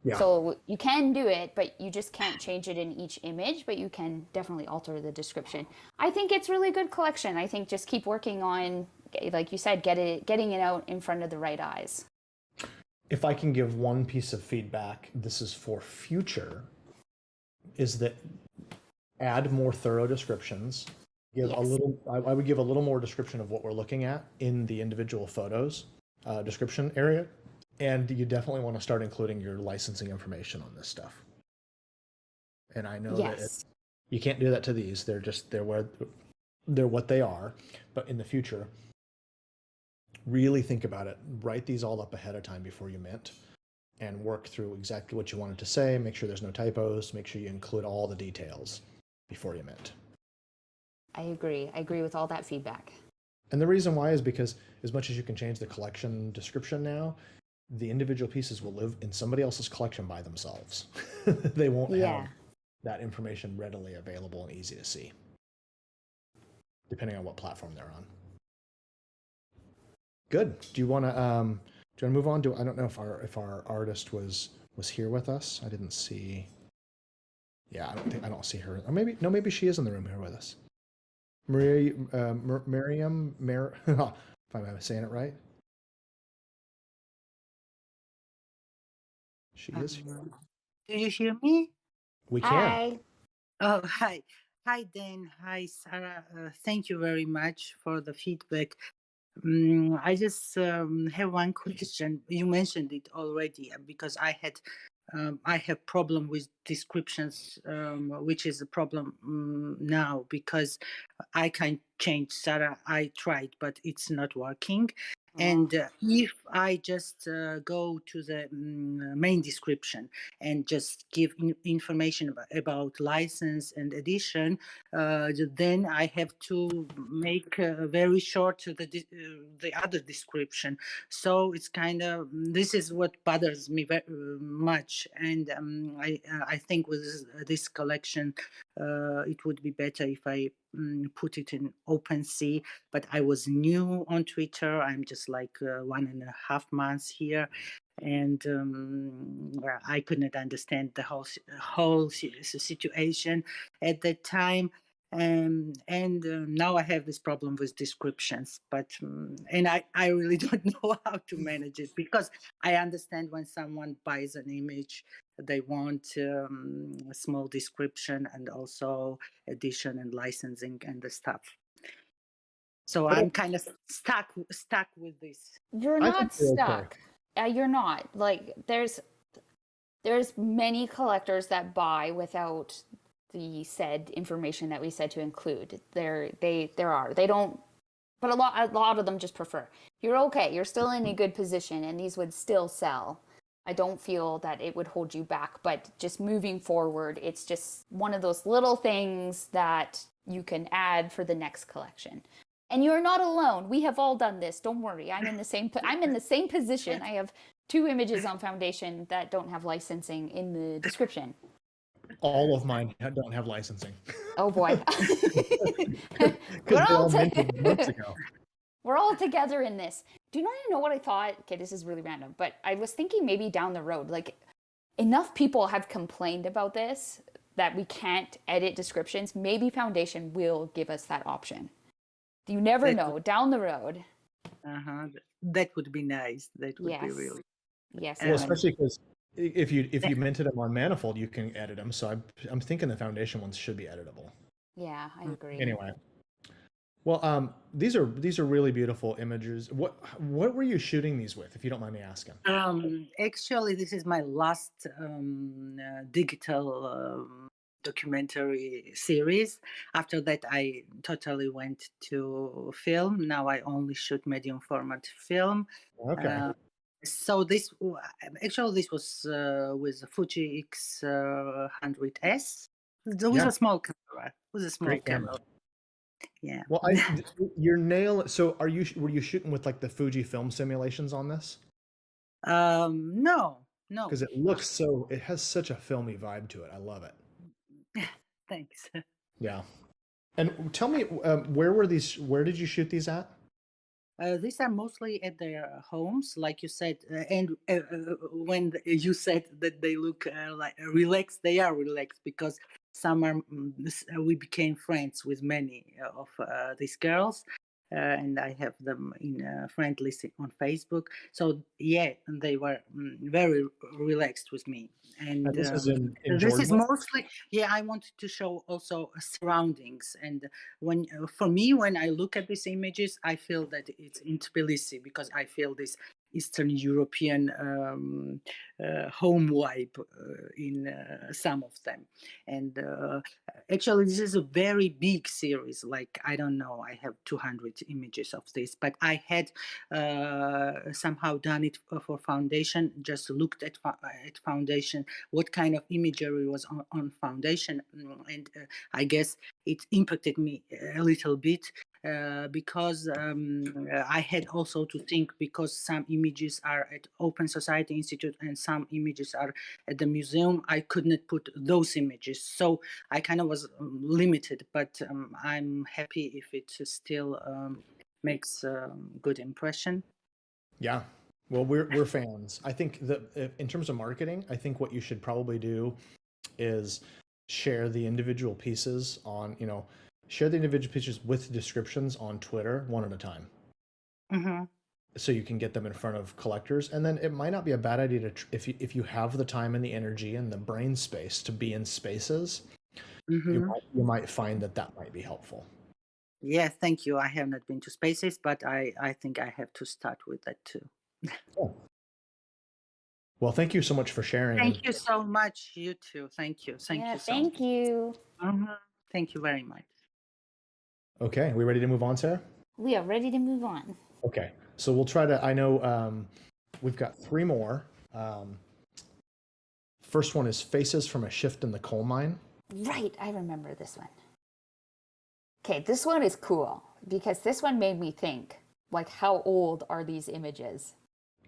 Yeah. So you can do it, but you just can't change it in each image, but you can definitely alter the description. I think it's really good collection. I think just keep working on, like you said, getting it out in front of the right eyes.
If I can give one piece of feedback, this is for future, is that add more thorough descriptions. I would give a little more description of what we're looking at in the individual photos description area. And you definitely want to start including your licensing information on this stuff. And I know that you can't do that to these. They're what they are. But in the future, really think about it. Write these all up ahead of time before you mint, and work through exactly what you wanted to say. Make sure there's no typos. Make sure you include all the details before you mint.
I agree. I agree with all that feedback.
And the reason why is because as much as you can change the collection description now, the individual pieces will live in somebody else's collection by themselves. They won't have that information readily available and easy to see, depending on what platform they're on. Good. Do you want to move on? I don't know if our artist was here with us. I didn't see. Yeah, I don't see her. Or maybe she is in the room here with us. Miriam, if I'm saying it right. She is here.
Do you hear me?
We can.
Hi.
Oh, hi. Hi, Dan. Hi, Sarah. Thank you very much for the feedback. I just have one question. You mentioned it already because I have problem with descriptions, which is a problem now because I can't change Sarah. I tried, but it's not working. And if I just go to the main description and just give information about license and edition, then I have to make very short the other description. So it's kind of, this is what bothers me very much. And I think with this collection, it would be better if I put it in OpenSea. But I was new on Twitter. I'm just like 1.5 months here, and I couldn't understand the whole situation at that time. And now I have this problem with descriptions, but and I really don't know how to manage it, because I understand when someone buys an image, they want a small description and also edition and licensing and the stuff. So I'm kind of stuck with this.
You're not stuck. You're not. Like there's many collectors that buy without the said information that we said to include. There are. They don't, but a lot of them just prefer. You're okay. You're still in a good position, and these would still sell. I don't feel that it would hold you back, but just moving forward, it's just one of those little things that you can add for the next collection. And you're not alone. We have all done this. Don't worry. I'm in the same position. I have 2 images on Foundation that don't have licensing in the description.
All of mine don't have licensing.
Oh boy.
Because they all minted months ago.
We're all together in this. Do you know what I thought? Okay, this is really random, but I was thinking maybe down the road, like enough people have complained about this that we can't edit descriptions. Maybe Foundation will give us that option. You never know. Down the road.
That would be nice. That would be really.
Yes.
Well, especially because if you minted them on Manifold, you can edit them. So I'm thinking the Foundation ones should be editable.
Yeah, I agree.
Anyway. Well, these are really beautiful images. What were you shooting these with, if you don't mind me asking?
Actually, this is my last digital documentary series. After that, I totally went to film. Now I only shoot medium format film.
Okay.
So this was with Fuji X100S. It was a small camera. It was a small
Great
camera. Yeah.
Well, So were you shooting with like the Fuji film simulations on this?
No.
Because it has such a filmy vibe to it. I love it.
Thanks.
Yeah. And tell me, where did you shoot these at?
These are mostly at their homes, like you said. And when you said that they look like relaxed, they are relaxed because we became friends with many of these girls. And I have them in a friend list on Facebook. So yeah, they were very relaxed with me. And
this is in
this is
Georgia?
mostly, I wanted to show also surroundings. And for me, when I look at these images, I feel that it's in Tbilisi because I feel this Eastern European home vibe in some of them. And actually, this is a very big series. Like, I don't know, I have 200 images of this, but I had somehow done it for Foundation, just looked at Foundation, what kind of imagery was on Foundation. And I guess it impacted me a little bit. Because I had also to think, because some images are at Open Society Institute and some images are at the museum, I could not put those images. So I kind of was limited, but I'm happy if it still makes a good impression.
Yeah. Well, we're fans. I think that in terms of marketing, I think what you should probably do is share the individual pieces on, share the individual pictures with descriptions on Twitter one at a time.
Mm-hmm.
So you can get them in front of collectors. And then it might not be a bad idea to, if you have the time and the energy and the brain space to be in spaces, you might find that might be helpful.
Yeah, thank you. I have not been to spaces, but I think I have to start with that too.
Oh. Well, thank you so much for sharing.
Thank you so much. You too. Thank you. Thank you so much.
Thank you.
Thank you very much.
Okay, are we ready to move on, Sarah?
We are ready to move on.
Okay, so we'll try to, I know we've got 3 more. First one is Faces from a Shift in the Coal Mine.
Right, I remember this one. Okay, this one is cool because this one made me think, like, how old are these images?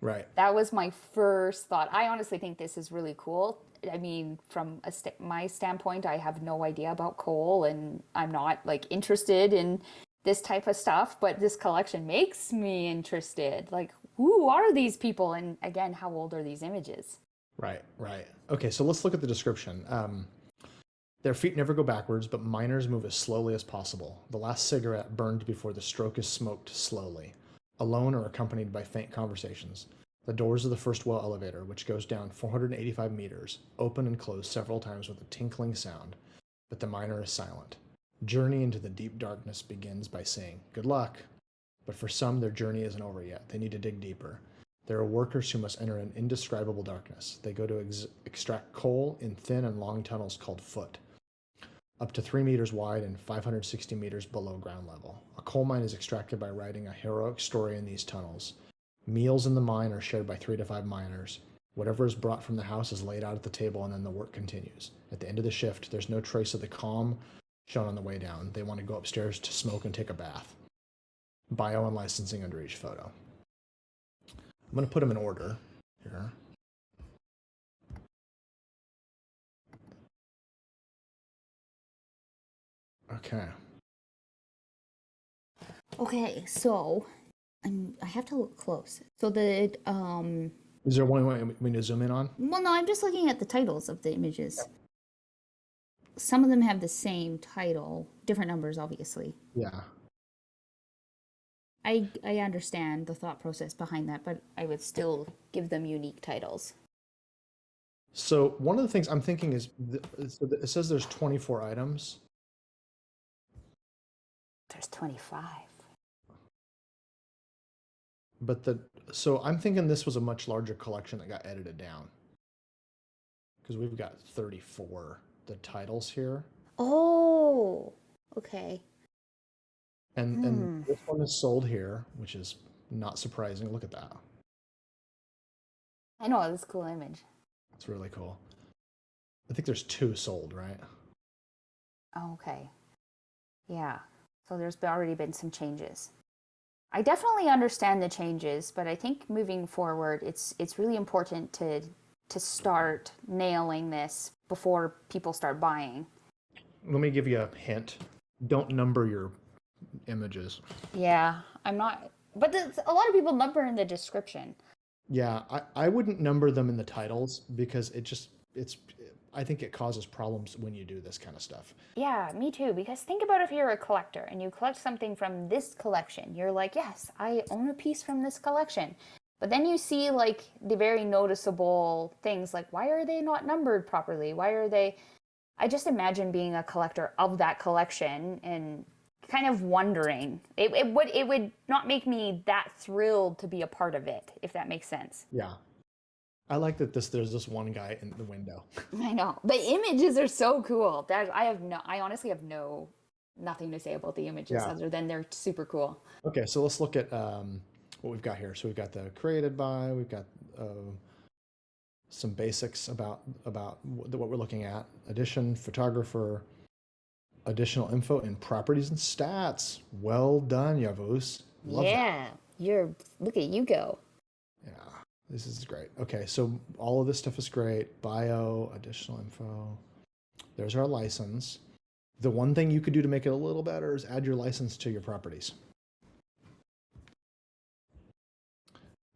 Right.
That was my first thought. I honestly think this is really cool. I mean, from my standpoint, I have no idea about coal and I'm not like interested in this type of stuff, but this collection makes me interested. Like, who are these people? And again, how old are these images?
Right. Okay, so let's look at the description. Their feet never go backwards, but miners move as slowly as possible. The last cigarette burned before the stroke is smoked slowly, alone or accompanied by faint conversations. The doors of the first well elevator, which goes down 485 meters, open and close several times with a tinkling sound, but the miner is silent. Journey into the deep darkness begins by saying, "Good luck." But for some, their journey isn't over yet. They need to dig deeper. There are workers who must enter an indescribable darkness. They go to extract coal in thin and long tunnels called foot, up to 3 meters wide and 560 meters below ground level. A coal mine is extracted by writing a heroic story in these tunnels. Meals in the mine are shared by 3 to 5 miners. Whatever is brought from the house is laid out at the table, and then the work continues. At the end of the shift, there's no trace of the calm shown on the way down. They want to go upstairs to smoke and take a bath. Bio and licensing under each photo. I'm going to put them in order here. Okay.
Okay, so I have to look close. So the
Is there one way we need to zoom in on?
well, no, I'm just looking at the titles of the images. Some of them have the same title, different numbers, obviously.
Yeah.
I understand the thought process behind that, but I would still give them unique titles.
So one of the things I'm thinking is, it says there's 24 items.
There's 25.
But so I'm thinking this was a much larger collection that got edited down. Because we've got 34, the titles here.
Oh, okay.
And this one is sold here, which is not surprising. Look at that.
I know, this is a cool image.
It's really cool. I think there's 2 sold, right?
Oh, okay. Yeah. So there's already been some changes. I definitely understand the changes, but I think moving forward, it's really important to start nailing this before people start buying.
Let me give you a hint. Don't number your images.
Yeah, I'm not. But a lot of people number in the description.
Yeah, I wouldn't number them in the titles because I think it causes problems when you do this kind of stuff.
Yeah, me too. Because think about if you're a collector and you collect something from this collection. You're like, yes, I own a piece from this collection. But then you see like the very noticeable things like, why are they not numbered properly? Why are they... I just imagine being a collector of that collection and kind of wondering. It would not make me that thrilled to be a part of it, if that makes sense.
Yeah. I like that there's this one guy in the window.
I know. The images are so cool. I honestly have nothing to say about the images other than they're super cool.
Okay, so let's look at what we've got here. So we've got the created by, we've got some basics about what we're looking at. Edition, photographer, additional info, and properties and stats. Well done, Yavuz. Love that.
Look at you go.
Yeah. This is great. Okay, so all of this stuff is great. Bio, additional info. There's our license. The one thing you could do to make it a little better is add your license to your properties.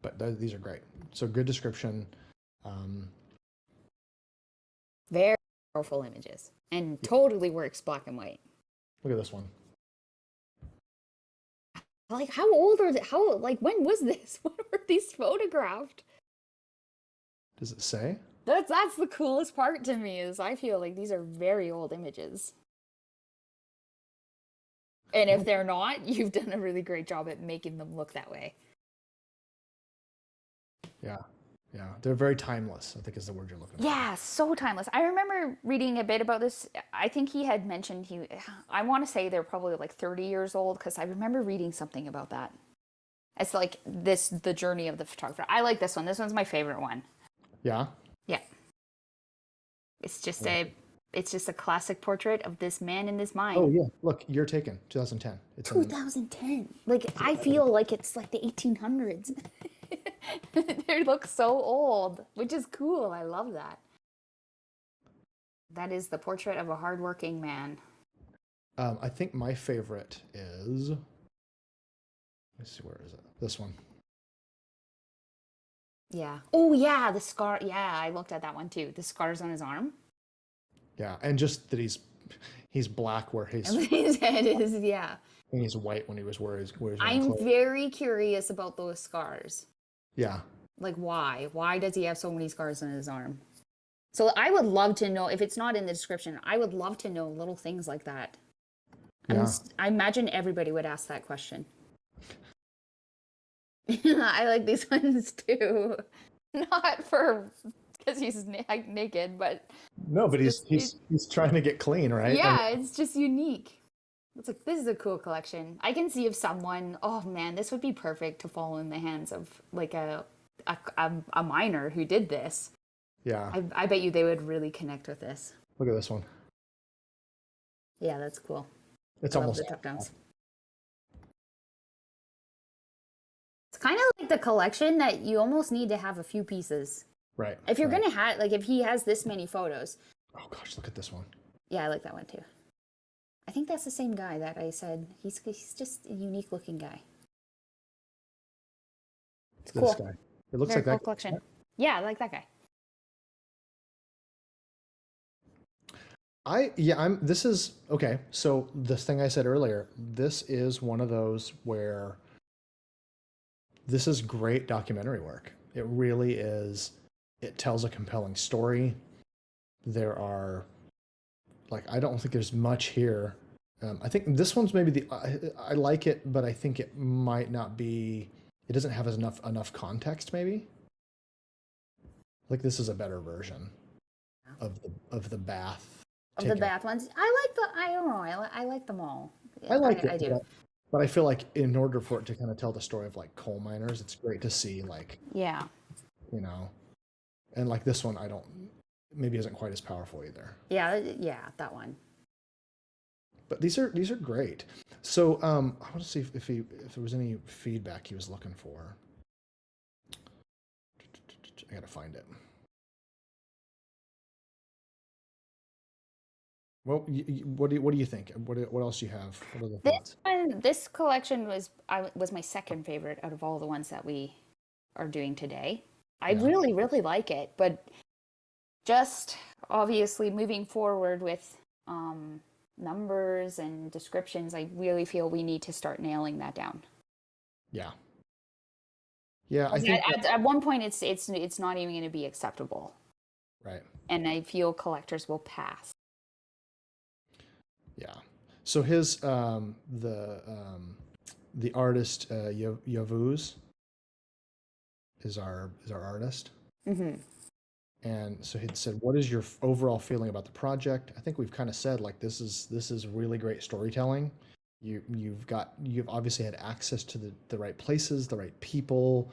But these are great. So good description.
Very powerful images. And totally works black and white.
Look at this one.
Like, how old are they? When was this? When were these photographed?
Does it say?
That's the coolest part to me, is I feel like these are very old images. And if they're not, you've done a really great job at making them look that way.
Yeah. Yeah. They're very timeless, I think is the word you're looking for.
Yeah, so timeless. I remember reading a bit about this. I think he had mentioned I want to say they're probably like 30 years old, because I remember reading something about that. It's like the journey of the photographer. I like this one. This one's my favorite one.
Yeah?
Yeah. It's just a classic portrait of this man in this mine.
Oh, yeah. Look, year taken, 2010. It's
2010. Like, I feel like it's like the 1800s. They look so old, which is cool. I love that. That is the portrait of a hardworking man.
I think my favorite is... Let's see, where is it? This one.
Yeah. Oh, yeah, the scar. Yeah, I looked at that one too. The scars on his arm.
Yeah, and just that he's black where his
head is, yeah.
And he's white when he was wearing
I'm
clothes.
very curious about those scars.
Yeah.
Like, why? Why does he have so many scars on his arm? So I would love to know, if it's not in the description, I would love to know little things like that.
Yeah.
I imagine everybody would ask that question. I like these ones too. Not because he's naked, but...
No, but he's trying to get clean, right?
Yeah, it's just unique. It's like, this is a cool collection. I can see if someone, oh man, this would be perfect to fall in the hands of like a a minor who did this,
Yeah.
I bet you they would really connect with this.
Look at this one.
Yeah, that's cool.
It's
I love
almost
the tuck downs. It's kind of like the collection that you almost need to have a few pieces.
right.
If you're
right.
gonna have, like, if he has this many photos.
Oh gosh, look at this one.
Yeah, I like that one too. I think that's the same guy that I said. He's just a unique looking guy. It's
This
cool.
guy. It looks
Very
like
cool
that.
collection. Yeah, I like that guy.
This is okay. So this thing I said earlier, this is one of those where this is great documentary work. It really is. It tells a compelling story. There are, like, I don't think there's much here. I think this one's maybe I like it, but I think it might not be. It doesn't have enough context. Maybe. Like this is a better version of the bath.
Of the bath ones, I don't know. I like them all.
I like it.
I do.
But I feel like in order for it to kind of tell the story of like coal miners, it's great to see like,
Yeah.
you know, and like this one, maybe isn't quite as powerful either.
Yeah, that one.
But these are great. So I want to see if there was any feedback he was looking for. I gotta find it. Well, what do you think? What else do you have? What are the thoughts?
This collection was my second favorite out of all the ones that we are doing today. I really, really like it, but just obviously moving forward with numbers and descriptions, I really feel we need to start nailing that down.
Yeah. Yeah, I think
at one point it's not even going to be acceptable.
Right.
And I feel collectors will pass.
Yeah. So his the artist Yavuz is our artist.
Mm-hmm.
And so he said, "What is your overall feeling about the project?" I think we've kind of said like this is really great storytelling. You've obviously had access to the right places, the right people.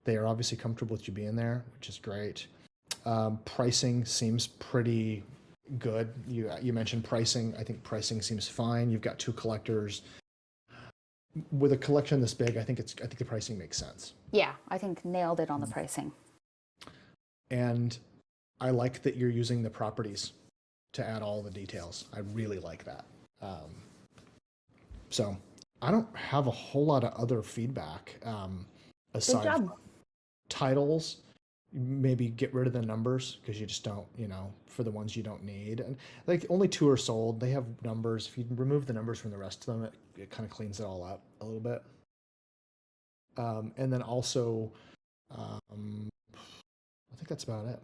They are obviously comfortable with you being there, which is great. Pricing seems pretty good. You mentioned pricing. I think pricing seems fine. You've got two collectors. With a collection this big, I think the pricing makes sense.
Yeah, I think nailed it on the pricing.
And I like that you're using the properties to add all the details. I really like that. So I don't have a whole lot of other feedback aside from titles. Maybe get rid of the numbers because you just don't, for the ones you don't need. And like only 2 are sold. They have numbers. If you remove the numbers from the rest of them, it kind of cleans it all up a little bit. And then also, I think that's about it.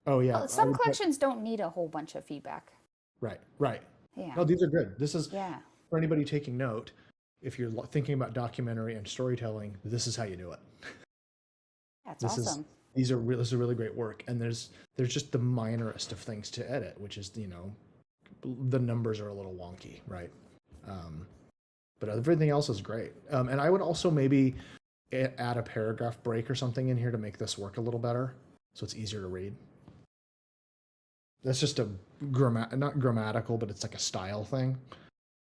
Oh yeah.
Well, some collections don't need a whole bunch of feedback.
Right.
Yeah.
No, these are good. This is
for
anybody taking note. If you're thinking about documentary and storytelling, this is how you do it.
That's awesome.
This is really great work, and there's just the minorest of things to edit, which is the numbers are a little wonky, right? But everything else is great. And I would also maybe add a paragraph break or something in here to make this work a little better, so it's easier to read. That's just not grammatical, but it's like a style thing.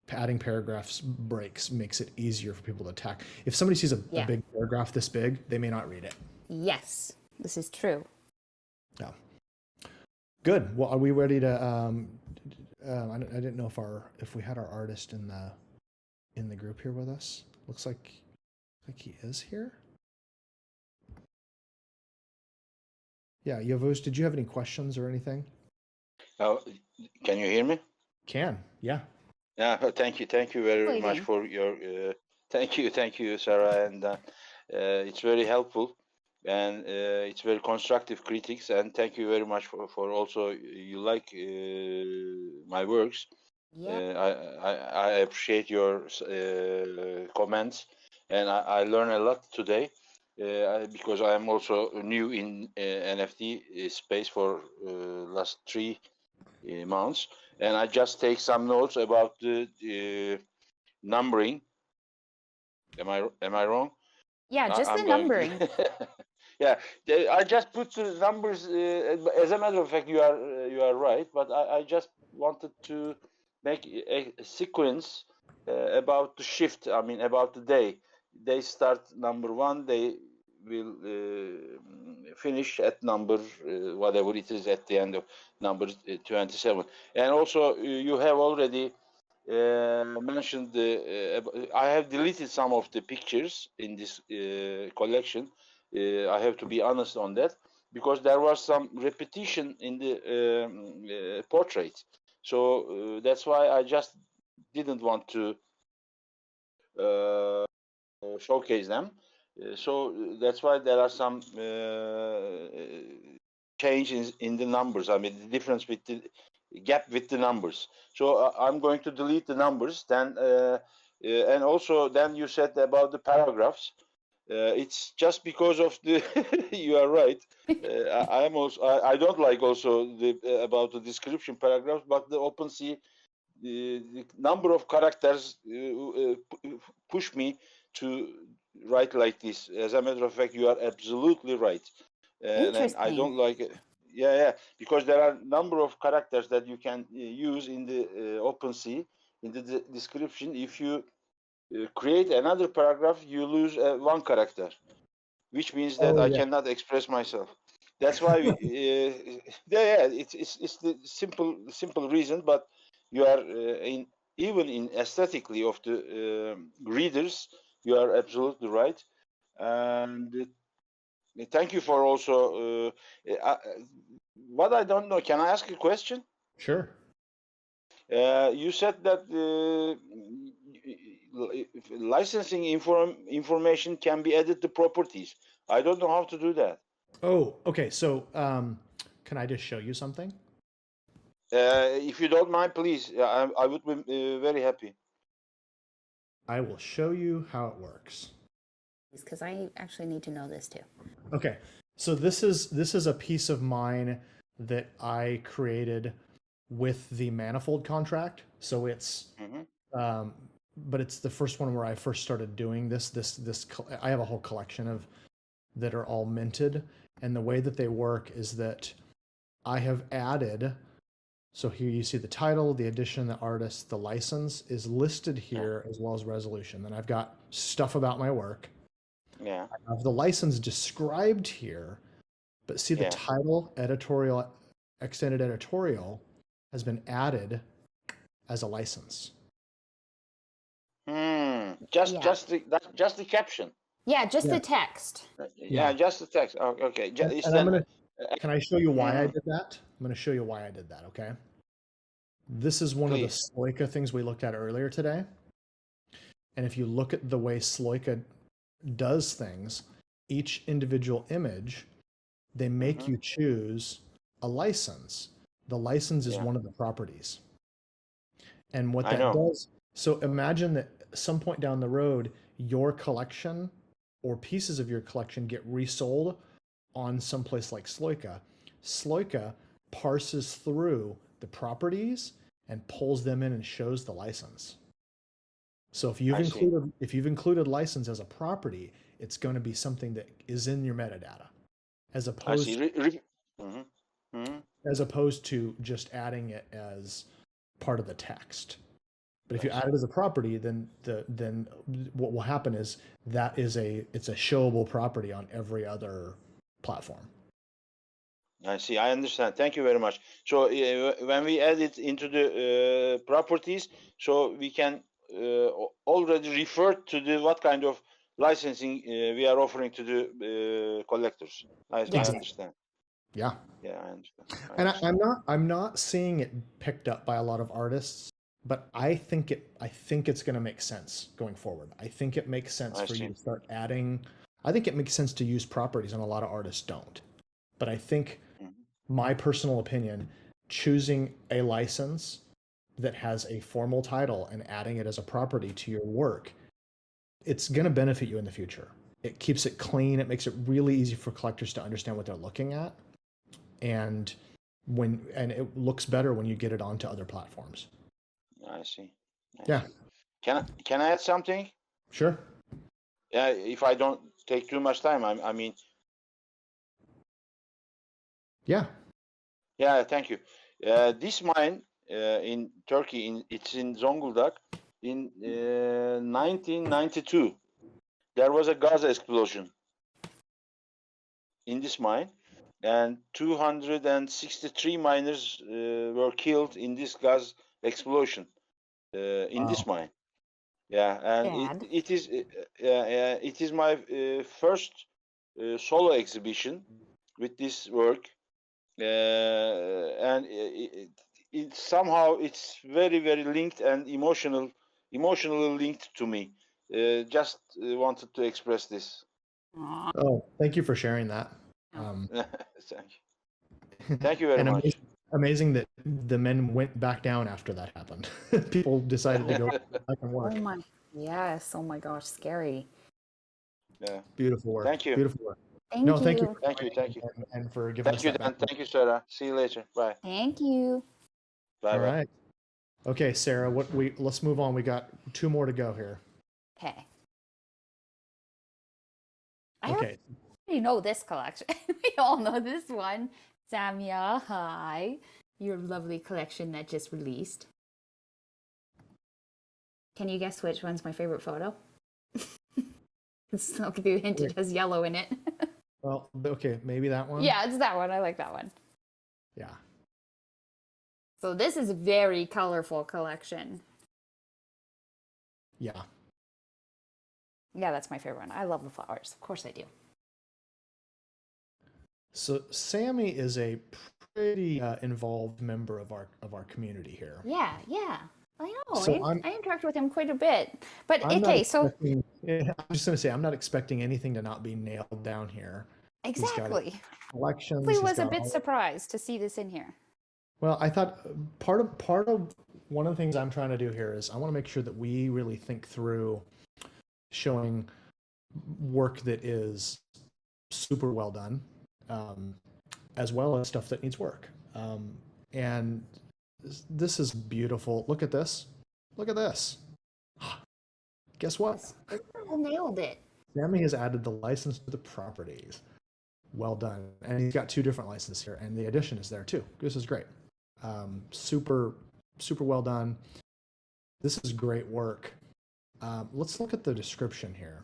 Adding paragraphs breaks makes it easier for people to attack. If somebody sees a big paragraph this big, they may not read it.
Yes, this is true.
Yeah. Good. Well, are we ready to? I didn't know if we had our artist in the group here with us. Looks like he is here. Yeah, Yavuz, did you have any questions or anything?
Oh, can you hear me?
Can. Yeah.
Yeah. Thank you very much for your. Thank you, Sarah, and it's very helpful. And it's very constructive critics, and thank you very much for also you like my works. I appreciate your comments, and I learn a lot today because I am also new in NFT space for last 3 months, and I just take some notes about the numbering. Am I wrong?
Yeah, just the numbering.
Yeah, I just put the numbers. As a matter of fact, you are right. But I just wanted to make a sequence about the shift. I mean, about the day. They start number 1. They will finish at number whatever it is at the end of number 27. And also, you have already mentioned I have deleted some of the pictures in this collection. I have to be honest on that, because there was some repetition in the portraits. So that's why I just didn't want to showcase them. So that's why there are some changes in the numbers. I mean, the difference with the gap with the numbers. So I'm going to delete the numbers. Then, and also then you said about the paragraphs. It's just because of the. You are right. I am also. I don't like also the about the description paragraphs, but the OpenSea, the number of characters push me to write like this. As a matter of fact, you are absolutely right. And I don't
Interesting.
like it. Yeah, because there are a number of characters that you can use in the OpenSea in the description. If you create another paragraph, you lose one character, which means that
Oh
I
yeah.
cannot express myself. That's why we, yeah, it's the simple reason. But you are even in aesthetically of the readers, you are absolutely right. And thank you for also. What I don't know, can I ask a question?
Sure.
You said that licensing information can be added to properties. I don't know how to do that.
Oh, okay. So can I just show you something?
If you don't mind, please. I would be very happy.
I will show you how it works.
Because I actually need to know this too.
Okay. So this is a piece of mine that I created with the manifold contract. So it's but it's the first one where I first started doing this. I have a whole collection of that are all minted, and the way that they work is that I have added. So here you see the title, the edition, the artist, the license is listed here, as well as resolution. Then I've got stuff about my work.
Yeah.
I have the license described here, but see the title, editorial, extended editorial has been added as a license.
Just the caption.
Yeah, just the text.
Yeah, just the text. Oh, okay.
Can I show you why I did that? I'm going to show you why I did that, okay? This is one of the Sloika things we looked at earlier today. And if you look at the way Sloika does things, each individual image, they make you choose a license. The license is one of the properties. And what that does, so imagine that at some point down the road, your collection or pieces of your collection get resold on someplace like Sloika. Sloika parses through the properties and pulls them in and shows the license. So if you've included license as a property, it's going to be something that is in your metadata, as opposed to just adding it as part of the text. But if you add it as a property, then what will happen is it's a showable property on every other platform.
I see. I understand. Thank you very much. So when we add it into the properties, so we can already refer to the what kind of licensing we are offering to the collectors. I understand.
Yeah.
Yeah, I understand.
And I'm not seeing it picked up by a lot of artists, but I think it's going to make sense going forward. I think it makes sense for you to start adding. I think it makes sense to use properties, and a lot of artists don't. But I think, my personal opinion, choosing a license that has a formal title and adding it as a property to your work, it's going to benefit you in the future. It keeps it clean. It makes it really easy for collectors to understand what they're looking at. And it looks better when you get it onto other platforms.
I see.
Yeah.
Can I add something?
Sure.
Yeah, if I don't take too much time, I mean,
Yeah.
Yeah, thank you. This mine in Turkey, it's in Zonguldak. In 1992, there was a gas explosion in this mine, and 263 miners were killed in this gas explosion in this mine. Yeah, and
Bad.
it is my first solo exhibition with this work, and it somehow it's very linked and emotionally linked to me. Just wanted to express this.
Aw.
Oh, thank you for sharing that.
Thank you very
and
much.
amazing that the men went back down after that happened. People decided to go back and work.
Oh my. Yes. Oh my gosh. Scary.
Yeah.
Beautiful work.
Thank you.
Beautiful work.
Thank
No,
you.
thank you.
Thank you. Thank you.
And for giving us
Thank you,
that
Dan.
back.
Thank you, Sarah. See you later. Bye.
Thank you.
Bye.
All
Bye.
right. Okay, Sarah, let's move on. We got 2 more to go here.
Okay.
Okay.
You know this collection. We all know this one. Samia, hi. Your lovely collection that just released. Can you guess which one's my favorite photo? I'll give you a hint. It has yellow in it.
Well, okay, maybe that one.
Yeah, it's that one. I like that one.
Yeah.
So this is a very colorful collection.
Yeah.
Yeah, that's my favorite one. I love the flowers. Of course I do.
So Sammy is a pretty involved member of our community here.
Yeah, yeah. I know.
So
I interact with him quite a bit. But
I'm
okay,
not
so
expecting- I'm just going to say I'm not expecting anything to not be nailed down here.
exactly.
Collections.
I
he's
was a
got
bit
all-
surprised to see this in here.
Well, I thought part of one of the things I'm trying to do here is I want to make sure that we really think through showing work that is super well done, as well as stuff that needs work. And this is beautiful. Look at this. Look at this. Guess what?
I nailed it.
Sammy has added the license to the properties. Well done. And he's got 2 different licenses here, and the addition is there too. This is great. Super well done. This is great work. Let's look at the description here.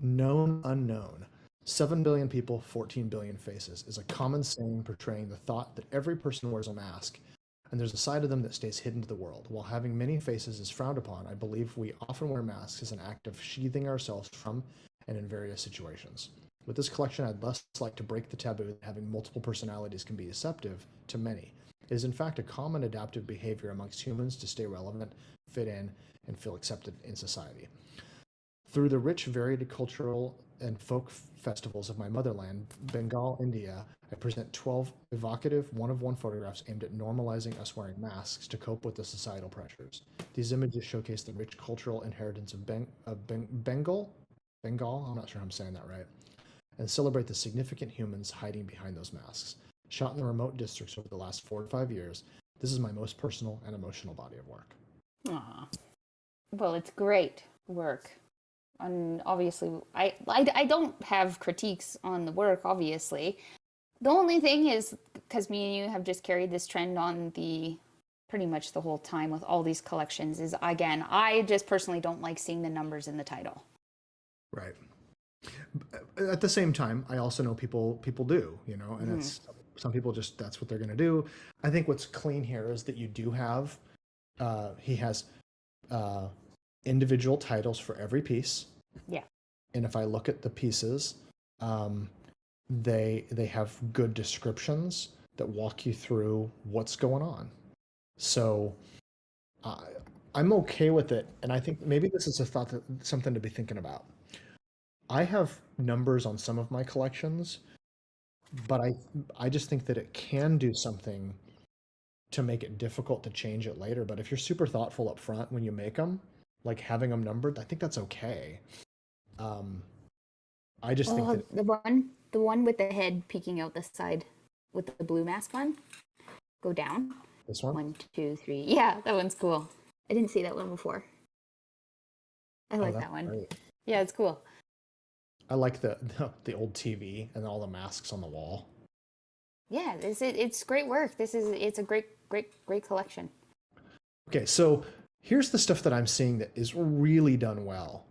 Known unknown. 7 billion people, 14 billion faces is a common saying portraying the thought that every person wears a mask, and there's a side of them that stays hidden to the world. While having many faces is frowned upon, I believe we often wear masks as an act of sheathing ourselves from and in various situations. With this collection, I'd less like to break the taboo that having multiple personalities can be deceptive to many. It is in fact a common adaptive behavior amongst humans to stay relevant, fit in, and feel accepted in society. Through the rich, varied cultural and folk festivals of my motherland, Bengal, India, I present 12 evocative one-of-one photographs aimed at normalizing us wearing masks to cope with the societal pressures. These images showcase the rich cultural inheritance of Bengal, I'm not sure I'm saying that right, and celebrate the significant humans hiding behind those masks. Shot in the remote districts over the last 4 to 5 years, this is my most personal and emotional body of work.
Aww. Well, it's great work. And obviously, I don't have critiques on the work, obviously. The only thing is, because me and you have just carried this trend on pretty much the whole time with all these collections, is again, I just personally don't like seeing the numbers in the title.
Right. At the same time, I also know people do, and it's some people just, that's what they're going to do. I think what's clean here is that you do have, he has individual titles for every piece.
Yeah.
And if I look at the pieces, they have good descriptions that walk you through what's going on. So I'm okay with it. And I think maybe this is something to be thinking about. I have numbers on some of my collections, but I just think that it can do something to make it difficult to change it later. But if you're super thoughtful up front when you make them, like having them numbered, I think that's okay. I just think that
the one with the head peeking out the side with the blue mask on, go down.
This one?
1, 2, 3. Yeah, that one's cool. I didn't see that one before. I like that one.
Great.
Yeah, it's cool.
I like the old TV and all the masks on the wall.
Yeah, it's great work. It's a great collection.
Okay, so here's the stuff that I'm seeing that is really done well.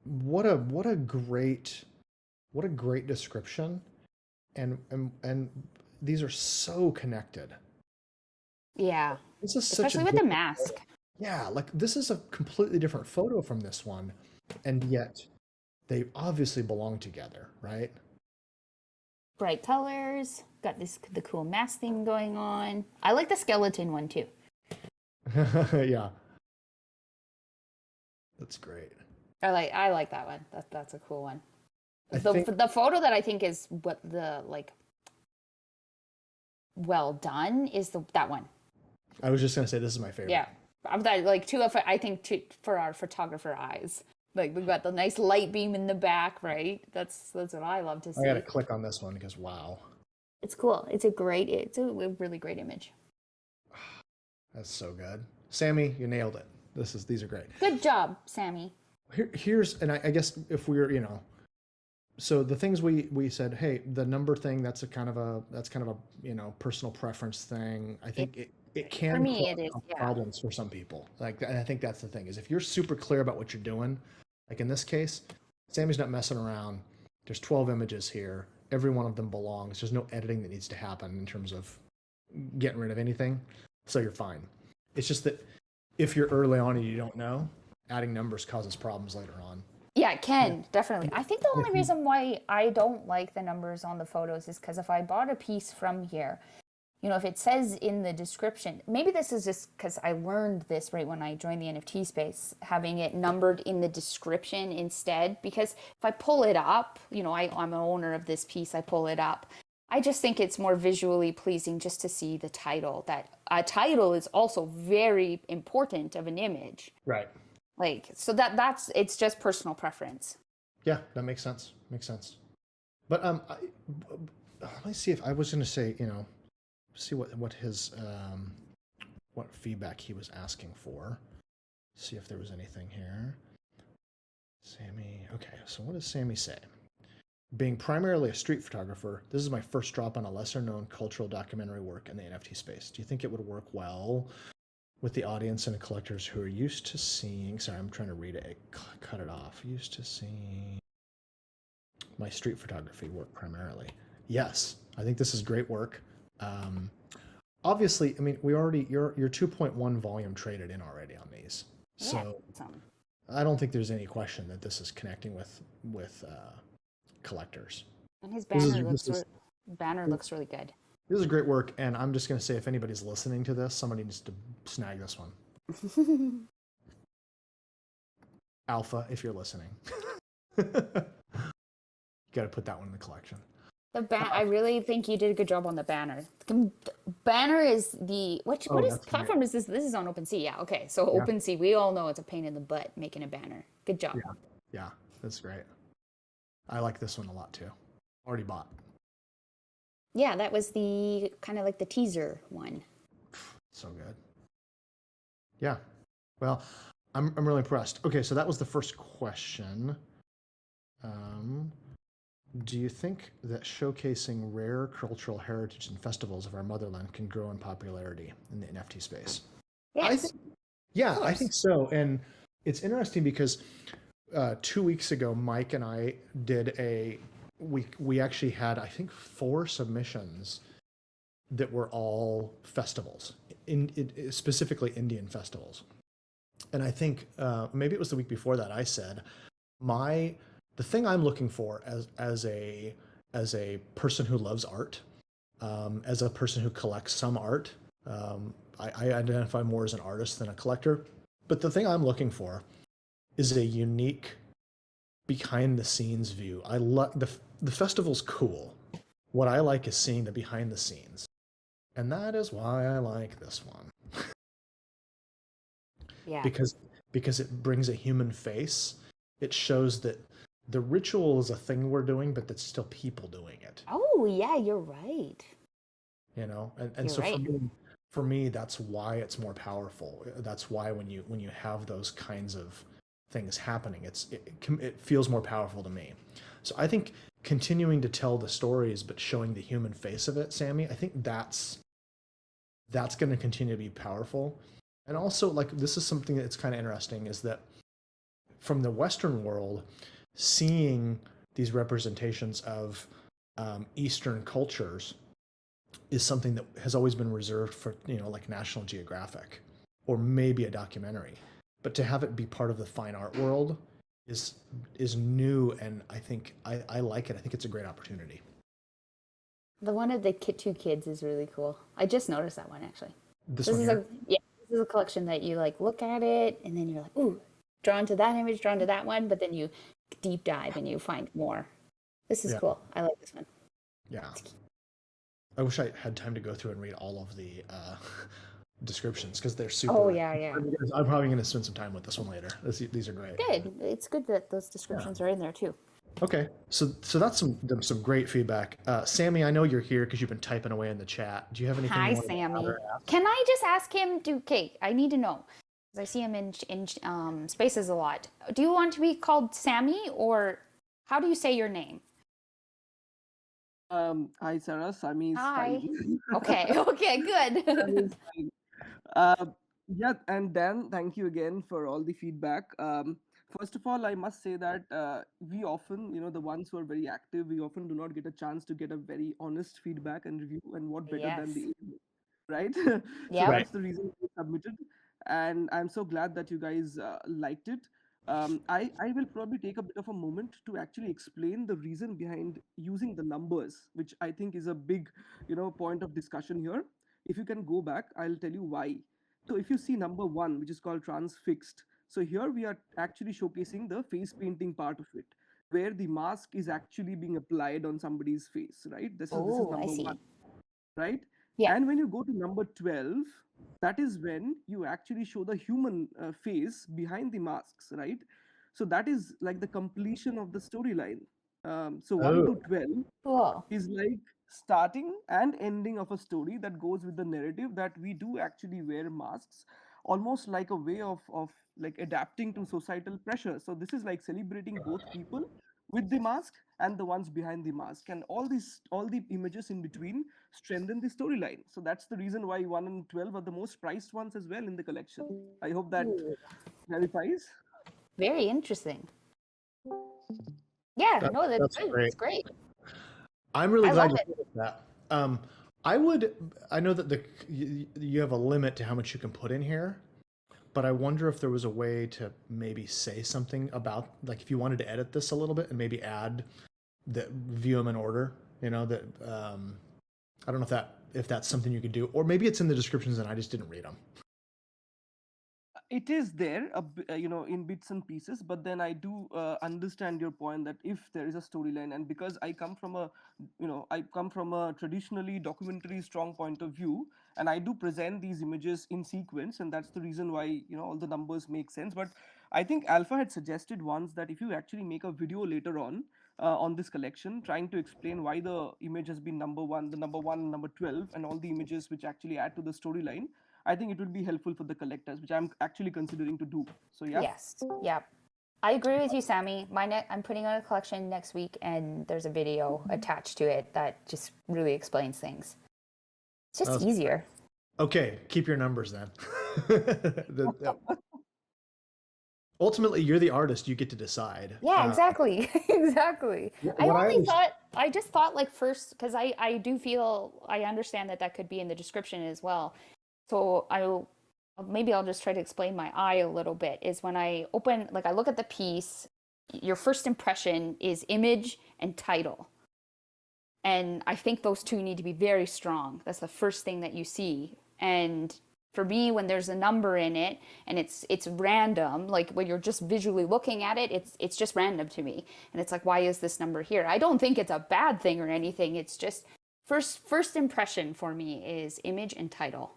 What a great description, and these are so connected.
Yeah,
This is such a
especially with the
different,
mask.
yeah, like this is a completely different photo from this one, and yet they obviously belong together, right?
Bright colors. Got the cool mask thing going on. I like the skeleton one too.
Yeah, that's great.
I like that one. That's a cool one.
I think
The photo that I think is what the like well done is that one.
I was just gonna say this is my favorite.
Yeah, like I think for our photographer eyes. Like we've got the nice light beam in the back, right? That's what I love to see.
I gotta click on this one because wow,
It's cool. It's a really great image.
that's so good. Sammy, you nailed it. These are great.
Good job, Sammy.
Here's, and I guess if we're, so the things we said, hey, the number thing, that's kind of a personal preference thing. I think it can
for me,
cause
it is, yeah.
problems for some people. Like, and I think that's the thing is if you're super clear about what you're doing, like in this case, Sammy's not messing around. There's 12 images here. Every one of them belongs. There's no editing that needs to happen in terms of getting rid of anything. So you're fine. It's just that if you're early on and you don't know, adding numbers causes problems later on.
Yeah, it can, definitely. I think the only reason why I don't like the numbers on the photos is because if I bought a piece from here, if it says in the description, maybe this is just because I learned this right when I joined the NFT space, having it numbered in the description instead, because if I pull it up, I'm an owner of this piece, I pull it up. I just think it's more visually pleasing just to see the title. That a title is also very important of an image.
Right.
Like, so it's just personal preference.
Yeah, that makes sense. But let me see if I was going to say, see what his what feedback he was asking for. See if there was anything here. Sammy. Okay, so what does Sammy say? Being primarily a street photographer, this is my first drop on a lesser known cultural documentary work in the NFT space. Do you think it would work well with the audience and collectors who are used to seeing, sorry, I'm trying to read it, cut it off, used to seeing my street photography work primarily? Yes, I think this is great work. Obviously, I mean, your 2.1 volume traded in already on these. So I don't think there's any question that this is connecting with collectors.
And his banner looks really good.
This is great work, and I'm just going to say if anybody's listening to this, somebody needs to snag this one. Alpha, if you're listening. You got to put that one in the collection.
I really think you did a good job on the banner. Banner is what is platform is this? This is on OpenSea. Yeah, okay. So yeah. OpenSea, we all know it's a pain in the butt making a banner. Good job.
Yeah, that's great. I like this one a lot too. Already bought.
Yeah, that was the kind of like the teaser one.
So good. Yeah. Well, I'm really impressed. Okay, so that was the first question. Do you think that showcasing rare cultural heritage and festivals of our motherland can grow in popularity in the NFT space?
Yes.
I think so. And it's interesting because 2 weeks ago, Mike and I did we actually had, I think, 4 submissions that were all festivals, specifically Indian festivals. And I think maybe it was the week before that I said, the thing I'm looking for as a person who loves art, as a person who collects some art, I identify more as an artist than a collector. But the thing I'm looking for is a unique behind the scenes view. I love the festival's cool. What I like is seeing the behind the scenes. And that is why I like this one.
Yeah.
Because it brings a human face. It shows that the ritual is a thing we're doing, but that's still people doing it.
Oh, yeah, you're right.
And so right. For me, that's why it's more powerful. That's why when you have those kinds of things happening. It feels more powerful to me. So I think continuing to tell the stories but showing the human face of it, Sammy, I think that's going to continue to be powerful. And also, like, this is something that's kind of interesting, is that from the Western world, seeing these representations of Eastern cultures is something that has always been reserved for, like National Geographic or maybe a documentary. But to have it be part of the fine art world is new, and I think I like it. I think it's a great opportunity.
The one of the two kids is really cool. I just noticed that one actually.
This one here?
This is a collection that you like look at it and then you're like, ooh, drawn to that image, drawn to that one, but then you deep dive and you find more. This is cool. I like this one.
Yeah. I wish I had time to go through and read all of the descriptions, because they're super.
Oh yeah.
I'm probably going to spend some time with this one later. These are great.
Good. It's good that those descriptions are in there too.
Okay, so that's some great feedback. Sammy, I know you're here because you've been typing away in the chat. Do you have anything?
Hi,
you want to
Sammy.
add or ask?
Can I just ask him? Okay, I need to know, because I see him in spaces a lot. Do you want to be called Sammy, or how do you say your name?
Hi, Sarah. Sammy is
Hi.
fine.
Okay, good.
Sammy is fine. Yeah, and Dan, thank you again for all the feedback. First of all, I must say that we often, the ones who are very active, we often do not get a chance to get a very honest feedback and review, and what better than the right? So
Yeah.
that's the reason we submitted, and I'm so glad that you guys liked it. I will probably take a bit of a moment to actually explain the reason behind using the numbers, which I think is a big, point of discussion here. If you can go back, I'll tell you why. So if you see number 1, which is called transfixed, so here we are actually showcasing the face painting part of it, where the mask is actually being applied on somebody's face, right? This is number
I see.
1, right?
Yeah.
And when you go to number 12, that is when you actually show the human face behind the masks, right? So that is like the completion of the storyline. So 1 to 12
Cool.
is like starting and ending of a story that goes with the narrative that we do actually wear masks, almost like a way of like adapting to societal pressure. So this is like celebrating both people with the mask and the ones behind the mask, and all the images in between strengthen the storyline. So that's the reason why 1 and 12 are the most priced ones as well in the collection. I hope that clarifies.
Very interesting. Yeah, no, that's good.
great.
It's great.
I'm really
I
glad
love
you did that. I know that you have a limit to how much you can put in here, but I wonder if there was a way to maybe say something about, like, if you wanted to edit this a little bit and maybe add that, view them in order, that I don't know if that's something you could do, or maybe it's in the descriptions and I just didn't read them.
It is there, in bits and pieces, but then I do understand your point that if there is a storyline, and because I come from a traditionally documentary strong point of view, and I do present these images in sequence, and that's the reason why all the numbers make sense. But I think Alpha had suggested once that if you actually make a video later on this collection, trying to explain why the image has been number 1, number 12, and all the images which actually add to the storyline, I think it would be helpful for the collectors, which I'm actually considering to do. So yeah.
Yes. Yeah. I agree with you, Sammy. I'm putting on a collection next week, and there's a video attached to it that just really explains things. It's just easier.
Okay, keep your numbers then. Ultimately, you're the artist. You get to decide.
Yeah, exactly. Exactly. I just thought like first, because I do feel, I understand that could be in the description as well. So I'll just try to explain my eye a little bit, is when I open, like I look at the piece, your first impression is image and title. And I think those two need to be very strong. That's the first thing that you see. And for me, when there's a number in it and it's random, like when you're just visually looking at it, it's just random to me. And it's like, why is this number here? I don't think it's a bad thing or anything. It's just first impression for me is image and title.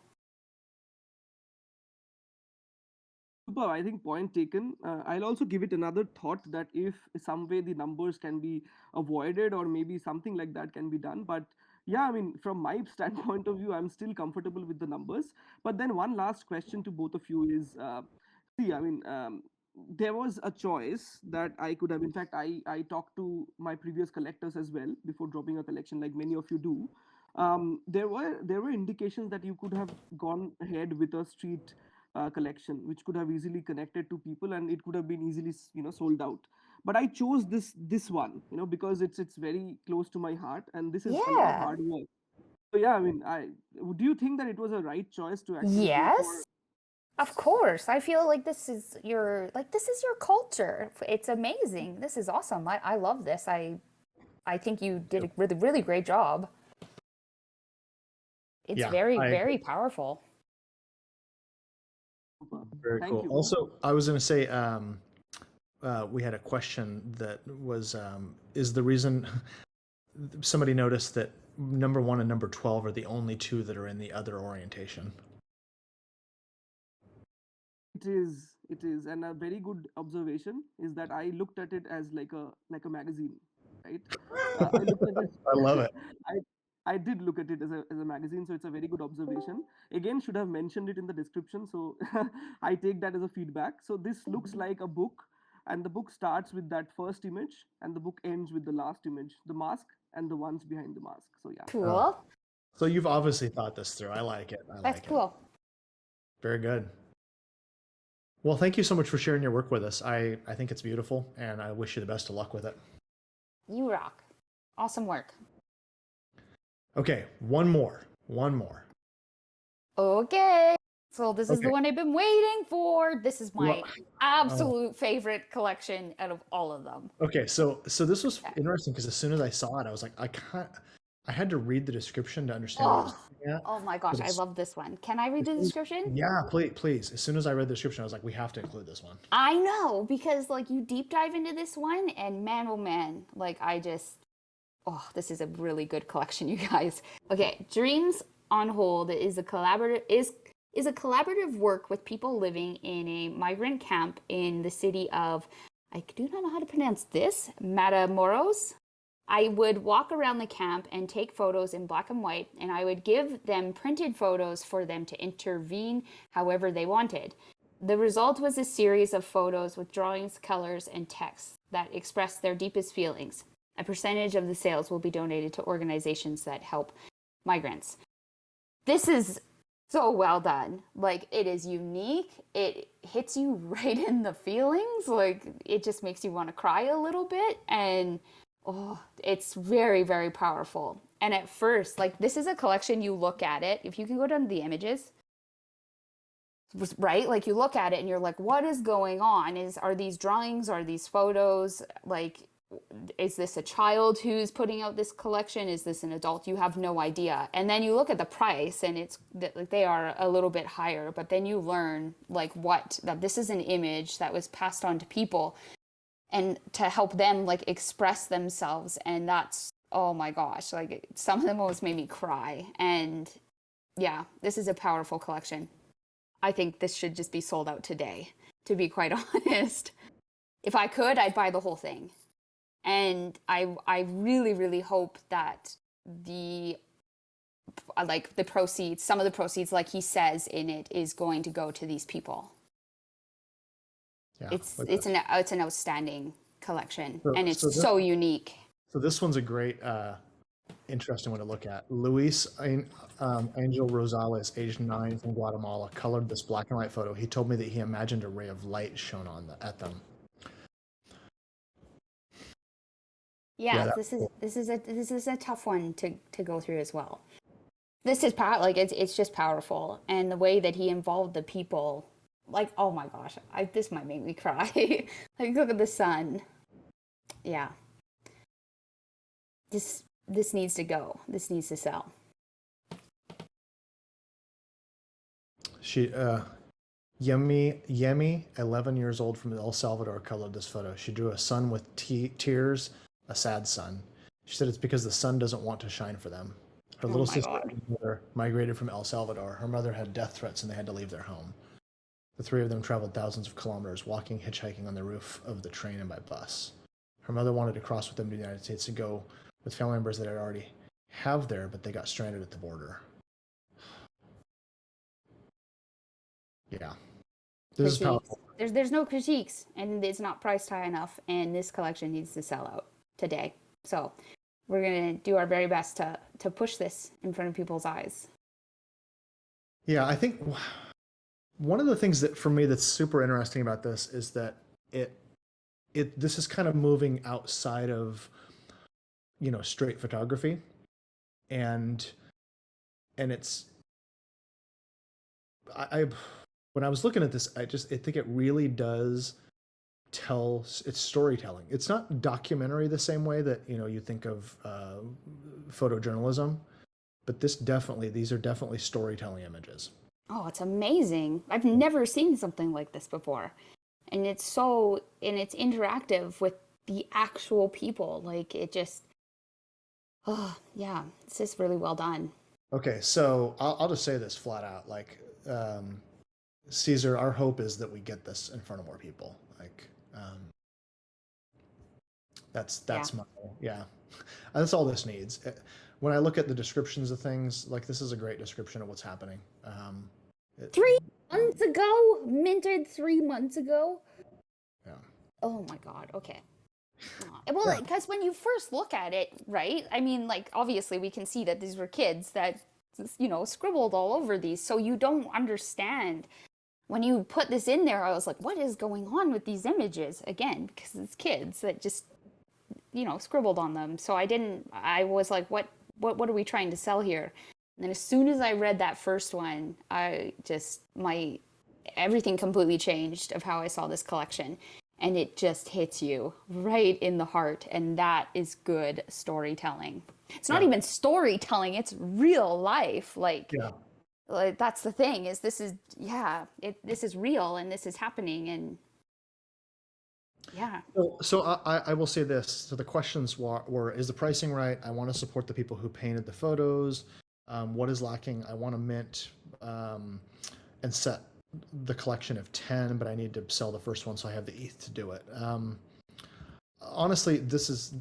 Super, I think point taken. I'll also give it another thought that if some way the numbers can be avoided or maybe something like that can be done. But yeah, I mean, from my standpoint of view, I'm still comfortable with the numbers. But then one last question to both of you is, there was a choice that I could have. In fact, I talked to my previous collectors as well before dropping a collection, like many of you do. There were indications that you could have gone ahead with a street collection, which could have easily connected to people, and it could have been easily sold out. But I chose this one, because it's very close to my heart, and this is a lot of
Yeah.
hard work. So yeah, I mean, do you think that it was a right choice to actually go for?
Yes. Of course. I feel like this is your culture. It's amazing. This is awesome. I love this. I think you did a really, really great job. It's
Yeah,
very,
I
very powerful.
Very
Thank
cool.
you.
Also, I was going to say, we had a question that was, is the reason somebody noticed that number 1 and number 12 are the only two that are in the other orientation.
It is, and a very good observation is that I looked at it as like a magazine, right? I looked at it.
I love it.
I did look at it as a magazine, so it's a very good observation. Again, should have mentioned it in the description, so I take that as a feedback. So this looks like a book, and the book starts with that first image, and the book ends with the last image, the mask and the ones behind the mask. So yeah.
Cool.
So you've obviously thought this through. I like it.
That's cool.
Very good. Well, thank you so much for sharing your work with us. I think it's beautiful, and I wish you the best of luck with it.
You rock. Awesome work.
Okay, one more.
Okay. So this is the
Okay.
one I've been waiting for. This is my
Well,
absolute favorite collection out of all of them.
Okay, so this was interesting because as soon as I saw it, I was like, I had to read the description to understand what it was looking at.
Oh my gosh, I
it's-
love this one. Can I read the description?
Yeah, please. As soon as I read the description, I was like, we have to include this one.
I know, because like you deep dive into this one, and man, oh man, like this is a really good collection, you guys. Okay, Dreams on Hold is a collaborative work with people living in a migrant camp in the city of, I do not know how to pronounce this, Matamoros. I would walk around the camp and take photos in black and white, and I would give them printed photos for them to intervene however they wanted. The result was a series of photos with drawings, colors, and text that express their deepest feelings. A percentage of the sales will be donated to organizations that help migrants. This is so well done. Like, it is unique. It hits you right in the feelings. Like, it just makes you want to cry a little bit. And it's very, very powerful. And at first, like, this is a collection, you look at it, if you can go down to the images, right? Like, you look at it and you're like, what is going on? Are these drawings? Are these photos? Like, is this a child who's putting out this collection? Is this an adult? You have no idea. And then you look at the price, and it's like they are a little bit higher, but then you learn that this is an image that was passed on to people and to help them like express themselves. And that's, oh my gosh, like some of them almost made me cry. And yeah, this is a powerful collection. I think this should just be sold out today, to be quite honest. If I could, I'd buy the whole thing. And I really, really hope that the proceeds, some of the proceeds, like he says in it, is going to go to these people.
Yeah,
it's an outstanding collection, and it's
so this-
so unique.
So this one's a great, interesting one to look at. Luis Angel Rosales, age 9, from Guatemala, colored this black and white photo. He told me that he imagined a ray of light shone at them.
Yeah, this is a tough one to go through as well. This is it's just powerful, and the way that he involved the people, like, oh my gosh, this might make me cry. Like, look at the sun. Yeah, this needs to go. This needs to sell.
She Yemi, 11 years old, from El Salvador, colored this photo. She drew a sun with tears, a sad sun. She said it's because the sun doesn't want to shine for them. Her little sister and mother migrated from El Salvador. Her mother had death threats and they had to leave their home. The three of them traveled thousands of kilometers, walking, hitchhiking on the roof of the train and by bus. Her mother wanted to cross with them to the United States to go with family members that had already have there, but they got stranded at the border. Yeah. This is
critiques.
powerful.
There's no critiques, and it's not priced high enough, and this collection needs to sell out today. So we're gonna do our very best to push this in front of people's eyes.
Yeah, I think one of the things that for me that's super interesting about this is that this is kind of moving outside of, you know, straight photography, and it's I when I was looking at this, I think it really does tell, it's storytelling. It's not documentary the same way that, you know, you think of photojournalism, but these are definitely storytelling images.
Oh, it's amazing. I've never seen something like this before. And it's interactive with the actual people. Like it just, oh yeah, it's just really well done.
Okay, so I'll just say this flat out, like, Caesar, our hope is that we get this in front of more people. Like, that's that's all this needs. When I look at the descriptions of things, like this is a great description of what's happening.
3 months ago, minted 3 months ago.
Yeah.
Oh my God. Okay. Well, because when you first look at it, right? I mean, like obviously we can see that these were kids that, you know, scribbled all over these, so you don't understand. When you put this in there, I was like, what is going on with these images? Again, because it's kids that just, you know, scribbled on them. So I was like, what are we trying to sell here? And then as soon as I read that first one, everything completely changed of how I saw this collection. And it just hits you right in the heart. And that is good storytelling. It's not even storytelling, it's real life. Like that's the thing, is this is real and this is happening. And yeah.
So I will say this. So the questions were, is the pricing right? I want to support the people who painted the photos. What is lacking? I want to mint and set the collection of 10, but I need to sell the first one, so I have the ETH to do it. Honestly, this is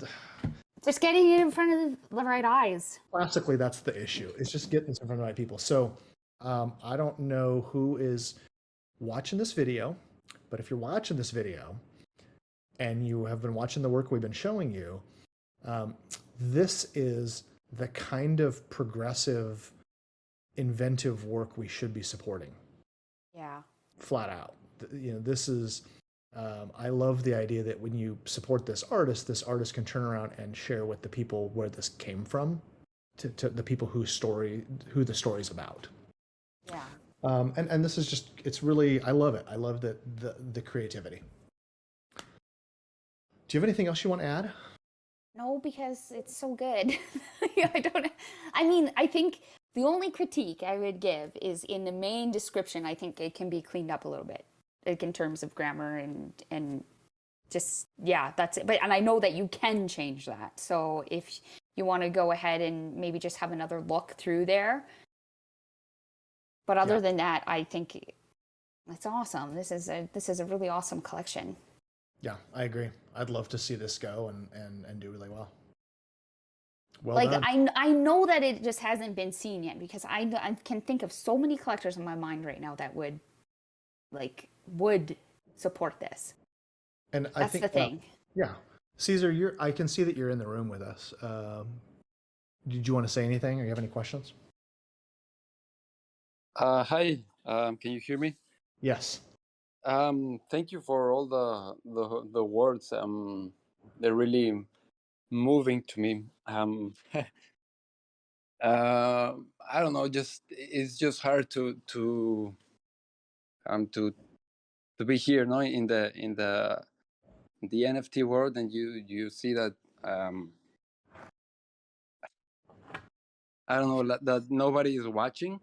just getting it in front of the right eyes.
Classically, that's the issue. It's just getting this in front of the right people. So I don't know who is watching this video, but if you're watching this video and you have been watching the work we've been showing you, this is the kind of progressive, inventive work we should be supporting.
Yeah.
Flat out. You know, this is, I love the idea that when you support this artist can turn around and share with the people where this came from, to the people who the story's about.
Yeah.
And this is just, it's really, I love it. I love the creativity. Do you have anything else you want to add?
No, because it's so good. I think the only critique I would give is in the main description. I think it can be cleaned up a little bit, like in terms of grammar and just, yeah, that's it. But, and I know that you can change that. So if you want to go ahead and maybe just have another look through there. But other than that, I think it's awesome. This is a really awesome collection.
Yeah, I agree. I'd love to see this go and do really well. Well
like
done.
I know that it just hasn't been seen yet, because I can think of so many collectors in my mind right now that would support this.
And
that's the thing.
Yeah, Caesar, I can see that you're in the room with us. Did you want to say anything, or you have any questions?
Hi, can you hear me?
Yes.
Thank you for all the words. They're really moving to me. I don't know. It's just hard to be here, no, in the NFT world, and you see that I don't know, that nobody is watching.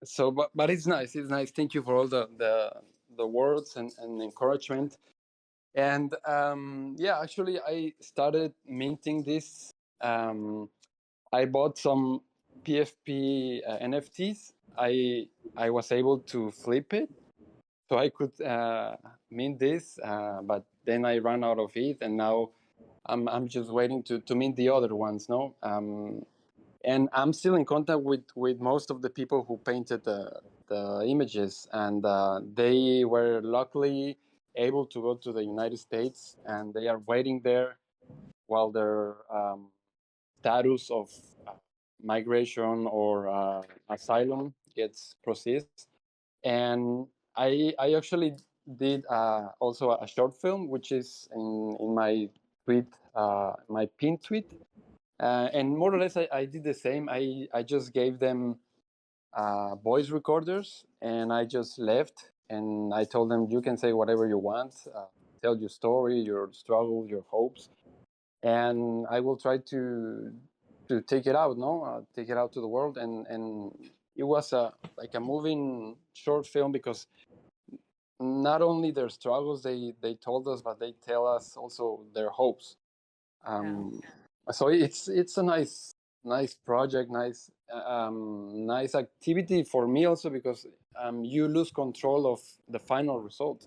So, but it's nice. It's nice. Thank you for all the words and encouragement. And yeah, actually, I started minting this. I bought some PFP NFTs. I was able to flip it, so I could mint this. But then I ran out of it, and now I'm just waiting to mint the other ones. No. And I'm still in contact with most of the people who painted the images, and they were luckily able to go to the United States, and they are waiting there while their status of migration or asylum gets processed. And I actually did also a short film, which is in my tweet, my pinned tweet. And more or less, I did the same. I just gave them voice recorders, and I just left. And I told them, you can say whatever you want, tell your story, your struggles, your hopes, and I will try to take it out, take it out to the world. And it was like a moving short film, because not only their struggles they told us, but they tell us also their hopes. So it's a nice project, nice activity for me also, because you lose control of the final result.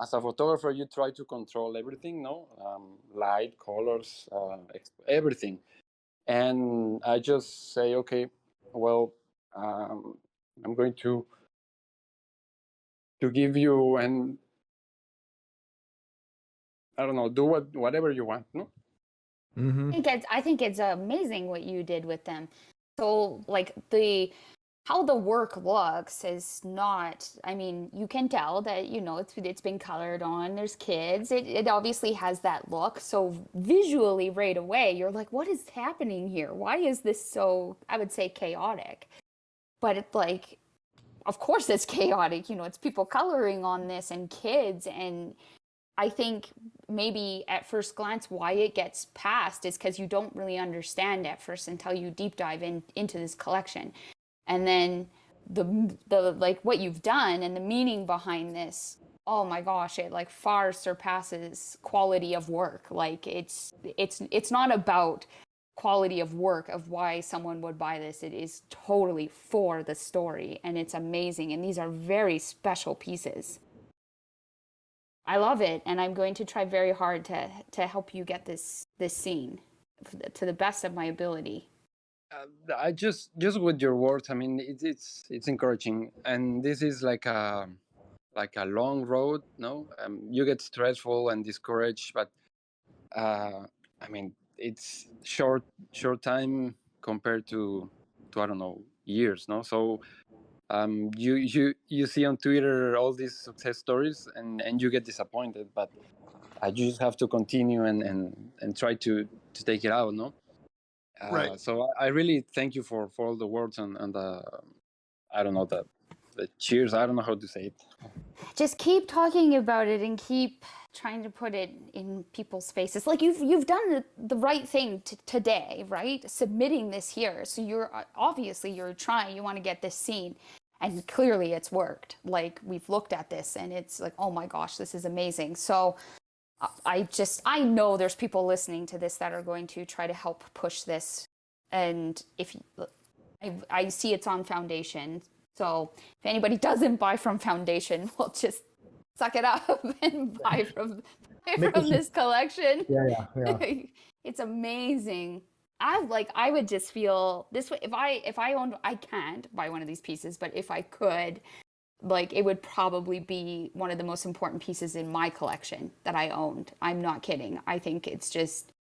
As a photographer, you try to control everything, light, colors, everything. And I just say, okay, well, I'm going to give you, and I don't know, do whatever you want, no?
Mm-hmm.
I think it's amazing what you did with them. So like how the work looks is not, I mean, you can tell that, it's been colored on, there's kids, it obviously has that look. So visually right away, you're like, what is happening here? Why is this so, I would say, chaotic? But it's like, of course it's chaotic, it's people coloring on this and kids. And I think maybe at first glance why it gets passed is because you don't really understand at first until you deep dive into this collection. And then the like what you've done and the meaning behind this, oh my gosh, it like far surpasses quality of work. Like it's not about quality of work of why someone would buy this. It is totally for the story, and it's amazing. And these are very special pieces. I love it, and I'm going to try very hard to help you get this scene to the best of my ability.
I just with your words, I mean, it's encouraging, and this is like a long road, no? You get stressful and discouraged, but I mean, it's short time compared to I don't know, years, no? So you see on Twitter all these success stories, and you get disappointed, but you just have to continue and try to take it out, no?
Right.
So I really thank you for all the words and the, I don't know, the cheers. I don't know how to say it.
Just keep talking about it and keep trying to put it in people's faces. Like you've done the right thing today, right? Submitting this here. So you're trying, you want to get this seen. And clearly it's worked. Like we've looked at this and it's like, oh my gosh, this is amazing. So I know there's people listening to this that are going to try to help push this. And I see it's on Foundation. So if anybody doesn't buy from Foundation, we'll just suck it up and buy from this collection.
Yeah.
It's amazing. I would just feel this way if I owned, I can't buy one of these pieces, but if I could, like it would probably be one of the most important pieces in my collection that I owned. I'm not kidding. I think it's just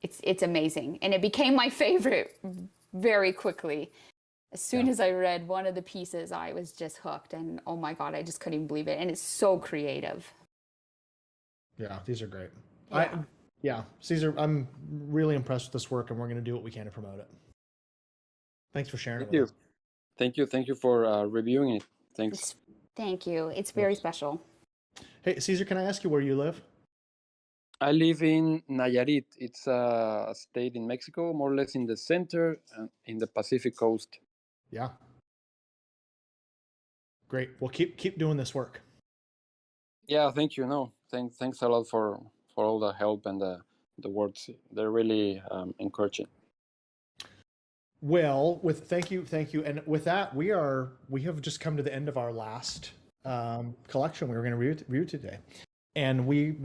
it's amazing, and it became my favorite very quickly. As soon as I read one of the pieces, I was just hooked, and oh my god, I just couldn't even believe it. And it's so creative.
Yeah, these are great.
Yeah.
Cesar, I'm really impressed with this work, and we're going to do what we can to promote it. Thanks for sharing it with us.
Thank you for reviewing it. Thanks.
Thank you. It's very special.
Hey, Cesar, can I ask you where you live?
I live in Nayarit. It's a state in Mexico, more or less in the center, in the Pacific coast.
Yeah. Great. Well, keep doing this work.
Yeah, thank you. No, thanks a lot for all the help and the words. They're really encouraging.
Well, thank you, and with that, we have just come to the end of our last collection we were going to review today, and we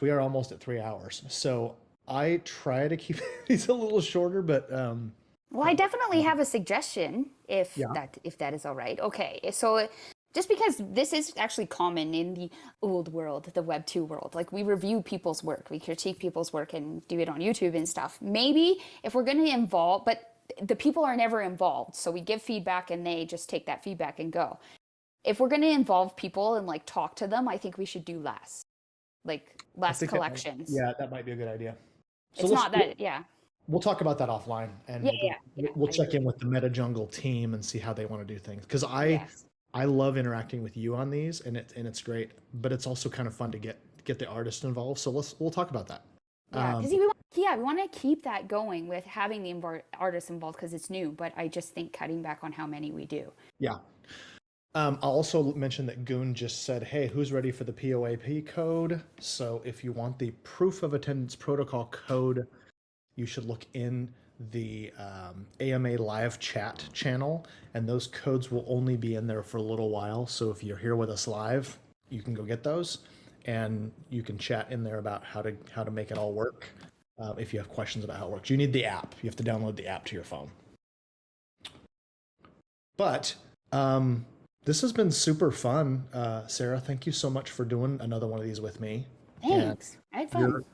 are almost at 3 hours. So I try to keep these a little shorter, but
Well, I definitely have a suggestion if
Yeah.
that is all right. Okay, so just because this is actually common in the old world, the Web 2 world, like we review people's work, we critique people's work and do it on YouTube and stuff. Maybe if we're going to involve, but the people are never involved, so we give feedback and they just take that feedback and go. If we're going to involve people and like talk to them, I think we should do less, like
I
less
think
collections.
that might be a good idea. So
It's not that, yeah.
We'll talk about that offline, and
Yeah,
we'll
I
check
agree.
in with the MetaJungle team and see how they want to do things. Because
Yes.
I love interacting with you on these, and it's great. But it's also kind of fun to get the artist involved. So we'll talk about that.
Yeah, because we want to keep that going with having the artists involved because it's new. But I just think cutting back on how many we do.
Yeah. I'll also mention that Goon just said, "Hey, who's ready for the POAP code?" So if you want the proof of attendance protocol code, you should look in the AMA live chat channel, and those codes will only be in there for a little while. So if you're here with us live, you can go get those, and you can chat in there about how to make it all work. If you have questions about how it works, you need the app. You have to download the app to your phone. But this has been super fun, Sarah. Thank you so much for doing another one of these with me.
Thanks. I had fun.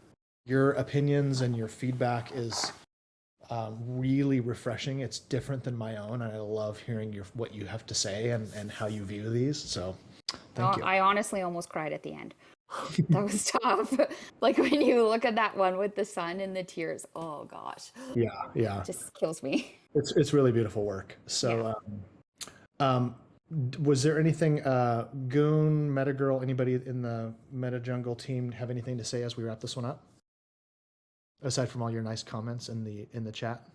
Your opinions and your feedback is really refreshing. It's different than my own, and I love hearing what you have to say and how you view these. So thank you.
I honestly almost cried at the end. That was tough. Like when you look at that one with the sun and the tears. Oh gosh.
Yeah.
It just kills me.
It's really beautiful work. So was there anything, Goon, Metagirl, anybody in the MetaJungle team have anything to say as we wrap this one up? Aside from all your nice comments in the chat.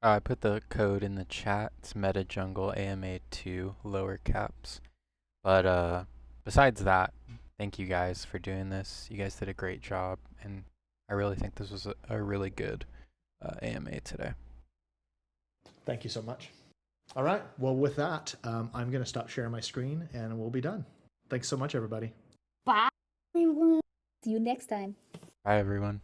I put the code in the chat. It's MetaJungle AMA2 lower caps. But besides that, thank you guys for doing this. You guys did a great job, and I really think this was a really good AMA today.
Thank you so much. All right. Well, with that, I'm going to stop sharing my screen, and we'll be done. Thanks so much, everybody.
Bye, everyone. See you next time.
Bye, everyone.